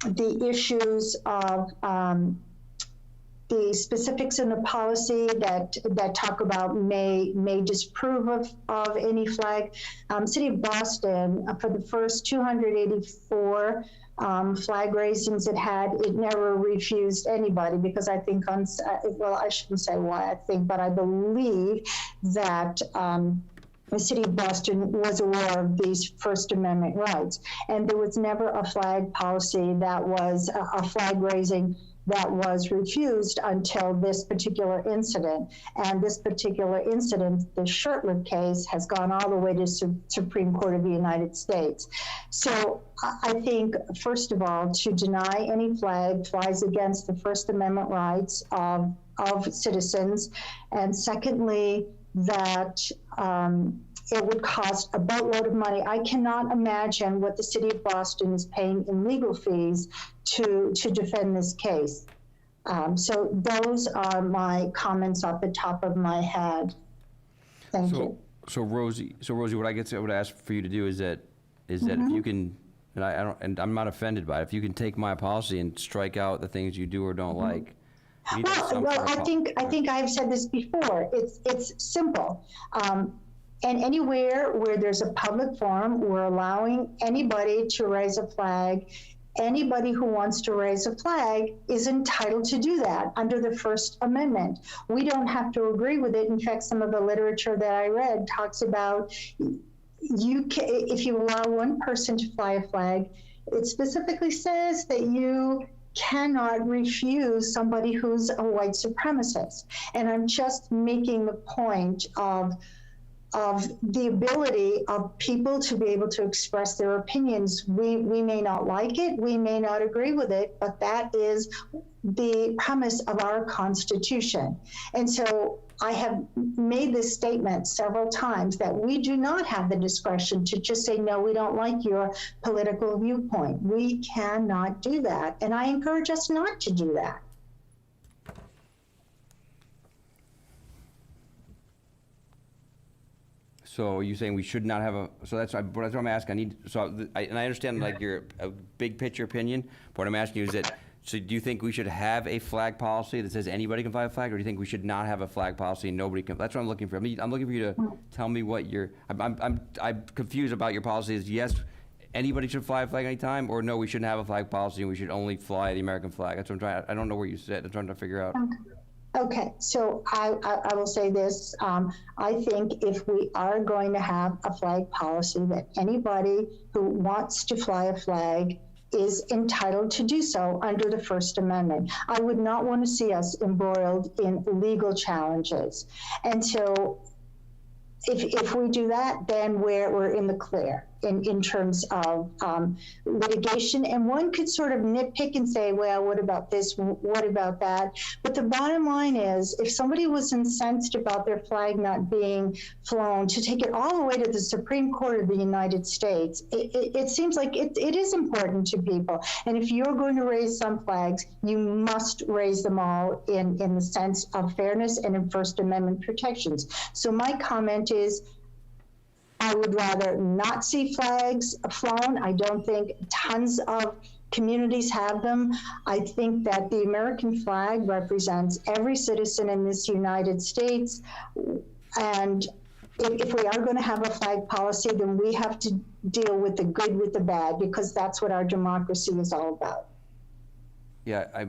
the issues of the specifics in the policy that talk about may disapprove of any flag. City of Boston, for the first 284 flag raisings it had, it never refused anybody, because I think well, I shouldn't say why I think, but I believe that the City of Boston was aware of these First Amendment rights. And there was never a flag policy that was a flag raising that was refused until this particular incident. And this particular incident, the Shirtliff case, has gone all the way to Supreme Court of the United States. So I think, first of all, to deny any flag flies against the First Amendment rights of citizens. And secondly, that it would cost a boatload of money. I cannot imagine what the City of Boston is paying in legal fees to defend this case. So those are my comments off the top of my head. Thank you. So Rosie, what I would ask for you to do is that if you can, and I'm not offended by it, if you can take my policy and strike out the things you do or don't like. Well, I think I've said this before. It's simple. And anywhere where there's a public forum, we're allowing anybody to raise a flag. Anybody who wants to raise a flag is entitled to do that under the First Amendment. We don't have to agree with it. In fact, some of the literature that I read talks about if you allow one person to fly a flag, it specifically says that you cannot refuse somebody who's a white supremacist. And I'm just making the point of the ability of people to be able to express their opinions. We may not like it, we may not agree with it, but that is the premise of our Constitution. And so I have made this statement several times that we do not have the discretion to just say, no, we don't like your political viewpoint. We cannot do that. And I encourage us not to do that. So you're saying we should not have so that's what I'm asking. I understand like your big picture opinion, but what I'm asking you is that, so do you think we should have a flag policy that says anybody can fly a flag, or do you think we should not have a flag policy and nobody can? That's what I'm looking for. I'm looking for you to tell me what I'm confused about your policy. Is yes, anybody should fly a flag anytime, or no, we shouldn't have a flag policy and we should only fly the American flag? That's what I'm trying. I don't know where you sit. I'm trying to figure out. Okay, so I will say this. I think if we are going to have a flag policy, that anybody who wants to fly a flag is entitled to do so under the First Amendment. I would not want to see us embroiled in legal challenges. And so if we do that, then we're in the clear in terms of litigation. And one could sort of nitpick and say, well, what about this? What about that? But the bottom line is, if somebody was incensed about their flag not being flown, to take it all the way to the Supreme Court of the United States, it seems like it is important to people. And if you're going to raise some flags, you must raise them all in the sense of fairness and in First Amendment protections. So my comment is, I would rather not see flags flown. I don't think tons of communities have them. I think that the American flag represents every citizen in this United States. And if we are going to have a flag policy, then we have to deal with the good with the bad, because that's what our democracy is all about. Yeah,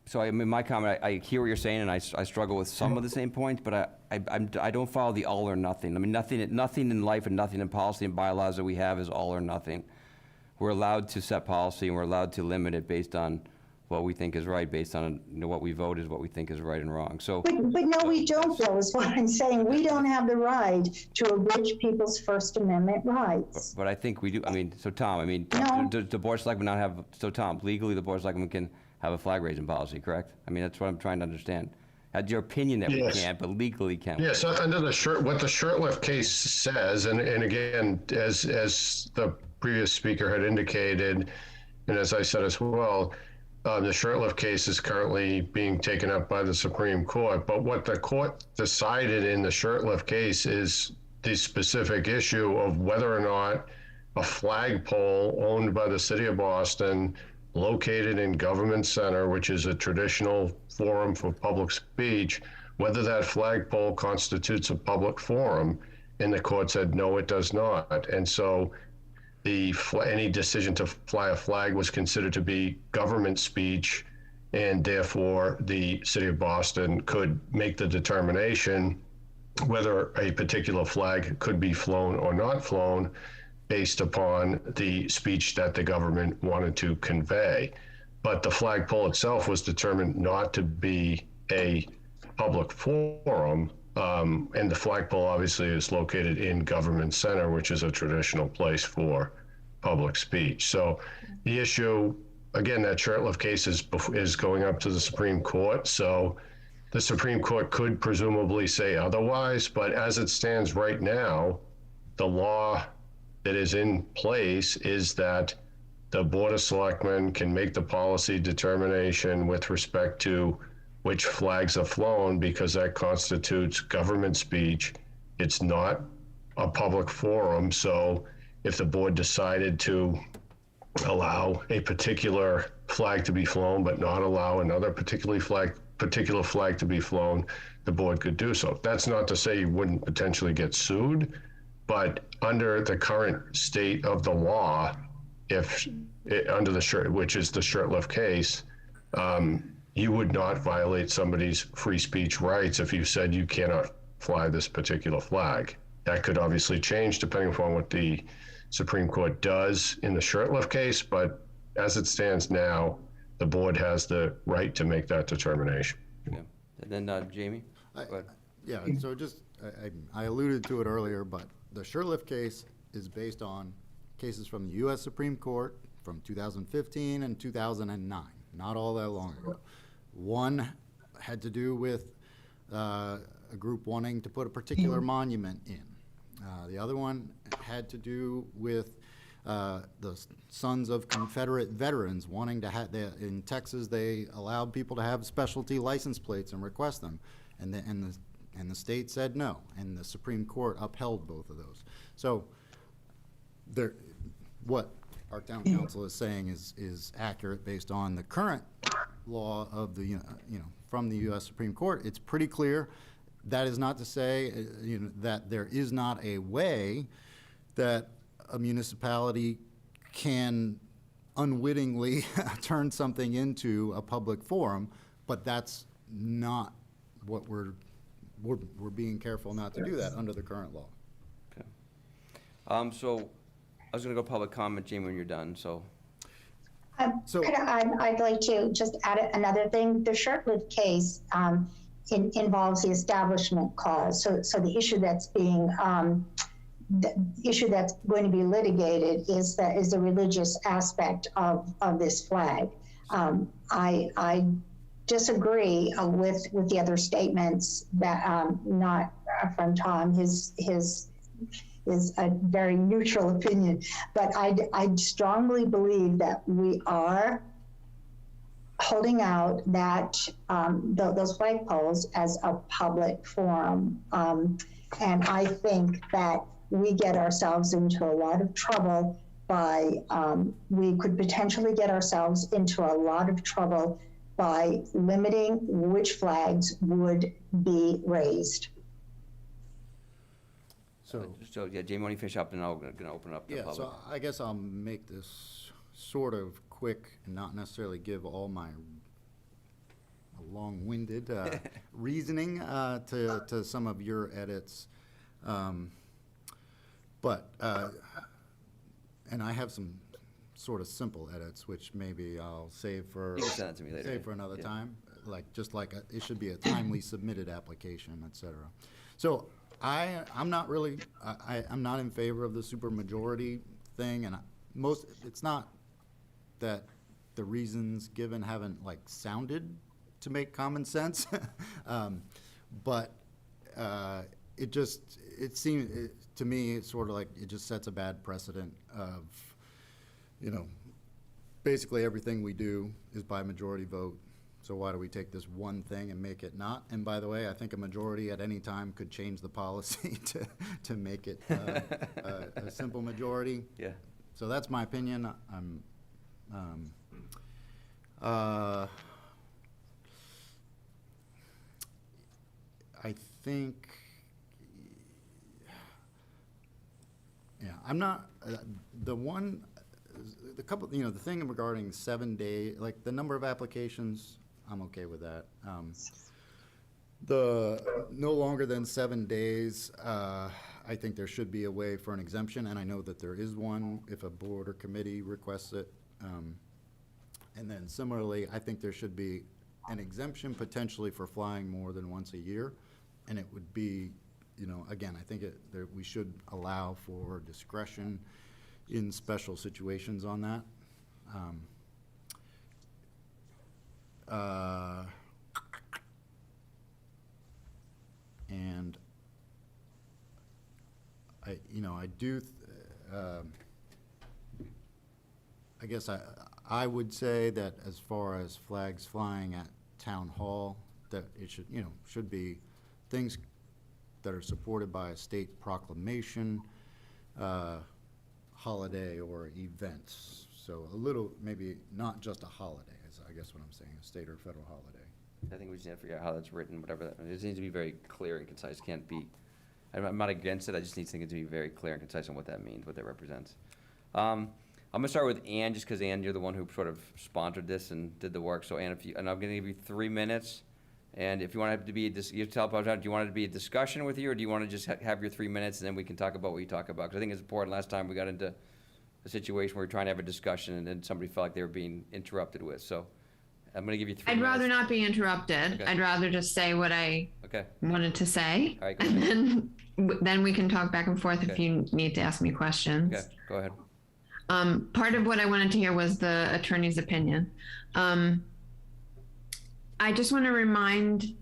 so I mean, my comment, I hear what you're saying, and I struggle with some of the same points, but I don't follow the all or nothing. I mean, nothing in life and nothing in policy and bylaws that we have is all or nothing. We're allowed to set policy, and we're allowed to limit it based on what we think is right, based on what we vote is what we think is right and wrong. So, but no, we don't, though, is what I'm saying. We don't have the right to abridge people's First Amendment rights. But I think we do. I mean, so Tom, does the Board of Selectmen not have, so Tom, legally the Board of Selectmen can have a flag raising policy, correct? I mean, that's what I'm trying to understand. Had your opinion that we can't, but legally can. Yes, under what the Shurtleff case says, and again, as the previous speaker had indicated, and as I said as well, the Shurtleff case is currently being taken up by the Supreme Court. But what the court decided in the Shurtleff case is the specific issue of whether or not a flagpole owned by the city of Boston, located in Government Center, which is a traditional forum for public speech, whether that flagpole constitutes a public forum. And the court said, no, it does not. And so any decision to fly a flag was considered to be government speech, and therefore the city of Boston could make the determination whether a particular flag could be flown or not flown based upon the speech that the government wanted to convey. But the flagpole itself was determined not to be a public forum, and the flagpole obviously is located in Government Center, which is a traditional place for public speech. So the issue, again, that Shurtleff case is going up to the Supreme Court. So the Supreme Court could presumably say otherwise, but as it stands right now, the law that is in place is that the Board of Selectmen can make the policy determination with respect to which flags are flown, because that constitutes government speech. It's not a public forum, so if the board decided to allow a particular flag to be flown but not allow another particular flag to be flown, the board could do so. That's not to say you wouldn't potentially get sued, but under the current state of the law, under the which is the Shurtleff case, you would not violate somebody's free speech rights if you said you cannot fly this particular flag. That could obviously change depending upon what the Supreme Court does in the Shurtleff case, but as it stands now, the board has the right to make that determination. Yeah. And then Jamie? Yeah, so just, I alluded to it earlier, but the Shurtleff case is based on cases from the U.S. Supreme Court from 2015 and 2009, not all that long ago. One had to do with a group wanting to put a particular monument in. The other one had to do with the sons of Confederate veterans wanting to have, in Texas, they allowed people to have specialty license plates and request them. And the state said no, and the Supreme Court upheld both of those. So what our town council is saying is accurate based on the current law of the, from the U.S. Supreme Court. It's pretty clear. That is not to say that there is not a way that a municipality can unwittingly turn something into a public forum, but that's not what we're being careful not to do that under the current law. Okay. So I was going to go public comment, Jamie, when you're done. So. I'd like to just add another thing. The Shurtleff case involves the establishment clause. So the issue that's being going to be litigated is the religious aspect of this flag. I disagree with the other statements that not from Tom. His is a very neutral opinion, but I strongly believe that we are holding out that those flagpoles as a public forum, and I think that we get ourselves into a lot of trouble by we could potentially get ourselves into a lot of trouble by limiting which flags would be raised. So yeah, Jamie, why don't you finish up, and I'm going to open up the public. So I guess I'll make this sort of quick and not necessarily give all my long-winded reasoning to some of your edits. But and I have some sort of simple edits, which maybe I'll save for, you can send it to me later. Save for another time. It should be a timely submitted application, et cetera. So I'm not really, I'm not in favor of the supermajority thing, and it's not that the reasons given haven't sounded to make common sense, but it seems to me it's sort of it just sets a bad precedent of, basically everything we do is by majority vote. So why do we take this one thing and make it not? And by the way, I think a majority at any time could change the policy to make it a simple majority. Yeah. So that's my opinion. I think, I'm not, the thing regarding 7 days, the number of applications, I'm okay with that. The no longer than 7 days, I think there should be a way for an exemption, and I know that there is one if a board or committee requests it. And then similarly, I think there should be an exemption potentially for flying more than once a year, and it would be, again, I think we should allow for discretion in special situations on that. And I do, I guess I would say that as far as flags flying at town hall, that it should, should be things that are supported by a state proclamation, holiday or events. So a little, maybe not just a holiday, is I guess what I'm saying, a state or federal holiday. I think we just need to figure out how that's written, whatever that, it needs to be very clear and concise. Can't be, I'm not against it, I just need things to be very clear and concise on what that means, what that represents. I'm gonna start with Ann, just because Ann, you're the one who sort of sponsored this and did the work. So Ann, and I'm gonna give you 3 minutes. And if you want it to be, you tell Paul, do you want it to be a discussion with you, or do you want to just have your 3 minutes and then we can talk about what you talk about? Because I think it's important. Last time we got into a situation where we were trying to have a discussion and then somebody felt like they were being interrupted with. So I'm going to give you 3 minutes. I'd rather not be interrupted. Okay. I'd rather just say what I Okay. wanted to say. All right, go and then we can talk back and forth if you need to ask me questions. Okay, go ahead. Part of what I wanted to hear was the attorney's opinion. I just want to remind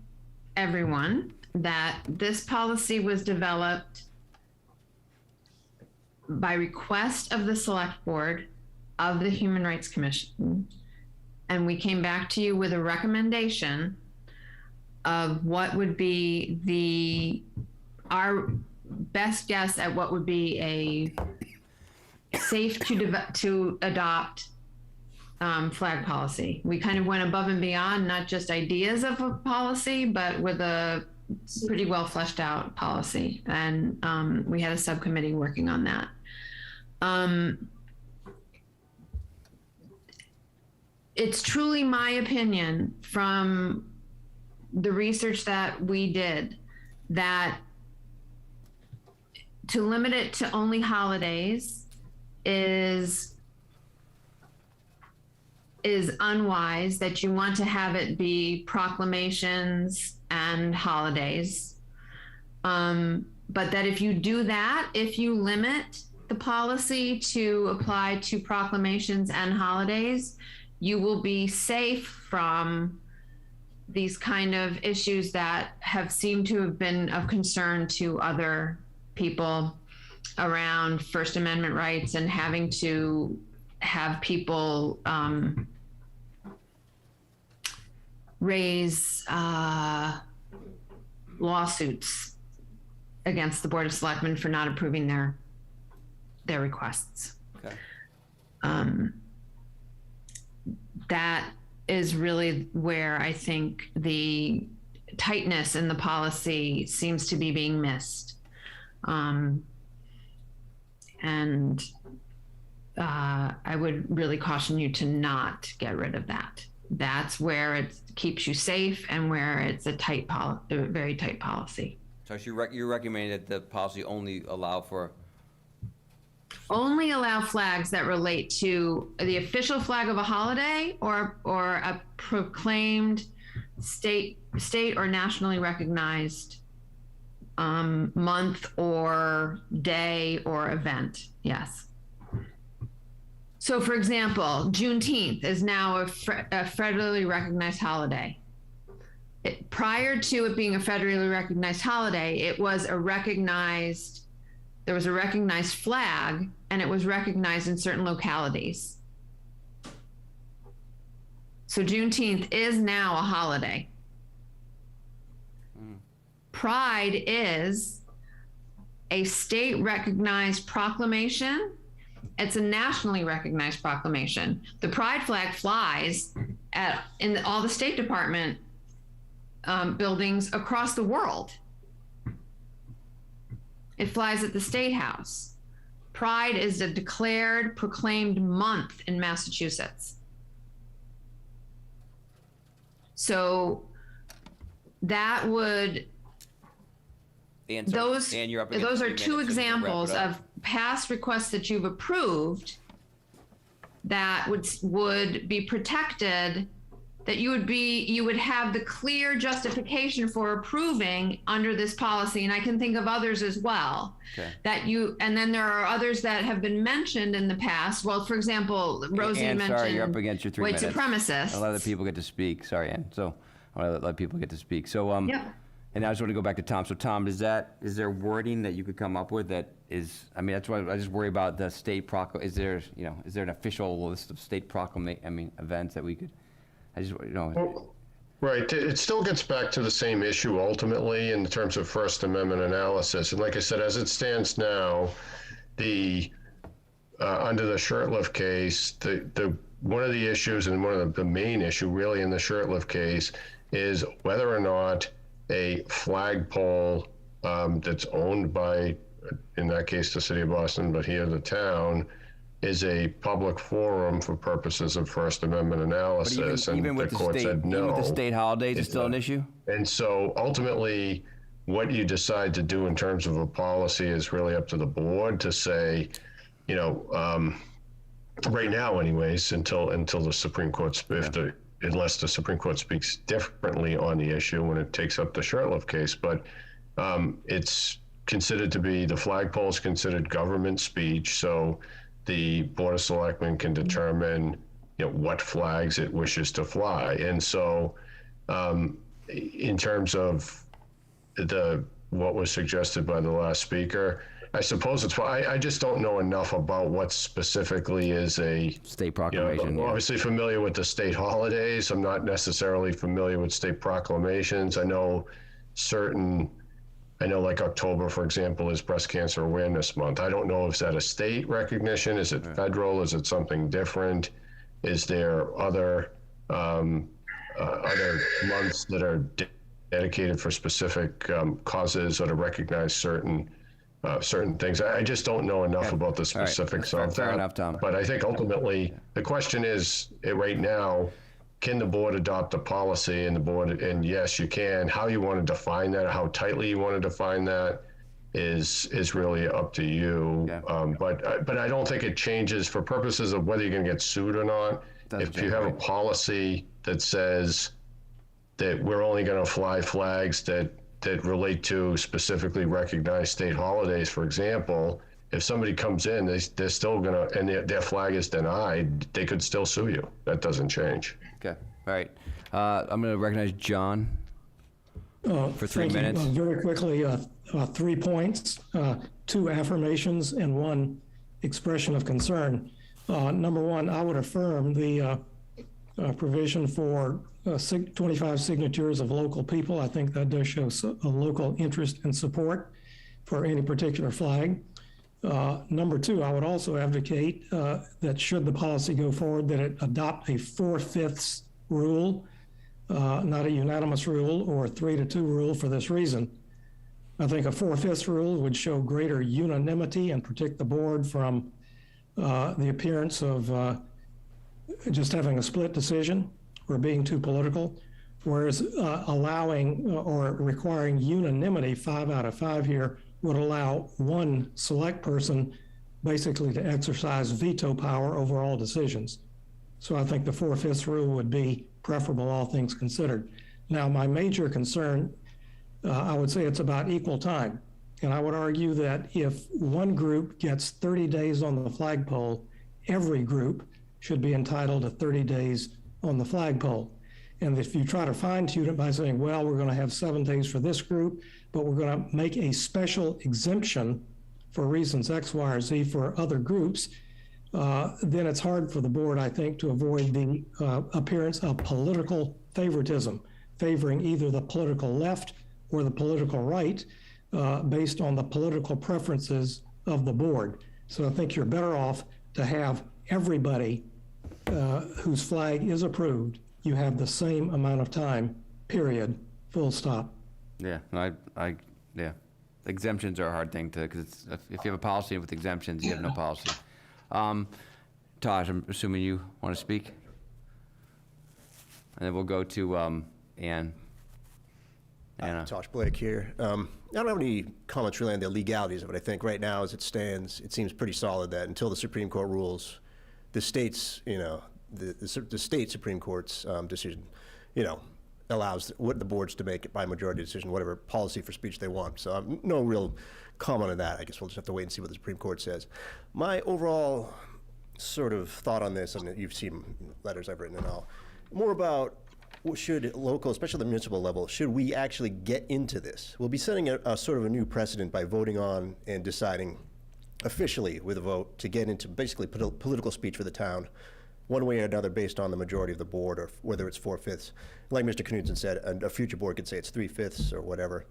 everyone that this policy was developed by request of the Select Board of the Human Rights Commission. And we came back to you with a recommendation of what would be our best guess at what would be a safe to adopt flag policy. We kind of went above and beyond, not just ideas of a policy, but with a pretty well fleshed out policy. And we had a subcommittee working on that. It's truly my opinion from the research that we did that to limit it to only holidays is unwise, that you want to have it be proclamations and holidays. But that if you do that, if you limit the policy to apply to proclamations and holidays, you will be safe from these kind of issues that have seemed to have been of concern to other people around First Amendment rights and having to have people raise lawsuits against the Board of Selectmen for not approving their requests. Okay. That is really where I think the tightness in the policy seems to be being missed. And I would really caution you to not get rid of that. That's where it keeps you safe and where it's a very tight policy. So you're recommending that the policy only allow flags that relate to the official flag of a holiday or a proclaimed state or nationally recognized month or day or event. Yes. So, for example, Juneteenth is now a federally recognized holiday. Prior to it being a federally recognized holiday, there was a recognized flag, and it was recognized in certain localities. So Juneteenth is now a holiday. Pride is a state recognized proclamation. It's a nationally recognized proclamation. The Pride flag flies in all the State Department buildings across the world. It flies at the State House. Pride is a declared, proclaimed month in Massachusetts. So that would, those are two examples of past requests that you've approved that would be protected, that you would have the clear justification for approving under this policy. And I can think of others as well. Okay. And then there are others that have been mentioned in the past. Well, for example, Rosie mentioned sorry, you're up against your 3 minutes. White supremacists. I'll let the people get to speak. Sorry, Ann. So I want to let people get to speak. So And I just want to go back to Tom. So Tom, is there wording that you could come up with that is, I mean, that's why I just worry about the state is there an official list of state events that we could, Right. It still gets back to the same issue ultimately in terms of First Amendment analysis. And like I said, as it stands now, under the Shurtleff case, one of the issues and one of the main issue really in the Shurtleff case is whether or not a flagpole that's owned by, in that case, the city of Boston, but here the town, is a public forum for purposes of First Amendment analysis. But even with the court said no. Even with the state holidays, it's still an issue? And so ultimately, what you decide to do in terms of a policy is really up to the board to say, right now anyways, until the Supreme Court, unless the Supreme Court speaks differently on the issue when it takes up the Shurtleff case, but it's considered to be, the flagpole is considered government speech, so the Board of Selectmen can determine, what flags it wishes to fly. And so in terms of what was suggested by the last speaker, I suppose it's why I just don't know enough about what specifically is a state proclamation. I'm obviously familiar with the state holidays. I'm not necessarily familiar with state proclamations. I know like October, for example, is Breast Cancer Awareness Month. I don't know if that a state recognition. Is it federal? Is it something different? Is there other months that are dedicated for specific causes or to recognize certain things? I just don't know enough about the specifics of that. Fair enough, Tom. But I think ultimately the question is right now, can the board adopt a policy? And yes, you can. How you want to define that, how tightly you want to define that is really up to you. Yeah. But I don't think it changes for purposes of whether you're going to get sued or not. If you have a policy that says that we're only going to fly flags that relate to specifically recognized state holidays, for example, if somebody comes in, they're still going to, and their flag is denied, they could still sue you. That doesn't change. Okay. All right. I'm going to recognize John for 3 minutes. Very quickly, 3 points, 2 affirmations, and 1 expression of concern. Number 1, I would affirm the provision for 25 signatures of local people. I think that does show a local interest and support for any particular flag. Number 2, I would also advocate that should the policy go forward, that it adopt a 4/5 rule, not a unanimous rule or a 3-2 rule for this reason. I think a 4/5 rule would show greater unanimity and protect the board from the appearance of just having a split decision or being too political, whereas allowing or requiring unanimity, 5 out of 5 here, would allow one select person basically to exercise veto power over all decisions. So I think the 4/5 rule would be preferable, all things considered. Now, my major concern, I would say it's about equal time. And I would argue that if one group gets 30 days on the flagpole, every group should be entitled to 30 days on the flagpole. And if you try to fine tune it by saying, well, we're going to have 7 days for this group, but we're going to make a special exemption for reasons X, Y, or Z for other groups, then it's hard for the board, I think, to avoid the appearance of political favoritism, favoring either the political left or the political right based on the political preferences of the board. So I think you're better off to have everybody whose flag is approved, you have the same amount of time, period, full stop. Yeah, yeah. Exemptions are a hard thing because if you have a policy with exemptions, you have no policy. Todd, I'm assuming you want to speak? And then we'll go to Ann. Anna. Tosh Blake here. I don't have any comments really on the legalities of it. I think right now, as it stands, it seems pretty solid that until the Supreme Court rules, the state's, the state Supreme Court's decision, allows the boards to make it by majority decision, whatever policy for speech they want. So no real comment on that. I guess we'll just have to wait and see what the Supreme Court says. My overall sort of thought on this, and you've seen letters I've written and all, more about should local, especially the municipal level, should we actually get into this? We'll be setting a sort of a new precedent by voting on and deciding officially with a vote to get into basically political speech for the town, one way or another, based on the majority of the board, or whether it's 4/5. Like Mr. Knudsen said, a future board could say it's 3/5 or whatever.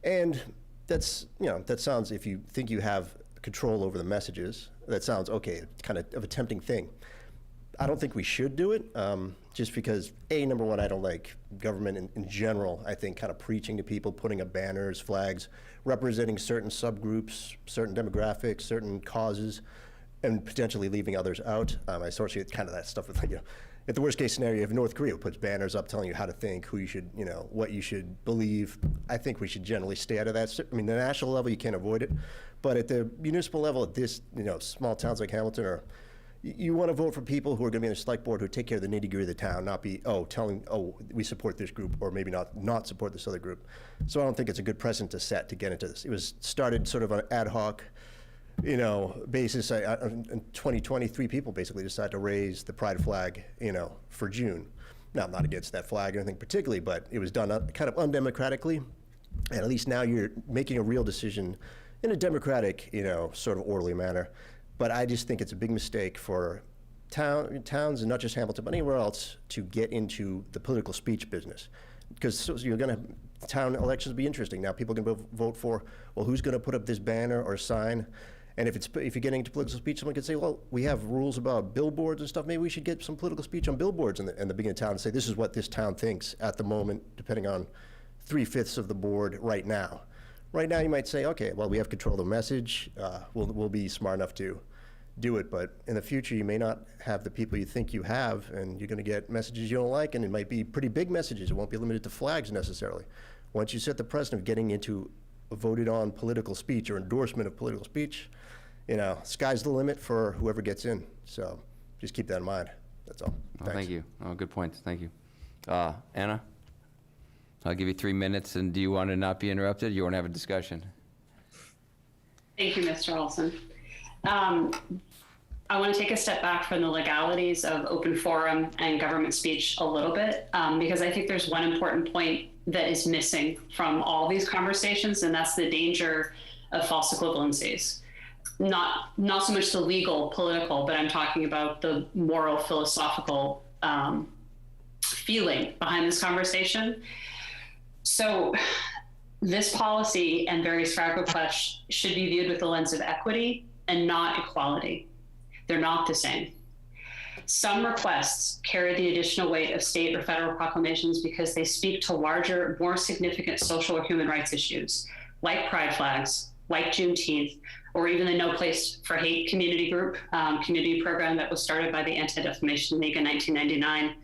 And that's, that sounds, if you think you have control over the messages, that sounds okay, kind of a tempting thing. I don't think we should do it, just because, number one, I don't like government in general, I think, kind of preaching to people, putting up banners, flags, representing certain subgroups, certain demographics, certain causes, and potentially leaving others out. I associate kind of that stuff with, if the worst case scenario, if North Korea puts banners up telling you how to think, who you should, what you should believe, I think we should generally stay out of that. I mean, the national level, you can't avoid it, but at the municipal level, at this, small towns like Hamilton, or you want to vote for people who are going to be in the select board who take care of the nitty-gritty of the town, not be, we support this group, or maybe not support this other group. So I don't think it's a good precedent to set to get into this. It was started sort of on an ad hoc, basis. In 2020, 3 people basically decided to raise the pride flag, for June. Now, I'm not against that flag or anything particularly, but it was done kind of undemocratically. And at least now you're making a real decision in a democratic, sort of orderly manner. But I just think it's a big mistake for towns, and not just Hamilton, but anywhere else, to get into the political speech business. Because you're going to, town elections will be interesting. Now people can vote for, well, who's going to put up this banner or sign? And if you're getting into political speech, someone could say, well, we have rules about billboards and stuff. Maybe we should get some political speech on billboards in the beginning of town and say, this is what this town thinks at the moment, depending on 3/5 of the board right now. Right now, you might say, okay, well, we have control of the message. We'll be smart enough to do it. But in the future, you may not have the people you think you have, and you're going to get messages you don't like, and it might be pretty big messages. It won't be limited to flags necessarily. Once you set the precedent of getting into a voted on political speech or endorsement of political speech, sky's the limit for whoever gets in. So just keep that in mind. That's all. Thank you. Good points. Thank you. Anna? I'll give you 3 minutes, and do you want to not be interrupted? You want to have a discussion? Thank you, Mr. Olson. I want to take a step back from the legalities of open forum and government speech a little bit, because I think there's one important point that is missing from all these conversations, and that's the danger of false equivalencies. Not so much the legal, political, but I'm talking about the moral, philosophical feeling behind this conversation. So this policy and various flag requests should be viewed with the lens of equity and not equality. They're not the same. Some requests carry the additional weight of state or federal proclamations because they speak to larger, more significant social or human rights issues, like pride flags, like Juneteenth, or even the No Place for Hate community group, community program that was started by the Anti-Defamation League in 1999,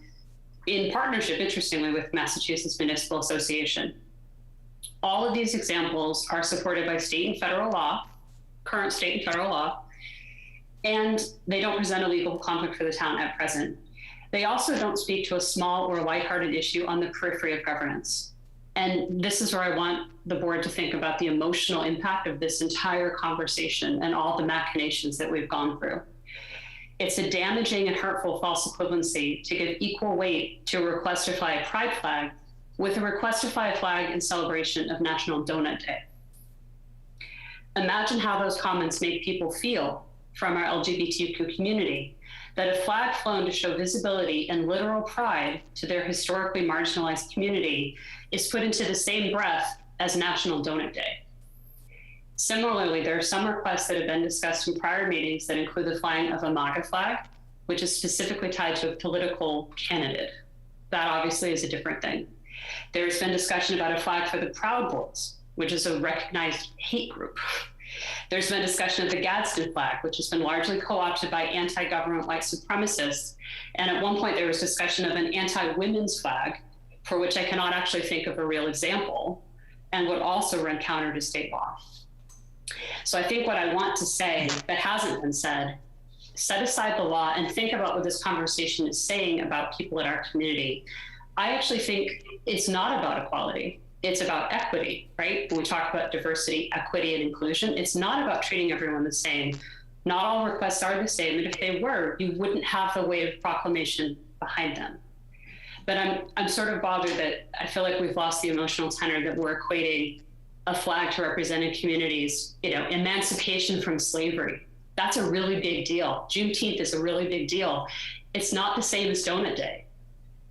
in partnership, interestingly, with Massachusetts Municipal Association. All of these examples are supported by state and federal law, current state and federal law, and they don't present a legal conflict for the town at present. They also don't speak to a small or lighthearted issue on the periphery of governance. And this is where I want the board to think about the emotional impact of this entire conversation and all the machinations that we've gone through. It's a damaging and hurtful false equivalency to give equal weight to a request to fly a pride flag with a request to fly a flag in celebration of National Donut Day. Imagine how those comments make people feel from our LGBTQ community, that a flag flown to show visibility and literal pride to their historically marginalized community is put into the same breath as National Donut Day. Similarly, there are some requests that have been discussed in prior meetings that include the flying of a MAGA flag, which is specifically tied to a political candidate. That obviously is a different thing. There's been discussion about a flag for the Proud Boys, which is a recognized hate group. There's been discussion of the Gadsden flag, which has been largely co-opted by anti-government white supremacists. And at one point there was discussion of an anti-women's flag, for which I cannot actually think of a real example, and would also run counter to state law. So I think what I want to say that hasn't been said, set aside the law and think about what this conversation is saying about people in our community. I actually think it's not about equality. It's about equity, right? When we talk about diversity, equity, and inclusion, it's not about treating everyone the same. Not all requests are the same, and if they were, you wouldn't have the weight of proclamation behind them. But I'm sort of bothered that I feel like we've lost the emotional tenor that we're equating a flag to represented communities, emancipation from slavery. That's a really big deal. Juneteenth is a really big deal. It's not the same as Donut Day.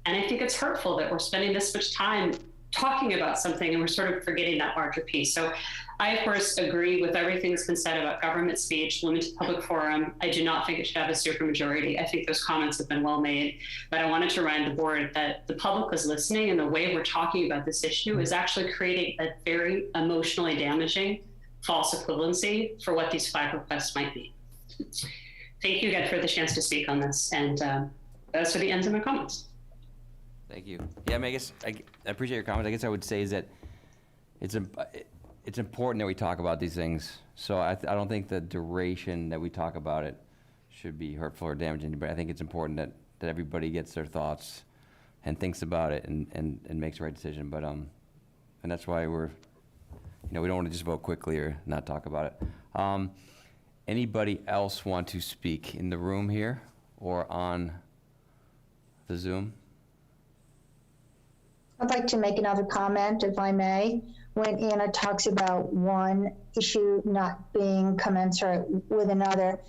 And I think it's hurtful that we're spending this much time talking about something and we're sort of forgetting that larger piece. So I, of course, agree with everything that's been said about government speech, limited public forum. I do not think it should have a supermajority. I think those comments have been well made, but I wanted to remind the board that the public is listening, and the way we're talking about this issue is actually creating a very emotionally damaging false equivalency for what these flag requests might be. Thank you again for the chance to speak on this, and those are the ends of my comments. Thank you. Yeah, I mean, I guess I appreciate your comments. I guess I would say is that it's important that we talk about these things. So I don't think the duration that we talk about it should be hurtful or damaging, but I think it's important that everybody gets their thoughts and thinks about it and makes the right decision. But and that's why we don't want to just vote quickly or not talk about it. Anybody else want to speak in the room here or on the Zoom? I'd like to make another comment, if I may. When Anna talks about one issue not being commensurate with another,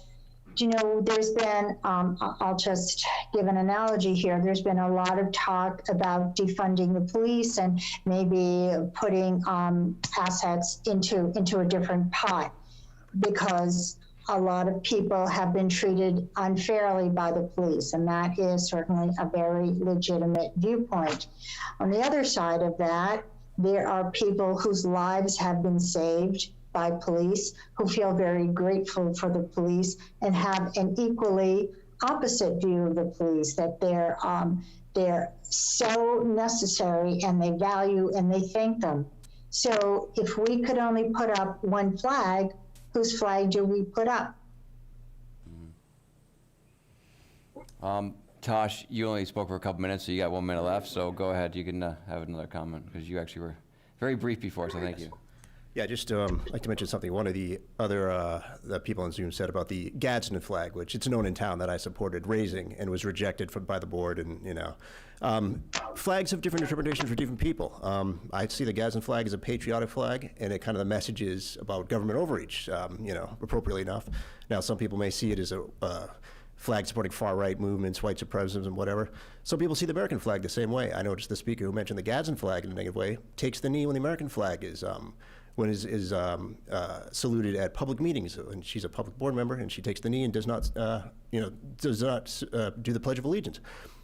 there's been, I'll just give an analogy here. There's been a lot of talk about defunding the police and maybe putting assets into a different pot, because a lot of people have been treated unfairly by the police, and that is certainly a very legitimate viewpoint. On the other side of that, there are people whose lives have been saved by police who feel very grateful for the police and have an equally opposite view of the police, that they're so necessary and they value and they thank them. So if we could only put up one flag, whose flag do we put up? Tosh, you only spoke for a couple minutes, so you got 1 minute left, so go ahead. You can have another comment, because you actually were very brief before, so thank you. Yeah, just like to mention something. One of the other the people on Zoom said about the Gadsden flag, which it's known in town that I supported raising and was rejected by the board. And flags have different interpretations for different people. I see the Gadsden flag as a patriotic flag, and it kind of the message is about government overreach. Appropriately enough. Now, some people may see it as a flag supporting far-right movements, white supremacism, whatever. Some people see the American flag the same way. I noticed the speaker who mentioned the Gadsden flag in a negative way takes the knee when the American flag is saluted at public meetings. And she's a public board member, and she takes the knee and does not do the Pledge of Allegiance.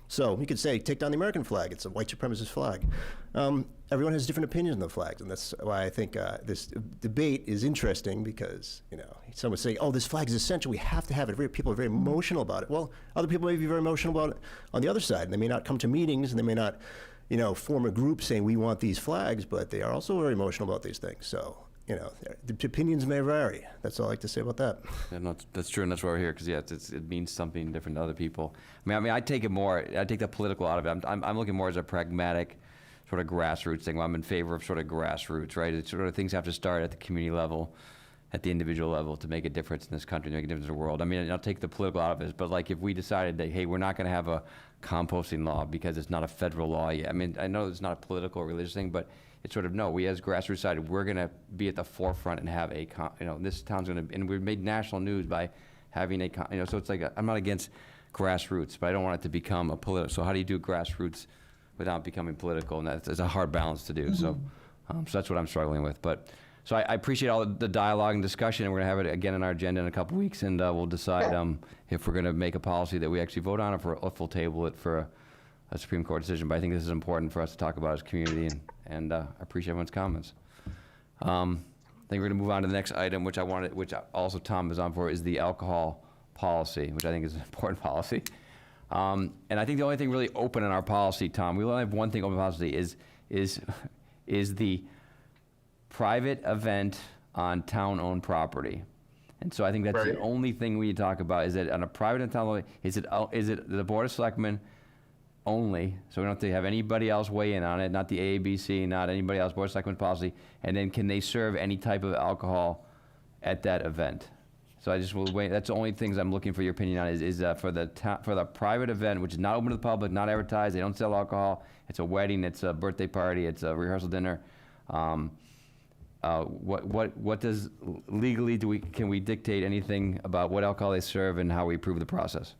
So you could say, take down the American flag. It's a white supremacist flag. Everyone has different opinions on the flags, and that's why I think this debate is interesting, because some would say, oh, this flag is essential. We have to have it. People are very emotional about it. Well, other people may be very emotional about it on the other side, and they may not come to meetings, and they may not form a group saying we want these flags, but they are also very emotional about these things. So the opinions may vary. That's all I like to say about that. Yeah, no, that's true, and that's why we're here, because it means something different to other people. I mean, I take the political out of it. I'm looking more as a pragmatic sort of grassroots thing. I'm in favor of sort of grassroots, right? It's sort of things have to start at the community level, at the individual level, to make a difference in this country, to make a difference in the world. I mean, I'll take the political out of it, but like if we decided that, hey, we're not going to have a composting law because it's not a federal law yet. I mean, I know it's not a political or religious thing, but it's sort of, no, we as grassroots side, we're going to be at the forefront and have this town's going to, and we've made national news by having so it's like, I'm not against grassroots, but I don't want it to become a political. So how do you do grassroots without becoming political? And that's a hard balance to do. So that's what I'm struggling with. But so I appreciate all the dialogue and discussion, and we're going to have it again on our agenda in a couple weeks, and we'll decide if we're going to make a policy that we actually vote on, or if we'll table it for a Supreme Court decision. But I think this is important for us to talk about as a community, and I appreciate everyone's comments. I think we're going to move on to the next item, which also Tom is on for, is the alcohol policy, which I think is an important policy. And I think the only thing really open in our policy, Tom, we only have one thing open in policy, is the private event on town-owned property. And so I think that's the only thing we talk about, is that on a private and town, is it the Board of Selectmen only, so we don't have to have anybody else weigh in on it, not the AABC, not anybody else, Board of Selectmen policy, and then can they serve any type of alcohol at that event? So I just will wait. That's the only things I'm looking for your opinion on is for the private event, which is not open to the public, not advertised. They don't sell alcohol. It's a wedding. It's a birthday party. It's a rehearsal dinner. What does legally can we dictate anything about what alcohol they serve and how we approve the process?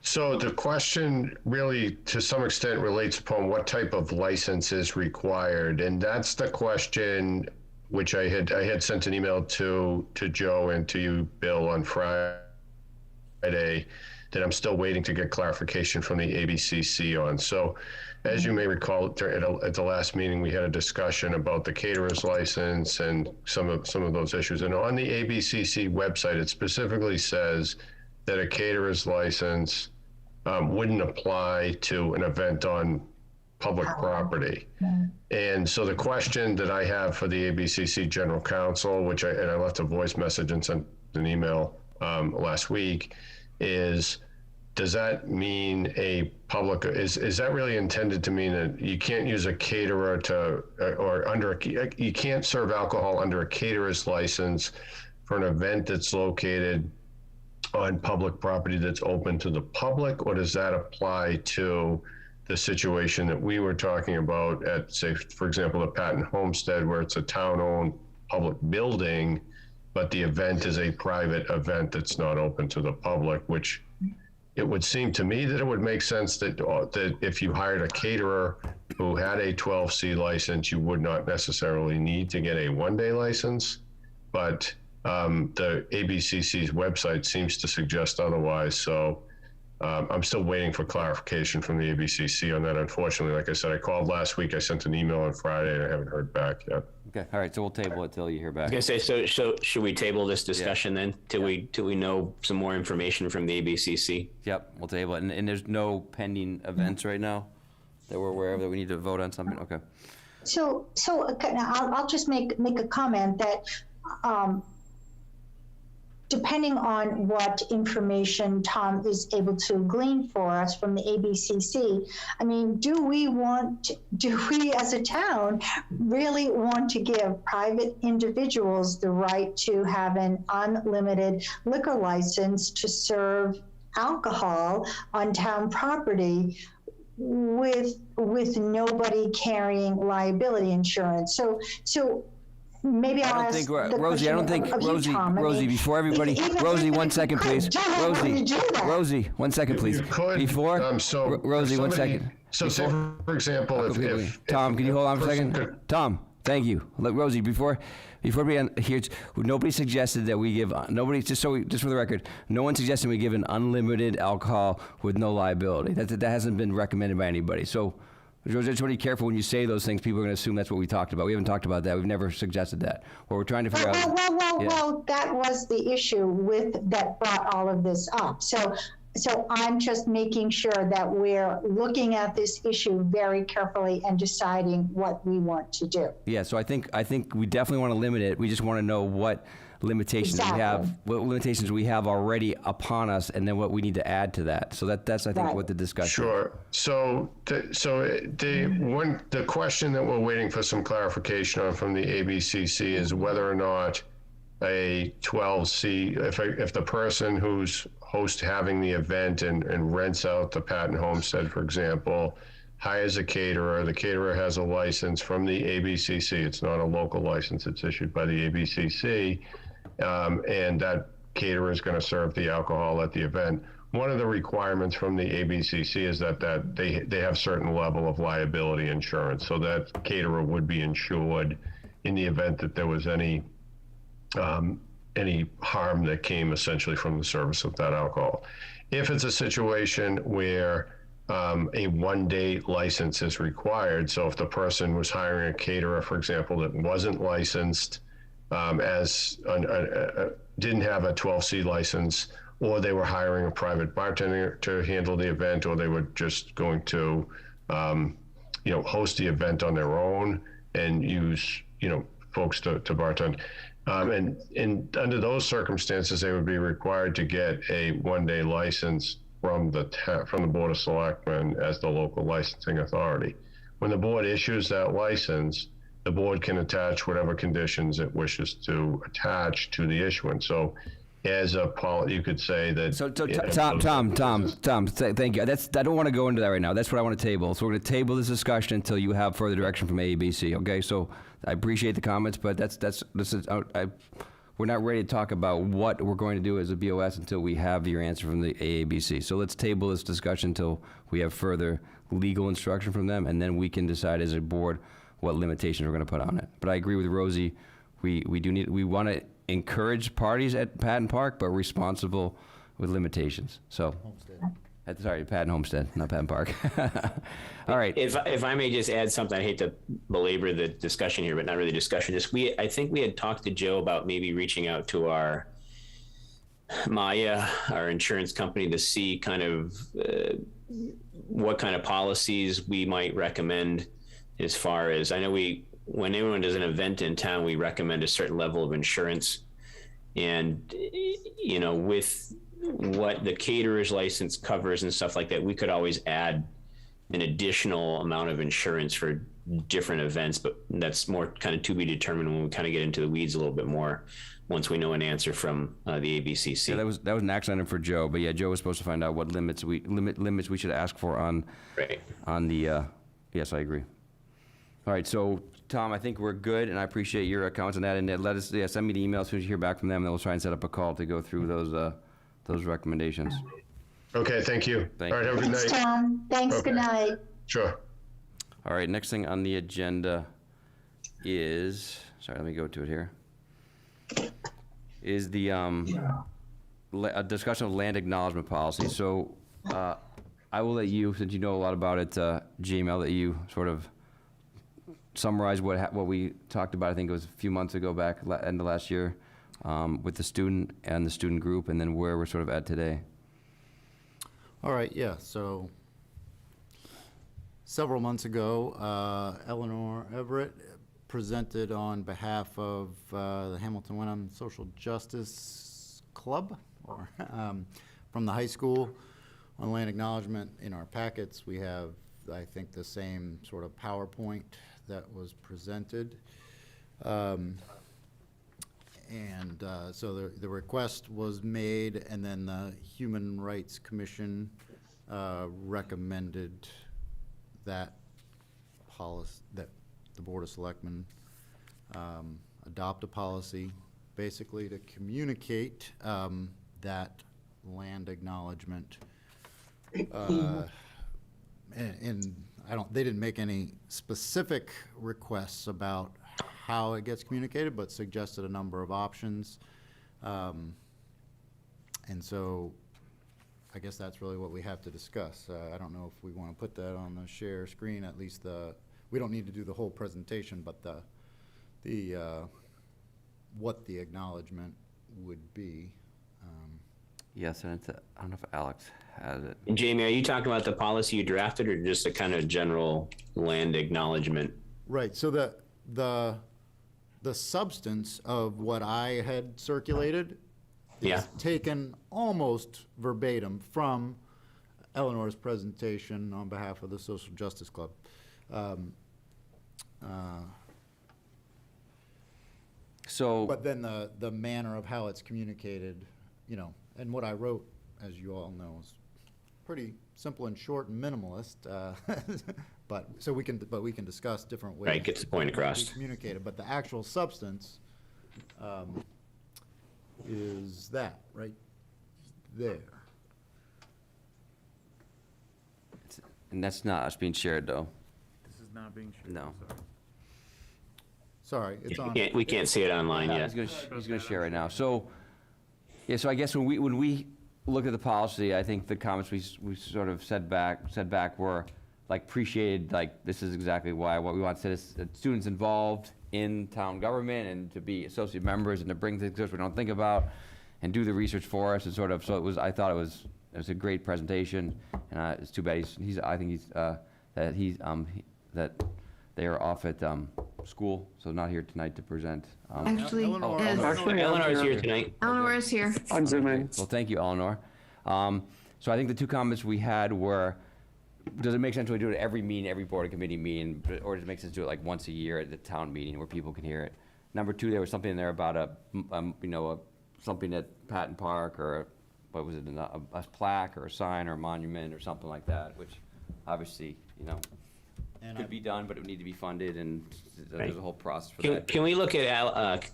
So the question really, to some extent, relates upon what type of license is required, and that's the question which I had sent an email to Joe and to you, Bill, on Friday, that I'm still waiting to get clarification from the ABCC on. So, as you may recall, at the last meeting, we had a discussion about the caterer's license and some of those issues. And on the ABCC website, it specifically says that a caterer's license wouldn't apply to an event on public property. And so the question that I have for the ABCC General Counsel, which I left a voice message and sent an email last week, is does that mean a public, is that really intended to mean that you can't use a caterer you can't serve alcohol under a caterer's license for an event that's located on public property that's open to the public, or does that apply to the situation that we were talking about at, say, for example, the Patton Homestead, where it's a town-owned public building, but the event is a private event that's not open to the public, which it would seem to me that it would make sense that if you hired a caterer who had a 12C license, you would not necessarily need to get a one-day license, but the ABCC's website seems to suggest otherwise. So I'm still waiting for clarification from the ABCC on that. Unfortunately, like I said, I called last week. I sent an email on Friday, and I haven't heard back yet. Okay, all right. So we'll table it till you hear back. I was gonna say, so should we table this discussion then till we know some more information from the ABCC? Yep, we'll table it. And there's no pending events right now that we're aware of that we need to vote on something. Okay. So I'll just make a comment that depending on what information Tom is able to glean for us from the ABCC, I mean, do we as a town really want to give private individuals the right to have an unlimited liquor license to serve alcohol on town property with nobody carrying liability insurance? So maybe I'll ask Rosie, I don't think, Rosie, before everybody, Rosie, 1 second, please. Rosie, 1 second, please. Before, Rosie, 1 second. So say, for example, if Tom, can you hold on for a second? Tom, thank you. Look, Rosie, before we end here, nobody suggested that we give, just for the record, no one suggested we give an unlimited alcohol with no liability. That hasn't been recommended by anybody. So, George, I just want to be careful when you say those things. People are going to assume that's what we talked about. We haven't talked about that. We've never suggested that. What we're trying to figure out. Well, that was the issue that brought all of this up. So I'm just making sure that we're looking at this issue very carefully and deciding what we want to do. Yeah. So I think we definitely want to limit it. We just want to know what limitations we have already upon us, and then what we need to add to that. So that's I think what the discussion. Sure. So the question that we're waiting for some clarification on from the ABCC is whether or not a 12C, if the person who's having the event and rents out the Patton Homestead, for example, hires a caterer. The caterer has a license from the ABCC. It's not a local license. It's issued by the ABCC. And that caterer is going to serve the alcohol at the event. One of the requirements from the ABCC is that they have certain level of liability insurance, so that caterer would be insured in the event that there was any harm that came essentially from the service of that alcohol. If it's a situation where a one-day license is required, so if the person was hiring a caterer, for example, that wasn't licensed, didn't have a 12C license, or they were hiring a private bartender to handle the event, or they were just going to, host the event on their own and use, folks to bartend. And under those circumstances, they would be required to get a one-day license from the Board of Selectmen as the local licensing authority. When the board issues that license, the board can attach whatever conditions it wishes to attach to the issuance. So as a you could say that. So Tom, thank you. I don't want to go into that right now. That's what I want to table. So we're going to table this discussion until you have further direction from AABC. Okay. So I appreciate the comments, but we're not ready to talk about what we're going to do as a BOS until we have your answer from the AABC. So let's table this discussion until we have further legal instruction from them, and then we can decide as a board what limitations we're going to put on it. But I agree with Rosie. We want to encourage parties at Patton Park, but responsible with limitations. So, sorry, Patton Homestead, not Patton Park. All right. If I may just add something, I hate to belabor the discussion here, but not really discussion. I think we had talked to Joe about maybe reaching out to our Maya, our insurance company, to see kind of what kind of policies we might recommend as far as, I know when anyone does an event in town, we recommend a certain level of insurance. And, you know, with what the caterer's license covers and stuff like that, we could always add an additional amount of insurance for different events, but that's more kind of to be determined when we kind of get into the weeds a little bit more once we know an answer from the ABCC. Yeah, that was an action item for Joe, but yeah, Joe was supposed to find out what limits we should ask for on the. Yes, I agree. All right, so Tom, I think we're good, and I appreciate your comments on that. And let us send me the email as soon as you hear back from them, and then we'll try and set up a call to go through those recommendations. Okay, thank you. All right, have a good night. Thanks, Tom. Thanks. Okay. Good night. Sure. All right, next thing on the agenda is, sorry, let me go to it here, is the a discussion of land acknowledgement policy. So I will let you, since you know a lot about it, Jamie, I'll let you sort of summarize what we talked about. I think it was a few months ago, back end of last year, with the student and the student group, and then where we're sort of at today. All right, yeah, so several months ago, Eleanor Everett presented on behalf of the Hamilton Wenham Social Justice Club, or from the high school, on land acknowledgement. In our packets, we have, I think, the same sort of PowerPoint that was presented. So the request was made, and then the Human Rights Commission recommended that policy, that the Board of Selectmen adopt a policy basically to communicate that land acknowledgement. And they didn't make any specific requests about how it gets communicated, but suggested a number of options. And so I guess that's really what we have to discuss. I don't know if we want to put that on the share screen, at least we don't need to do the whole presentation, but what the acknowledgement would be. Yes, and I don't know if Alex has it. And Jamie, are you talking about the policy you drafted, or just a kind of general land acknowledgement? Right, so the substance of what I had circulated is taken almost verbatim from Eleanor's presentation on behalf of the Social Justice Club. But then the manner of how it's communicated, you know, and what I wrote, as you all know, is pretty simple and short and minimalist. But we can discuss different ways. Right, gets the point across. To communicate it, but the actual substance is that right there. And that's not us being shared, though. This is not being shared. No. Sorry, it's on. We can't see it online yet. He's going to share right now. So, yeah. So I guess when we look at the policy, I think the comments we sort of said back were like appreciated. Like, this is exactly what we want students involved in town government and to be associate members and to bring things we don't think about and do the research for us and sort of. So I thought it was a great presentation, and it's too bad that they are off at school, so not here tonight to present. Actually, Eleanor is here tonight. Eleanor is here. I'm zooming. Well, thank you, Eleanor. So I think the two comments we had were, does it make sense to do it at every meeting, every board and committee meeting, or does it make sense to do it like once a year at the town meeting where people can hear it? Number two, there was something in there about a something at Patton Park, or what was it, a plaque or a sign or a monument or something like that, which obviously, you know, could be done, but it would need to be funded, and there's a whole process for that. Can we look at,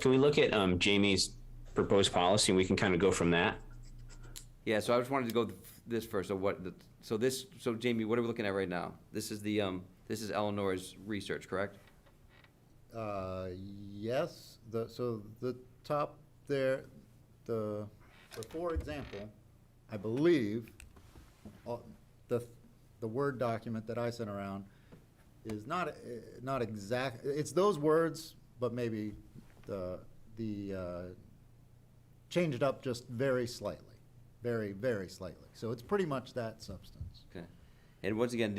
can we look at Jamie's proposed policy, and we can kind of go from that? Yeah, so I just wanted to go this first. So Jamie, what are we looking at right now? This is this is Eleanor's research, correct? Yes, so the top there, for example, I believe, the Word document that I sent around is not exact, it's those words, but maybe changed up just very slightly, very, very slightly. So it's pretty much that substance. Okay. And once again,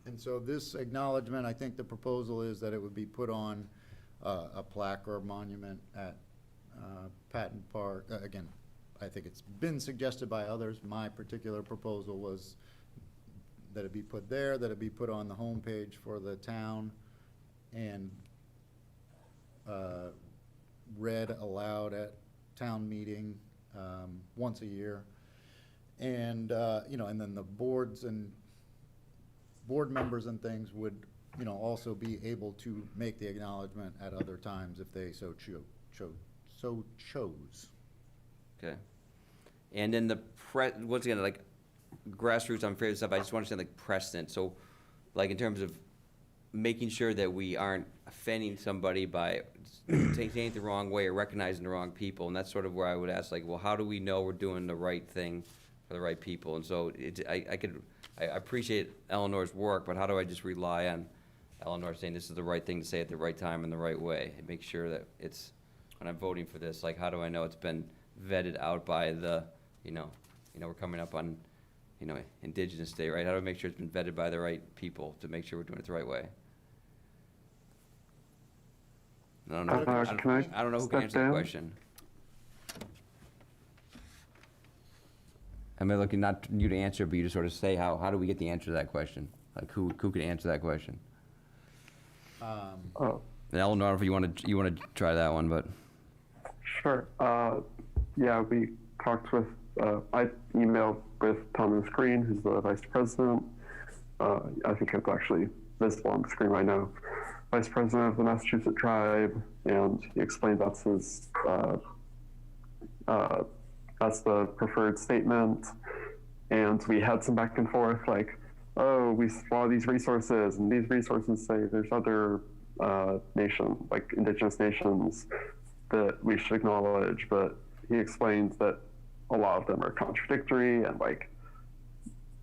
and so this acknowledgement, I think the proposal is that it would be put on a plaque or a monument at Patton Park. Again, I think it's been suggested by others. My particular proposal was that it be put there, that it be put on the homepage for the town, and read aloud at town meeting once a year. And, and then the boards and board members and things would, also be able to make the acknowledgement at other times if they so chose. Okay. And then once again, like grassroots on favorite stuff, I just want to understand like precedent. So like in terms of making sure that we aren't offending somebody by saying it the wrong way or recognizing the wrong people. And that's sort of where I would ask, like, well, how do we know we're doing the right thing for the right people? And so I appreciate Eleanor's work, but how do I just rely on Eleanor saying this is the right thing to say at the right time in the right way, and make sure that it's, when I'm voting for this, like, how do I know it's been vetted out by the, we're coming up on, Indigenous Day, right? How do I make sure it's been vetted by the right people to make sure we're doing it the right way? I don't know. I don't know who can answer that question. I'm looking not you to answer, but you to sort of say how do we get the answer to that question? Like who can answer that question? Eleanor, if you want to try that one, but sure. Yeah, we talked with. I emailed with Thomas Green, who's the vice president. I think it's actually visible on the screen right now. Vice president of the Massachusetts tribe, and he explained that's his. That's the preferred statement, and we had some back and forth, like, oh, we saw these resources, and these resources say there's other like indigenous nations that we should acknowledge, but he explains that a lot of them are contradictory, and like,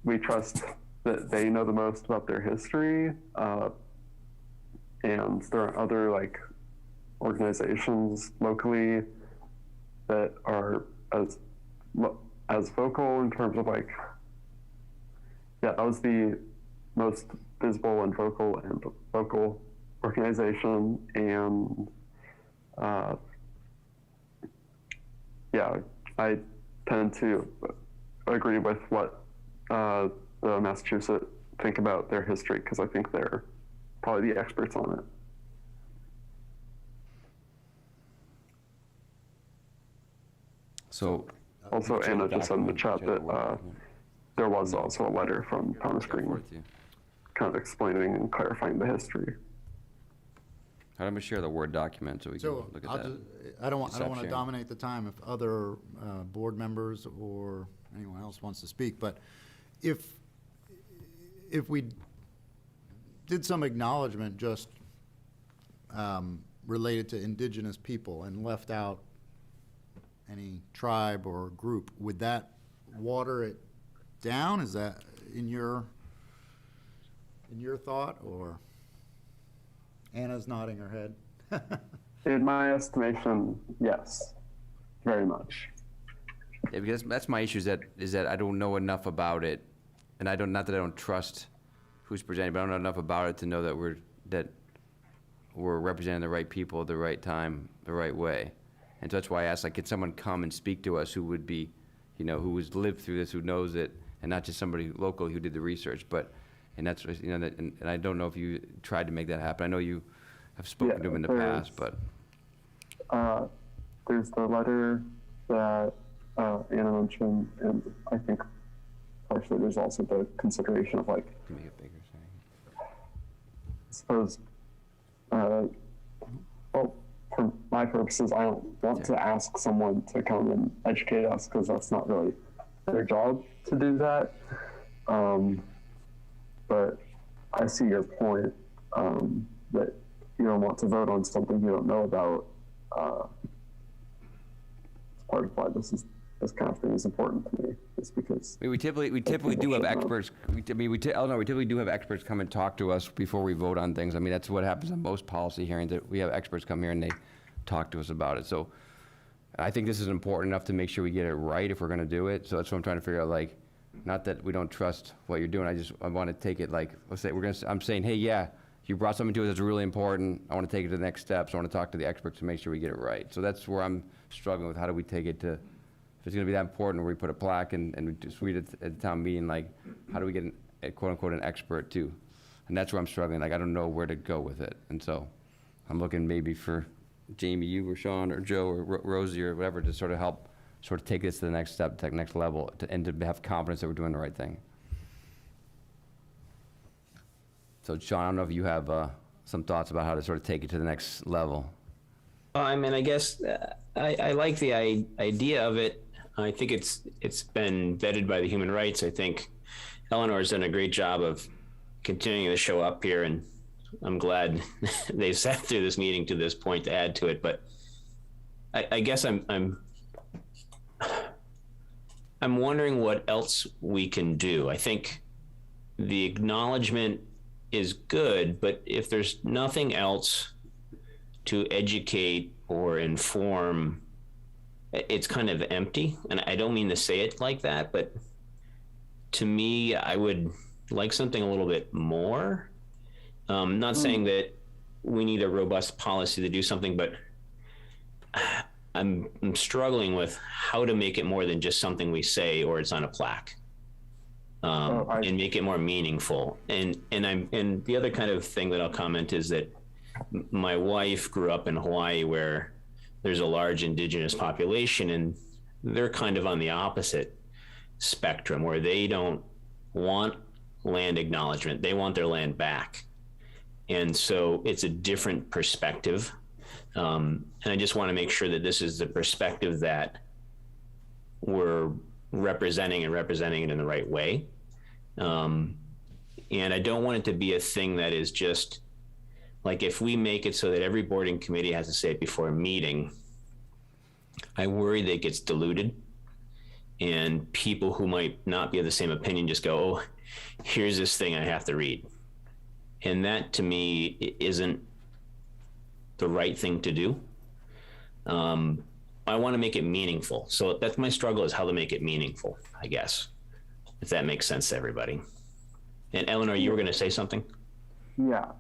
we trust that they know the most about their history, and there are other like organizations locally that are as vocal in terms of like, that was the most visible and vocal organization, and I tend to agree with what the Massachusetts think about their history, because I think they're probably the experts on it. So also, Anna just said in the chat that there was also a letter from Thomas Green kind of explaining and clarifying the history. How do I share the Word document so we can look at that? I don't want to dominate the time if other board members or anyone else wants to speak, but if we did some acknowledgement just related to indigenous people and left out any tribe or group, would that water it down? Is that in your thought, or? Anna's nodding her head. In my estimation, yes, very much. Yeah, because that's my issue, is that I don't know enough about it, and not that I don't trust who's presenting, but I don't know enough about it to know that we're representing the right people at the right time, the right way. And so that's why I asked, like, can someone come and speak to us who would be, who has lived through this, who knows it, and not just somebody local who did the research, and that's, and I don't know if you tried to make that happen. I know you have spoken to him in the past, but. there's the letter that Anna mentioned, and I think partially there's also the consideration of like, Make it bigger, sorry. I suppose, well, for my purposes, I don't want to ask someone to come and educate us because that's not really their job to do that. But I see your point that you don't want to vote on something you don't know about. It's part of why this kind of thing is important to me, is because We typically do have experts. Eleanor, we typically do have experts come and talk to us before we vote on things. I mean, that's what happens on most policy hearings, that we have experts come here and they talk to us about it. So I think this is important enough to make sure we get it right if we're gonna do it. So that's what I'm trying to figure out, like, not that we don't trust what you're doing, I want to take it like, let's say, I'm saying, hey, yeah, you brought something to us that's really important. I want to take it to the next step. So I want to talk to the experts to make sure we get it right. So that's where I'm struggling with, how do we take it to, if it's going to be that important, where we put a plaque and we just read it at the town meeting, like, how do we get a quote unquote an expert too? And that's where I'm struggling. Like, I don't know where to go with it. And so I'm looking maybe for Jamie, you or Sean or Joe or Rosie or whatever to sort of help sort of take this to the next step, to the next level, and to have confidence that we're doing the right thing. So Sean, I don't know if you have some thoughts about how to sort of take it to the next level. I mean, I guess I like the idea of it. I think it's been vetted by the human rights. I think Eleanor's done a great job of continuing to show up here, and I'm glad they've sat through this meeting to this point to add to it. But I guess I'm wondering what else we can do. I think the acknowledgement is good, but if there's nothing else to educate or inform, it's kind of empty. And I don't mean to say it like that, but to me, I would like something a little bit more. Not saying that we need a robust policy to do something, but I'm struggling with how to make it more than just something we say or it's on a plaque, and make it more meaningful. And the other kind of thing that I'll comment is that my wife grew up in Hawaii, where there's a large indigenous population, and they're kind of on the opposite spectrum, where they don't want land acknowledgement. They want their land back. And so it's a different perspective. And I just want to make sure that this is the perspective that we're representing it in the right way. And I don't want it to be a thing that is just like, if we make it so that every board and committee has to say it before a meeting, I worry that it gets diluted, and people who might not be of the same opinion just go, oh, here's this thing I have to read. And that, to me, isn't the right thing to do. I want to make it meaningful. So that's my struggle, is how to make it meaningful, I guess, if that makes sense to everybody. And Eleanor, you were going to say something? Yeah.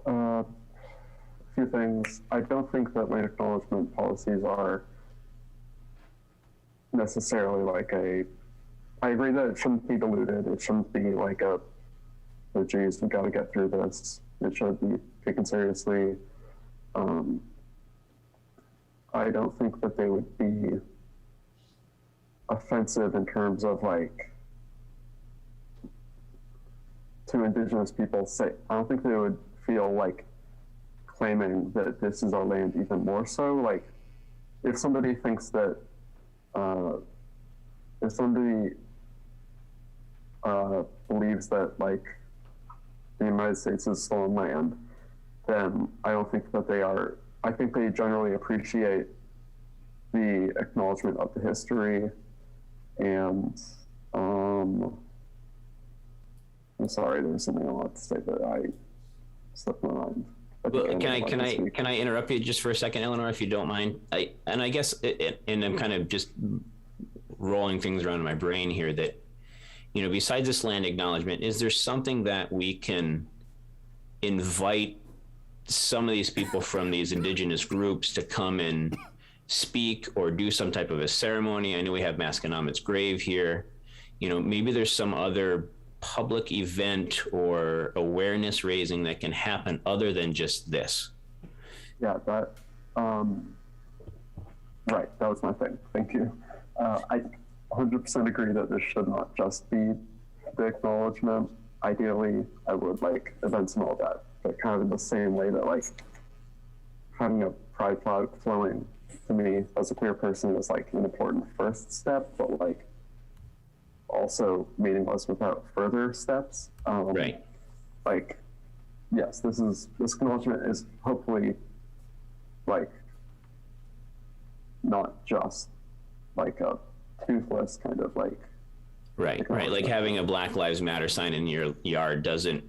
A few things. I don't think that land acknowledgement policies are necessarily like I agree that it shouldn't be diluted. It shouldn't be like oh geez, we got to get through this. It should be taken seriously. I don't think that they would be offensive in terms of like, to Indigenous people say, I don't think they would feel like claiming that this is our land even more so. Like, if somebody thinks that, if somebody believes that like the United States is stolen land, then I don't think that they are, I think they generally appreciate the acknowledgement of the history. And I'm sorry, there was something I wanted to say, but I slipped my mind. Well, can I interrupt you just for a second, Eleanor, if you don't mind? I guess, and I'm kind of just rolling things around in my brain here, that, you know, besides this land acknowledgement, is there something that we can invite some of these people from these Indigenous groups to come and speak or do some type of a ceremony? I know we have Maskanamit's grave here. You know, maybe there's some other public event or awareness raising that can happen other than just this. yeah, that, right, that was my thing. Thank you. I 100% agree that this should not just be the acknowledgement. Ideally, I would like events and all that, but kind of in the same way that like having a pride flag flowing to me as a queer person is like an important first step, but like also meaningless without further steps. Right. Like, yes, this acknowledgement is hopefully like not just like a toothless kind of like. Right. Like having a Black Lives Matter sign in your yard doesn't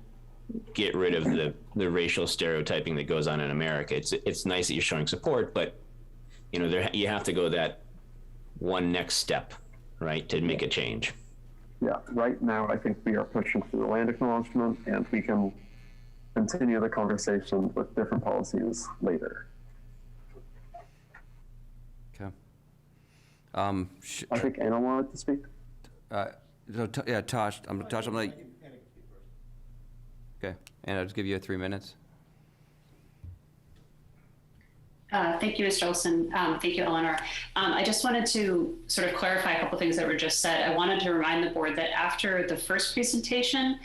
get rid of the racial stereotyping that goes on in America. It's nice that you're showing support, but you know, you have to go that one next step, right, to make a change. Yeah, right now I think we are pushing for the land acknowledgement, and we can continue the conversation with different policies later. Okay. I think Anna wanted to speak. Yeah, Tosh, I'm like, okay, and I'll just give you 3 minutes. Thank you, Mr. Olson. Thank you, Eleanor. I just wanted to sort of clarify a couple things that were just said. I wanted to remind the board that after the first presentation,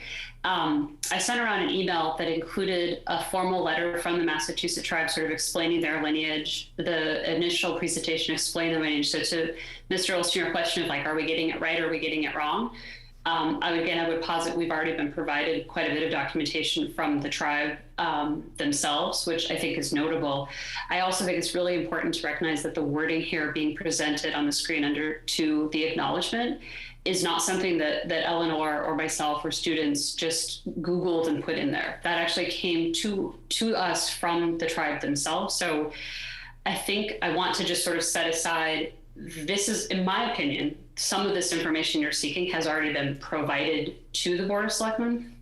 I sent around an email that included a formal letter from the Massachusetts tribe sort of explaining their lineage. The initial presentation explained the lineage. So to Mr. Olson, your question of like, are we getting it right or are we getting it wrong? I would posit we've already been provided quite a bit of documentation from the tribe themselves, which I think is notable. I also think it's really important to recognize that the wording here being presented on the screen under to the acknowledgement is not something that Eleanor or myself or students just Googled and put in there. That actually came to us from the tribe themselves. So I think I want to just sort of set aside, this is, in my opinion, some of this information you're seeking has already been provided to the Board of Selectmen.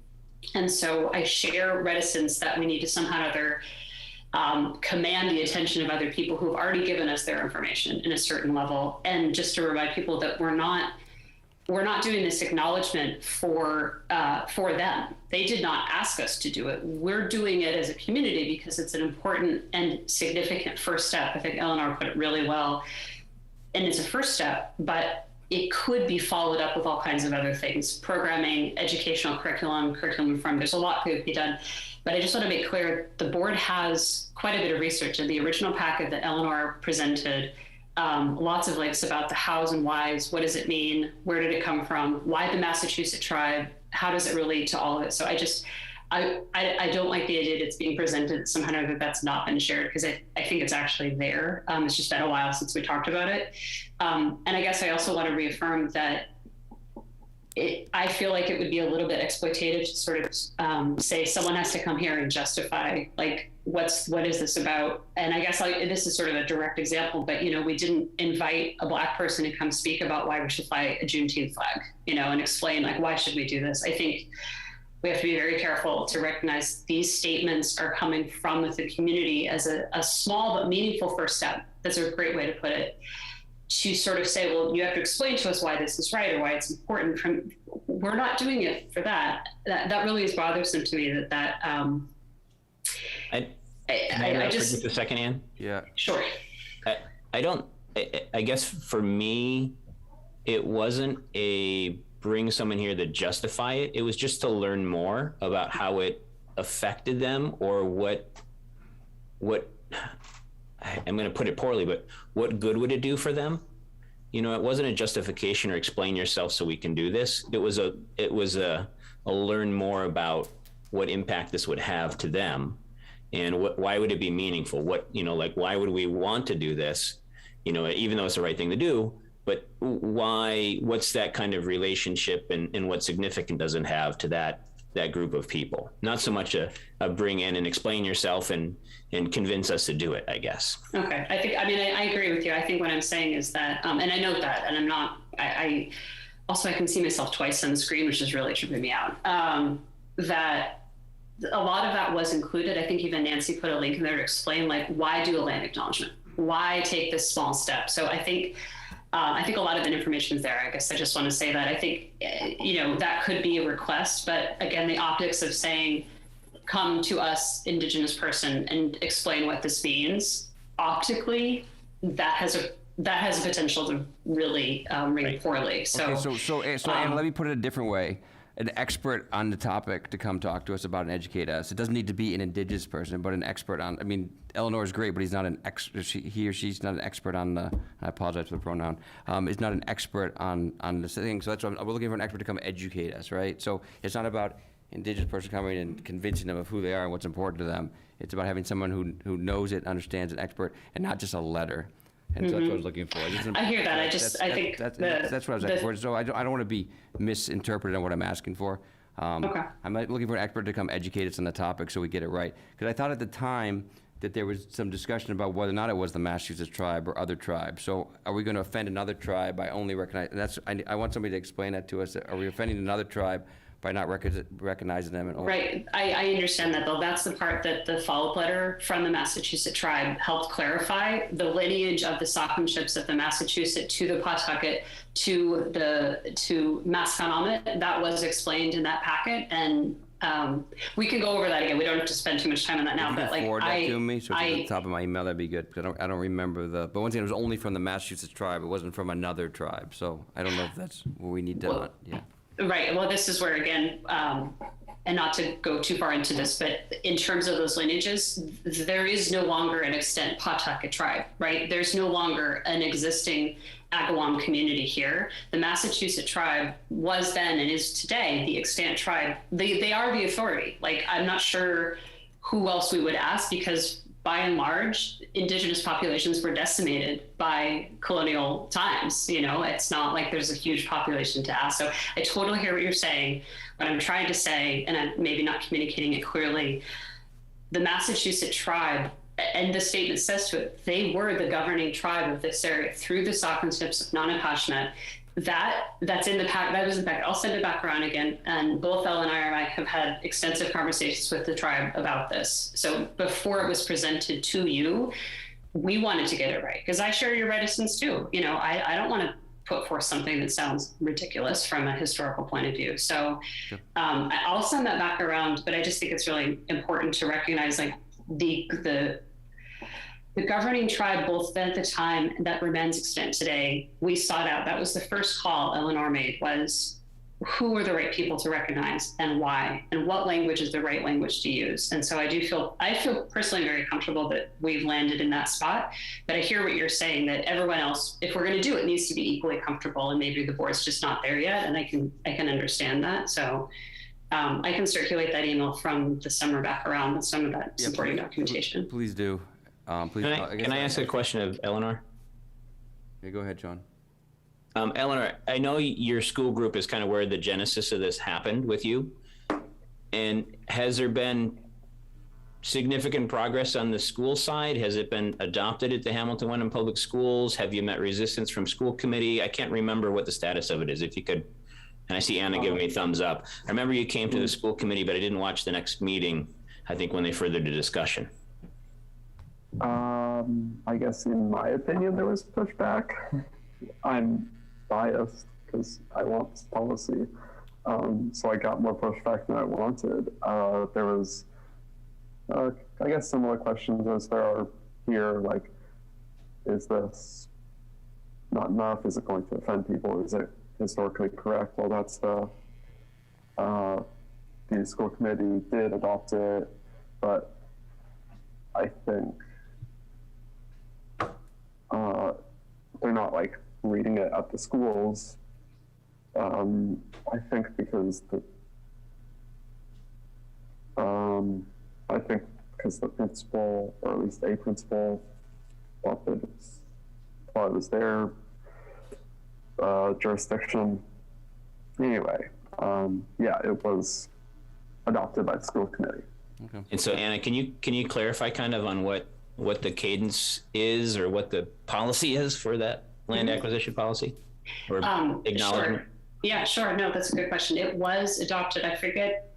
And so I share reticence that we need to somehow or other command the attention of other people who've already given us their information in a certain level. And just to remind people that we're not doing this acknowledgement for them. They did not ask us to do it. We're doing it as a community because it's an important and significant first step. I think Eleanor put it really well. And it's a first step, but it could be followed up with all kinds of other things, programming, educational curriculum reform. There's a lot that could be done. But I just want to make clear, the board has quite a bit of research in the original packet that Eleanor presented. Lots of links about the hows and whys. What does it mean? Where did it come from? Why the Massachusetts tribe? How does it relate to all of it? So I don't like the idea that it's being presented somehow that's not been shared, because I think it's actually there. It's just been a while since we talked about it. And I guess I also want to reaffirm that I feel like it would be a little bit exploitative to sort of say someone has to come here and justify, like, what is this about? And I guess this is sort of a direct example, but, you know, we didn't invite a Black person to come speak about why we should fly a Juneteenth flag, you know, and explain, like, why should we do this? I think we have to be very careful to recognize these statements are coming from the community as a small but meaningful first step. That's a great way to put it. To sort of say, well, you have to explain to us why this is right or why it's important. We're not doing it for that. That really is bothersome to me. I just a second, Ann. Yeah. Sure. I guess for me, it wasn't a bring someone here to justify it. It was just to learn more about how it affected them, or what I'm going to put it poorly, but what good would it do for them? You know, it wasn't a justification or explain yourself so we can do this. It was a learn more about what impact this would have to them, and why would it be meaningful? Why would we want to do this? You know, even though it's the right thing to do, but what's that kind of relationship and what significance does it have to that group of people? Not so much a bring in and explain yourself and convince us to do it, I guess. Okay. I agree with you. I think what I'm saying is that, and I note that, and I'm not, I can see myself twice on the screen, which is really tripping me out. That a lot of that was included. I think even Nancy put a link in there to explain, like, why do a land acknowledgement? Why take this small step? So I think a lot of the information is there. I guess I just want to say that I think, that could be a request, but again, the optics of saying, come to us, Indigenous person, and explain what this means, optically, that has a potential to really read poorly. So, okay, so Anna, let me put it a different way. An expert on the topic to come talk to us about and educate us. It doesn't need to be an Indigenous person, but an expert on, I mean, Eleanor is great, but he's not an he or she's not an expert on the, I apologize for the pronoun, is not an expert on this thing. So that's why we're looking for an expert to come educate us, right? So it's not about Indigenous person coming and convincing them of who they are and what's important to them. It's about having someone who knows it, understands, an expert, and not just a letter. And so that's what I was looking for. I hear that. I think that's what I was asking for. So I don't want to be misinterpreted on what I'm asking for. Okay. I'm looking for an expert to come educate us on the topic so we get it right. Because I thought at the time that there was some discussion about whether or not it was the Massachusetts tribe or other tribes. So are we going to offend another tribe by only recognizing? I want somebody to explain that to us. Are we offending another tribe by not recognizing them at all? Right. I understand that, though. That's the part that the follow-up letter from the Massachusetts tribe helped clarify. The lineage of the Sauconships of the Massachusetts to the Pawtucket to Masconomet, that was explained in that packet. And we can go over that again. We don't have to spend too much time on that now. But forward that to me, so it's at the top of my email, that'd be good. Because I don't remember but once again, it was only from the Massachusetts tribe. It wasn't from another tribe. So I don't know if that's what we need to, yeah. Right. Well, this is where, again, and not to go too far into this, but in terms of those lineages, there is no longer an extant Pawtucket tribe, right? There's no longer an existing Agawam community here. The Massachusetts tribe was then and is today the extant tribe. They are the authority. Like, I'm not sure who else we would ask, because by and large, Indigenous populations were decimated by colonial times. You know, it's not like there's a huge population to ask. So I totally hear what you're saying. What I'm trying to say, and I'm maybe not communicating it clearly, the Massachusetts tribe, and the statement says to it, they were the governing tribe of this area through the Sauconships of Nonapashmet. That's in the pack. That was in the pack. I'll send it back around again. And both Elle and I have had extensive conversations with the tribe about this. So before it was presented to you, we wanted to get it right, because I share your reticence too. You know, I don't want to put forth something that sounds ridiculous from a historical point of view. So I'll send that back around, but I just think it's really important to recognize, like, the governing tribe, both then at the time that remains extant today, we sought out. That was the first call Eleanor made, was who are the right people to recognize and why, and what language is the right language to use. And so I feel personally very comfortable that we've landed in that spot, but I hear what you're saying, that everyone else, if we're going to do it, needs to be equally comfortable, and maybe the board's just not there yet. And I can understand that. So I can circulate that email from the summer back around with some of that supporting documentation. Please do. Please. Can I ask a question of Eleanor? Yeah, go ahead, John. Eleanor, I know your school group is kind of where the genesis of this happened with you. And has there been significant progress on the school side? Has it been adopted at the Hamilton Wenham Public Schools? Have you met resistance from school committee? I can't remember what the status of it is. If you could, and I see Anna giving me thumbs up. I remember you came to the school committee, but I didn't watch the next meeting, I think, when they furthered the discussion. I guess in my opinion, there was pushback. I'm biased because I want this policy. So I got more pushback than I wanted. There was, I guess, similar questions as there are here, like, is this not enough? Is it going to offend people? Is it historically correct? Well, that's the school committee did adopt it, but I think they're not, like, reading it at the schools. I think because the principal, or at least a principal, thought it was their jurisdiction. Anyway, it was adopted by the school committee. Okay. And so, Anna, can you clarify kind of on what the cadence is, or what the policy is for that land acquisition policy, or acknowledgement? Sure. Yeah, sure. No, that's a good question. It was adopted. I forget.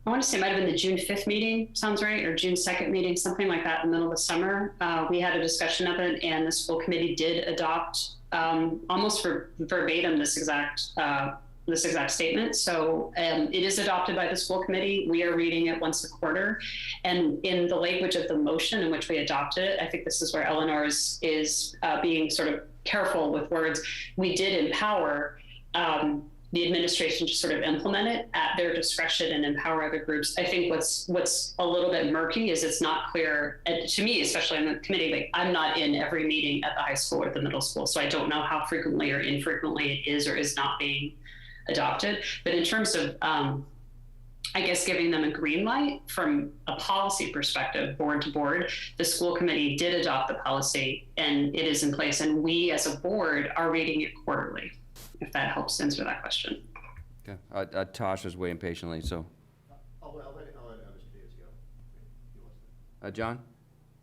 I want to say it might have been the June 5th meeting, sounds right, or June 2nd meeting, something like that in the middle of the summer. We had a discussion of it, and the school committee did adopt almost for verbatim this exact this exact statement. So it is adopted by the school committee. We are reading it once a quarter. And in the language of the motion in which we adopted it, I think this is where Eleanor is being sort of careful with words. We did empower the administration to sort of implement it at their discretion and empower other groups. I think what's a little bit murky is it's not clear, and to me, especially in the committee, like I'm not in every meeting at the high school or the middle school, so I don't know how frequently or infrequently it is or is not being adopted. But in terms of, I guess, giving them a green light from a policy perspective, board to board, the school committee did adopt the policy and it is in place. And we as a board are reading it quarterly, if that helps answer that question. Okay. Tosh is waiting patiently, so. I'll let Mr. Davis go. John,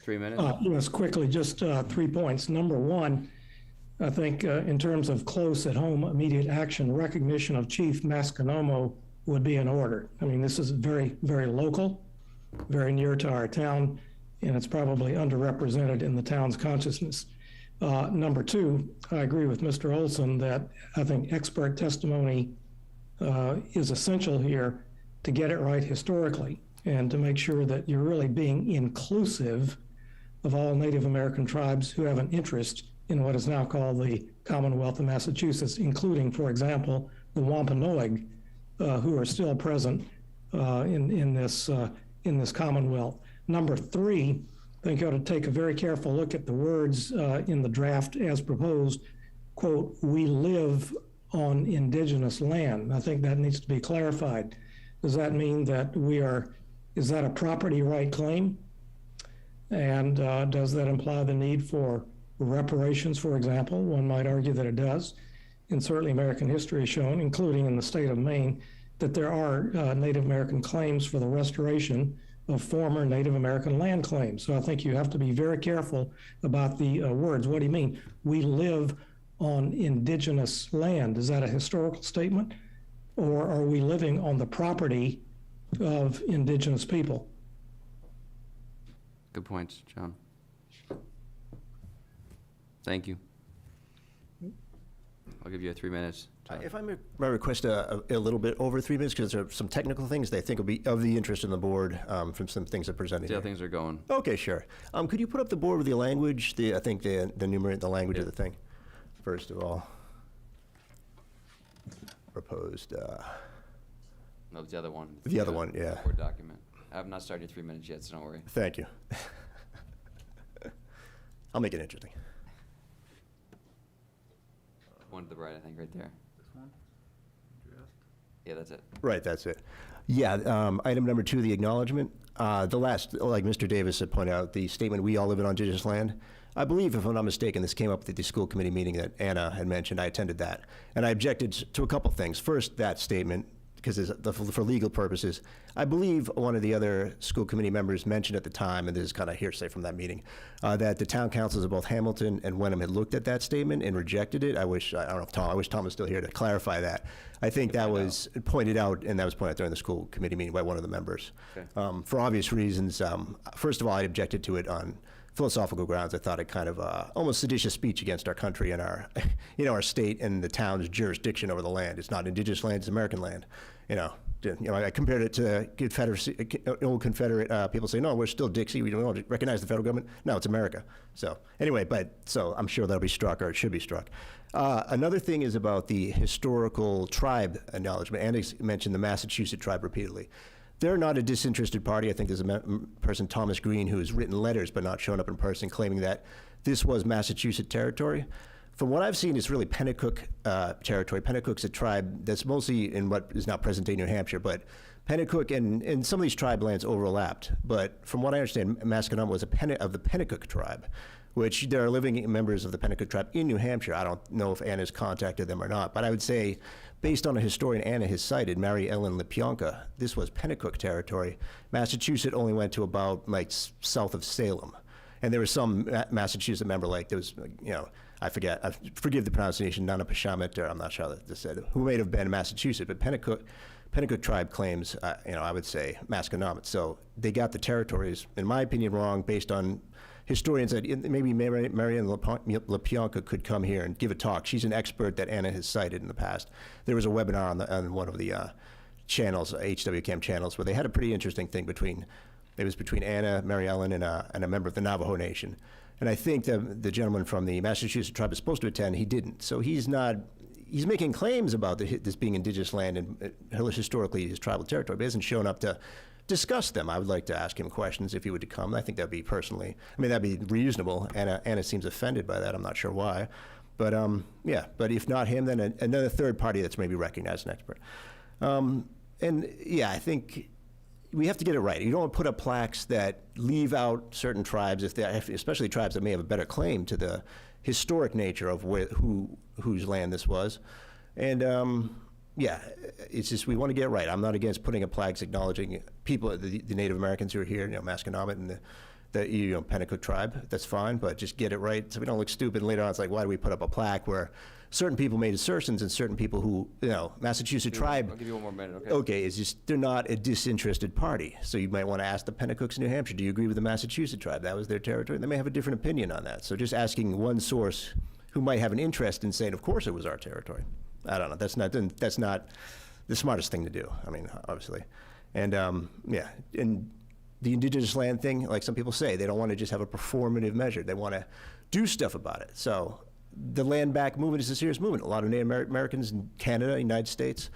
3 minutes? Yes, quickly, just 3 points. Number one, I think in terms of close at home immediate action, recognition of Chief Masconomo would be in order. I mean, this is very, very local, very near to our town, and it's probably underrepresented in the town's consciousness. Number two, I agree with Mr. Olson that I think expert testimony is essential here to get it right historically and to make sure that you're really being inclusive of all Native American tribes who have an interest in what is now called the Commonwealth of Massachusetts, including, for example, the Wampanoag, who are still present in this Commonwealth. Number three, I think you ought to take a very careful look at the words in the draft as proposed, quote, "we live on indigenous land." I think that needs to be clarified. Does that mean that is that a property right claim? And does that imply the need for reparations, for example? One might argue that it does. And certainly American history has shown, including in the state of Maine, that there are Native American claims for the restoration of former Native American land claims. So I think you have to be very careful about the words. What do you mean? We live on indigenous land. Is that a historical statement? Or are we living on the property of indigenous people? Good points, John. Thank you. I'll give you 3 minutes. If I may request a little bit over 3 minutes, because there are some technical things that I think will be of the interest in the board from some things that are presented. See how here. things are going. Okay, sure. Could you put up the board with the language, I think the language of the thing, first of all? Proposed. No, the other one. The other one, yeah. Word document. I have not started 3 minutes yet, so don't worry. Thank you. I'll make it interesting. One to the right, I think, right there. This one? Yeah, that's it. Right, that's it. Yeah, item number 2, the acknowledgement. The last, like Mr. Davis had pointed out, the statement, "we all live on indigenous land." I believe, if I'm not mistaken, this came up at the school committee meeting that Anna had mentioned. I attended that. And I objected to a couple things. First, that statement, because for legal purposes. I believe one of the other school committee members mentioned at the time, and this is kind of hearsay from that meeting, that the town councils of both Hamilton and Wenham had looked at that statement and rejected it. I wish Tom was still here to clarify that. I think that was pointed out, and that was pointed out during the school committee meeting by one of the members. Okay. For obvious reasons. First of all, I objected to it on philosophical grounds. I thought it kind of almost seditious speech against our country and our, our state and the town's jurisdiction over the land. It's not indigenous land; it's American land. I compared it to Confederacy, old Confederate people say, no, we're still Dixie. We don't recognize the federal government. No, it's America. So anyway, so I'm sure that'll be struck, or it should be struck. Another thing is about the historical tribe acknowledgement. Andy mentioned the Massachusetts tribe repeatedly. They're not a disinterested party. I think there's a person, Thomas Green, who has written letters but not shown up in person, claiming that this was Massachusetts territory. From what I've seen, it's really Pennacook territory. Pennacook's a tribe that's mostly in what is now present-day New Hampshire, but Pennacook and some of these tribe lands overlapped. But from what I understand, Masconomo was of the Pennacook tribe, which there are living members of the Pennacook tribe in New Hampshire. I don't know if Anna's contacted them or not, but I would say, based on a historian Anna has cited, Mary Ellen Lipionka, this was Pennacook territory. Massachusetts only went to about south of Salem. And there was some Massachusetts member, there was, I forgive the pronunciation, Nana Pashamit, or I'm not sure how that's said, who may have been Massachusetts, but Pennacook tribe claims, I would say, Masconomet. So they got the territories, in my opinion, wrong based on historians that maybe Marianne LaPianca could come here and give a talk. She's an expert that Anna has cited in the past. There was a webinar on one of the channels, HWCAM channels, where they had a pretty interesting thing between Anna, Mary Ellen, and a member of the Navajo Nation. And I think the gentleman from the Massachusetts tribe is supposed to attend. He didn't. So he's making claims about this being indigenous land and historically his tribal territory, but he hasn't shown up to discuss them. I would like to ask him questions if he would come. I think that'd be that'd be reasonable. Anna seems offended by that. I'm not sure why. But but if not him, then another third party that's maybe recognized an expert. I think we have to get it right. You don't want to put up plaques that leave out certain tribes, especially tribes that may have a better claim to the historic nature of whose land this was. And it's just we want to get it right. I'm not against putting up flags acknowledging people, the Native Americans who are here, Masconomet and the Pennacook tribe. That's fine, but just get it right so we don't look stupid. And later on, it's like, why do we put up a plaque where certain people made assertions and certain people who, Massachusetts tribe. I'll give you one more minute, okay? Okay, it's just they're not a disinterested party. So you might want to ask the Pennacooks in New Hampshire, do you agree with the Massachusetts tribe? That was their territory. They may have a different opinion on that. So just asking one source who might have an interest in saying, of course it was our territory. I don't know. That's not the smartest thing to do. I mean, obviously. And and the indigenous land thing, like some people say, they don't want to just have a performative measure. They want to do stuff about it. So the land back movement is a serious movement. A lot of Native Americans in Canada, United States,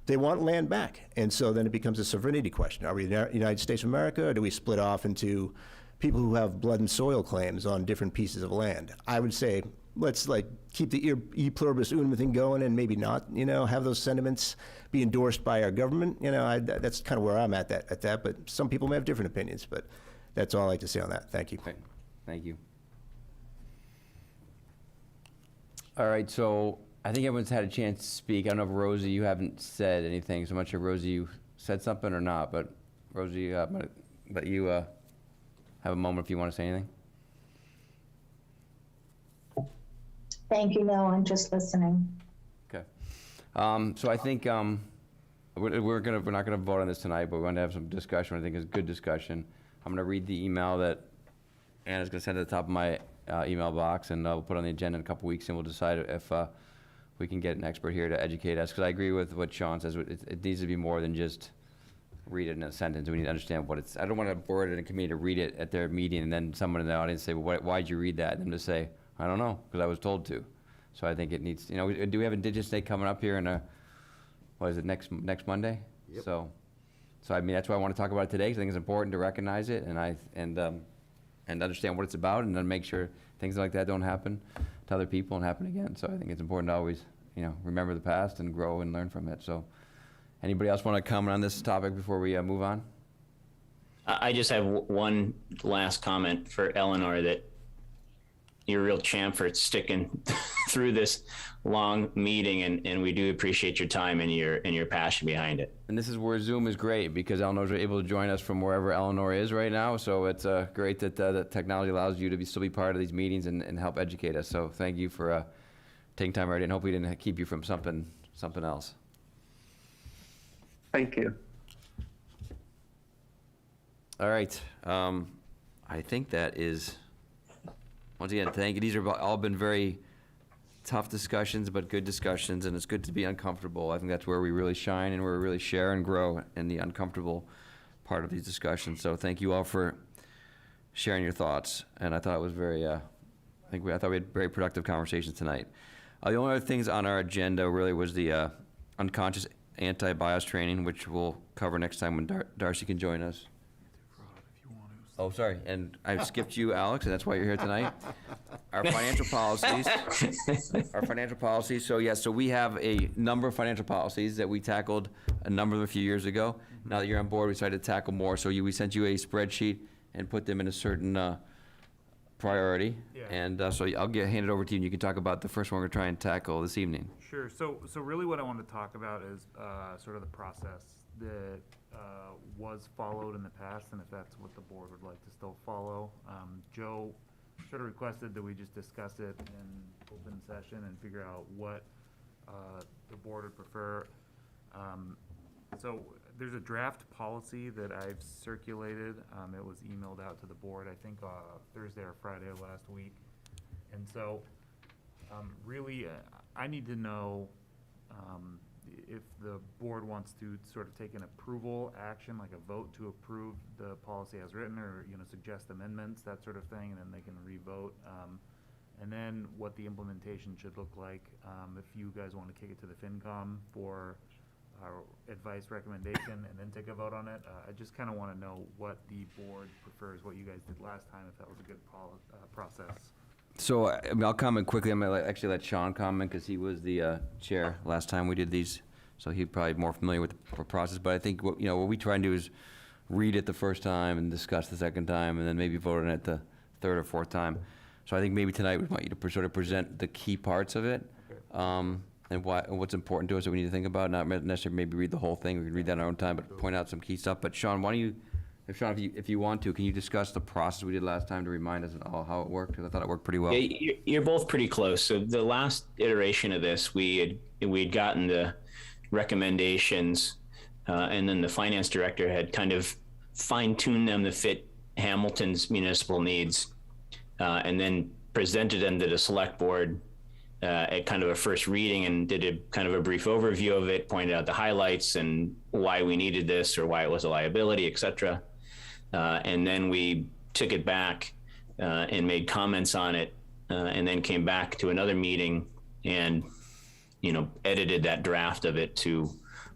they want land back. And so then it becomes a sovereignty question. Are we the United States of America, or do we split off into people who have blood and soil claims on different pieces of land? I would say let's keep the e pluribus unum thing going and maybe not, have those sentiments be endorsed by our government. That's kind of where I'm at that, but some people may have different opinions, but that's all I'd like to say on that. Thank you. Okay. Thank you. All right, so I think everyone's had a chance to speak. I don't know if Rosie, you haven't said anything, so I'm not sure, Rosie, you said something or not, but Rosie, I'm going to let you have a moment if you want to say anything. Thank you. No, I'm just listening. Okay. So I think we're not gonna vote on this tonight, but we're going to have some discussion. I think it's good discussion. I'm going to read the email that Anna's going to send to the top of my email box, and we'll put it on the agenda in a couple weeks, and we'll decide if we can get an expert here to educate us. Because I agree with what Sean says. It needs to be more than just read it in a sentence. We need to understand what it's. I don't want a board and a committee to read it at their meeting, and then someone in the audience say, "Well, why'd you read that?" And them to say, I don't know, because I was told to. So I think it needs, do we have Indigenous Day coming up here in next Monday? Yep. So I mean, that's why I want to talk about it today, because I think it's important to recognize it and understand what it's about, and then make sure things like that don't happen to other people and happen again. So I think it's important to always, remember the past and grow and learn from it. So anybody else want to comment on this topic before we move on? I just have one last comment for Eleanor, that you're a real champ for sticking through this long meeting, and we do appreciate your time and your passion behind it. And this is where Zoom is great, because Eleanor's able to join us from wherever Eleanor is right now. So it's great that that technology allows you to still be part of these meetings and help educate us. So thank you for taking time already, and hope we didn't keep you from something else. Thank you. All right. I think that is. Once again, thank you. These have all been very tough discussions, but good discussions, and it's good to be uncomfortable. I think that's where we really shine and where we really share and grow in the uncomfortable part of these discussions. So thank you all for sharing your thoughts, and I thought it was very, I thought we had very productive conversations tonight. The only other things on our agenda really was the unconscious anti-bias training, which we'll cover next time when Darcy can join us. Oh, sorry, and I skipped you, Alex, and that's why you're here tonight. Our financial policies. So we have a number of financial policies that we tackled a number of them a few years ago. Now that you're on board, we decided to tackle more. So we sent you a spreadsheet and put them in a certain priority. Yeah. And so I'll hand it over to you, and you can talk about the first one we're going to try and tackle this evening. Sure. So really what I want to talk about is sort of the process that was followed in the past, and if that's what the board would like to still follow. Joe sort of requested that we just discuss it in open session and figure out what the board would prefer. So there's a draft policy that I've circulated. It was emailed out to the board, I think, Thursday or Friday of last week. And so, really, I need to know if the board wants to sort of take an approval action, like a vote to approve the policy as written, or, you know, suggest amendments, that sort of thing, and then they can re-vote. And then what the implementation should look like, if you guys want to kick it to the FinCom for advice recommendation and then take a vote on it. I just kind of want to know what the board prefers, what you guys did last time, if that was a good process. So, I mean, I'll comment quickly. I'm going to actually let Sean comment because he was the chair last time we did these, so he's probably more familiar with the process. But I think what we try and do is read it the first time and discuss the second time, and then maybe vote on it the third or fourth time. So I think maybe tonight we want you to sort of present the key parts of it, and what's important to us that we need to think about. Not necessarily maybe read the whole thing. We can read that in our own time, but point out some key stuff. But Sean, why don't you? If you want to, can you discuss the process we did last time to remind us all how it worked? Because I thought it worked pretty well. Yeah, you're both pretty close. So the last iteration of this, we had gotten the recommendations, and then the finance director had kind of fine-tuned them to fit Hamilton's municipal needs, and then presented them to the select board at kind of a first reading, and did a kind of a brief overview of it, pointed out the highlights and why we needed this or why it was a liability, et cetera. And then we took it back and made comments on it, and then came back to another meeting and, edited that draft of it to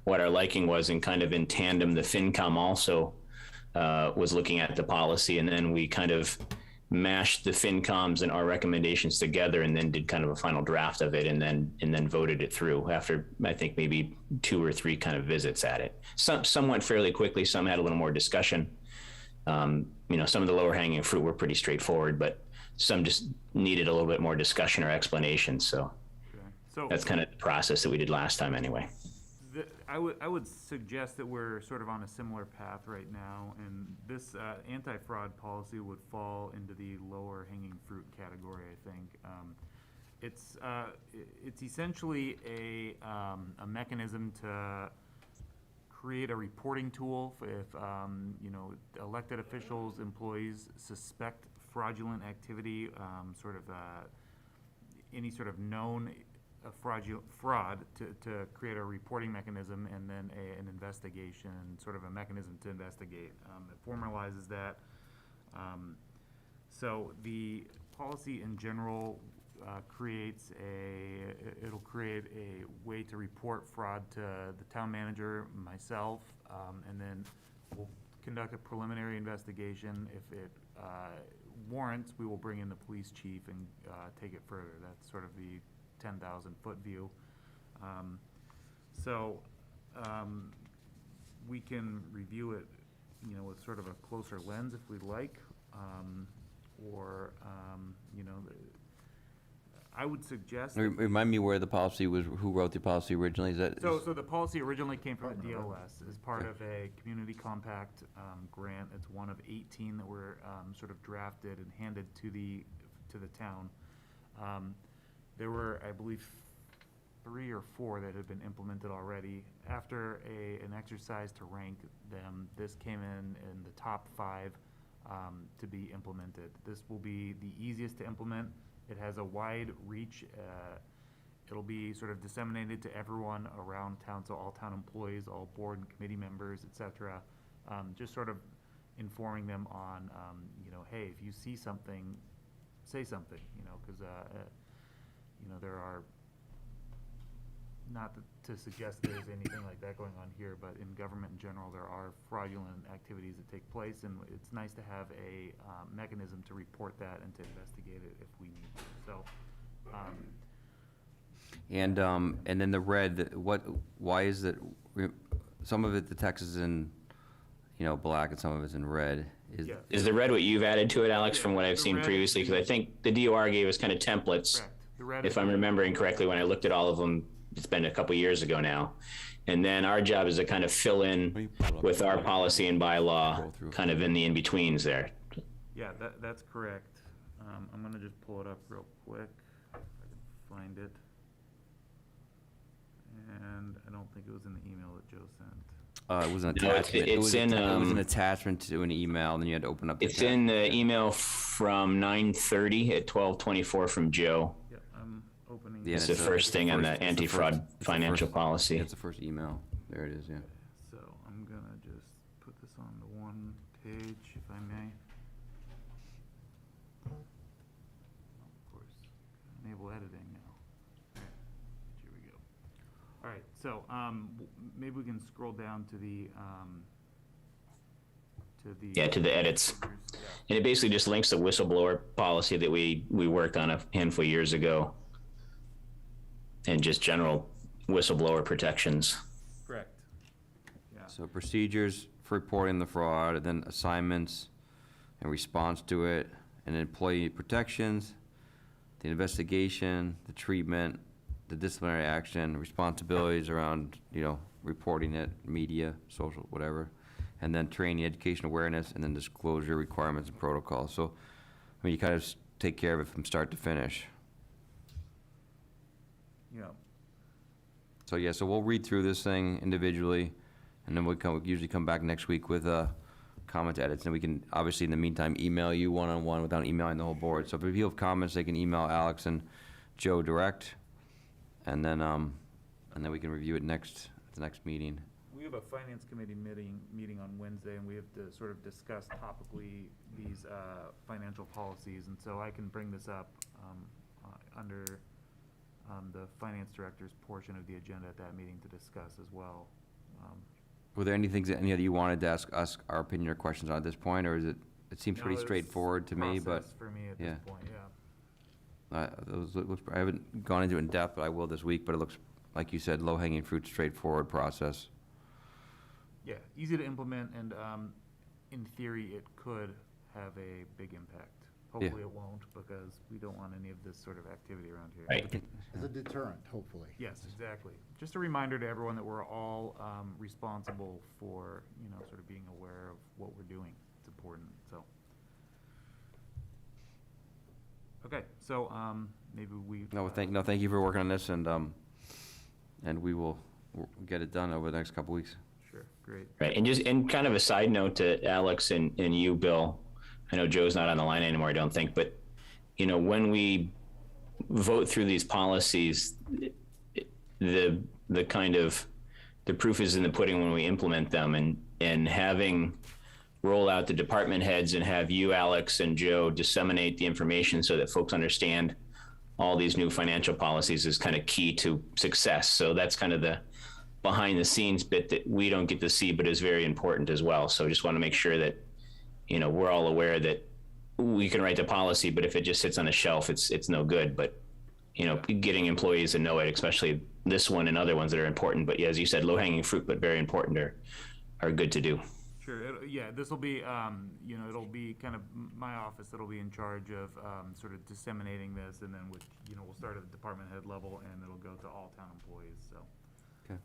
what our liking was, and kind of in tandem, the FinCom also was looking at the policy, and then we kind of mashed the FinComs and our recommendations together, and then did kind of a final draft of it, and then voted it through after, I think, maybe 2 or 3 kind of visits at it. Some went fairly quickly, some had a little more discussion. Some of the lower hanging fruit were pretty straightforward, but some just needed a little bit more discussion or explanation. So that's kind of the process that we did last time anyway. I would suggest that we're sort of on a similar path right now, and this anti-fraud policy would fall into the lower hanging fruit category, I think. It's essentially a mechanism to create a reporting tool if elected officials, employees suspect fraudulent activity, any sort of known fraud, to create a reporting mechanism, and then an investigation, sort of a mechanism to investigate. It formalizes that. So the policy in general it'll create a way to report fraud to the town manager, myself, and then we'll conduct a preliminary investigation. If it warrants, we will bring in the police chief and take it further. That's sort of the 10,000-foot view. We can review it, with sort of a closer lens if we'd like, I would suggest. Remind me where the policy was, who wrote the policy originally? Is that? So the policy originally came from the DLS as part of a community compact grant. It's one of 18 that were sort of drafted and handed to the town. There were, I believe, 3 or 4 that had been implemented already. After an exercise to rank them, this came in the top 5 to be implemented. This will be the easiest to implement. It has a wide reach. It'll be sort of disseminated to everyone around town, so all town employees, all board and committee members, et cetera. Just sort of informing them on, hey, if you see something, say something, because there are, not to suggest there's anything like that going on here, but in government in general, there are fraudulent activities that take place, and it's nice to have a mechanism to report that and to investigate it if we need to. So, and then the red. Why is it? Some of it, the text is in, black, and some of it's in red. Is the red what you've added to it, Alex, from what I've seen previously? Because I think the DOR gave us kind of templates, if I'm remembering correctly, when I looked at all of them. It's been a couple years ago now. And then our job is to kind of fill in with our policy and bylaw, kind of in the in-betweens there. Yeah, that's correct. I'm going to just pull it up real quick, if I can find it. And I don't think it was in the email that Joe sent. It was an No, attachment. it's in, It was an attachment to an email, and then you had to open up the It's in the email from 9:30 at 12:24 from Joe. Yeah, I'm opening. Yeah, It's the first thing on the anti-fraud financial policy. It's the first email. There it is, yeah. So I'm gonna just put this on the one page, if I may. Of course, enable editing now. Here we go. All right, so maybe we can scroll down to the To the edits. And it basically just links the whistleblower policy that we worked on a handful of years ago. And just general whistleblower protections. Correct. Yeah. So procedures for reporting the fraud, and then assignments and response to it, and employee protections, the investigation, the treatment, the disciplinary action, responsibilities around, reporting it, media, social, whatever, and then training, education, awareness, and then disclosure requirements and protocols. So, you kind of take care of it from start to finish. Yeah. So yeah, so we'll read through this thing individually, and then we usually come back next week with comment edits, and we can obviously in the meantime email you one-on-one without emailing the whole board. So if people have comments, they can email Alex and Joe direct, and then we can review it at the next meeting. We have a finance committee meeting on Wednesday, and we have to sort of discuss topically these financial policies, and so I can bring this up under the finance director's portion of the agenda at that meeting to discuss as well. Were there any things that any of you wanted to ask us our opinion or questions on at this point, or is it seems pretty straightforward to me, but for me at this point, yeah. I haven't gone into it in depth, but I will this week, but it looks, like you said, low-hanging fruit, straightforward process. Yeah, easy to implement, and in theory, it could have a big impact. Hopefully it won't, because we don't want any of this sort of activity around here. Right. As a deterrent, hopefully. Yes, exactly. Just a reminder to everyone that we're all responsible for, sort of being aware of what we're doing. It's important, so. Okay, so maybe we. Thank you for working on this, and we will get it done over the next couple weeks. Sure, great. Right, and kind of a side note to Alex and you, Bill. I know Joe's not on the line anymore, I don't think, but, when we vote through these policies, the proof is in the pudding when we implement them, and having roll out the department heads and have you, Alex, and Joe disseminate the information so that folks understand all these new financial policies is kind of key to success. So that's kind of the behind the scenes bit that we don't get to see, but is very important as well. So just want to make sure that we're all aware that we can write the policy, but if it just sits on a shelf, it's no good. But, getting employees to know it, especially this one and other ones that are important, but as you said, low hanging fruit, but very important are good to do. Sure. This will be, it'll be kind of my office that'll be in charge of sort of disseminating this, and then we'll start at the department head level, and it'll go to all town employees, so. Okay.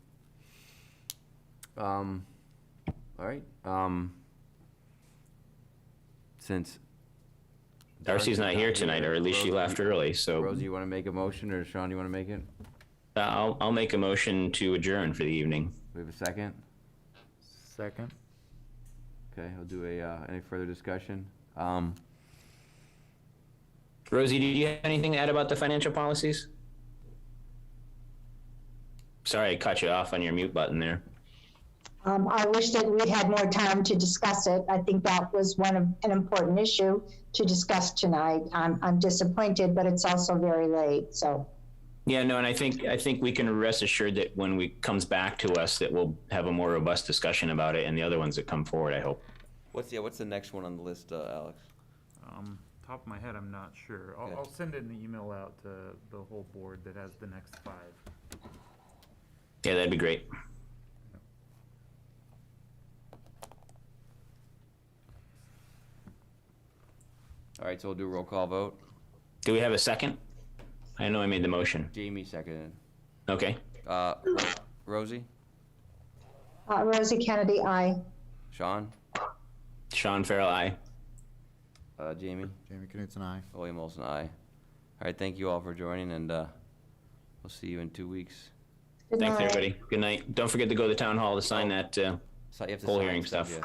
All right. Since Darcy's not here tonight, or at least she left early, so. Rosie, you want to make a motion, or Sean, you want to make it? I'll make a motion to adjourn for the evening. We have a second? Second. Okay, I'll do any further discussion? Rosie, do you have anything to add about the financial policies? Sorry, I cut you off on your mute button there. I wish that we had more time to discuss it. I think that was an important issue to discuss tonight. I'm disappointed, but it's also very late, so. Yeah, no, and I think we can rest assured that when it comes back to us, that we'll have a more robust discussion about it, and the other ones that come forward, I hope. What's the next one on the list, Alex? Top of my head, I'm not sure. I'll send an email out to the whole board that has the next 5. Yeah, that'd be great. All right, so we'll do a roll call vote. Do we have a second? I know I made the motion. Jamie seconded. Okay. Rosie? Rosie Kennedy, aye. Sean? Sean Farrell, aye. Jamie? Jamie Knutson, aye. William Olson, aye. All right, thank you all for joining, and we'll see you in 2 weeks. Good Thanks, night. everybody. Good night. Don't forget to go to the town hall to sign that So you have to poll sign hearing stuff. Yeah.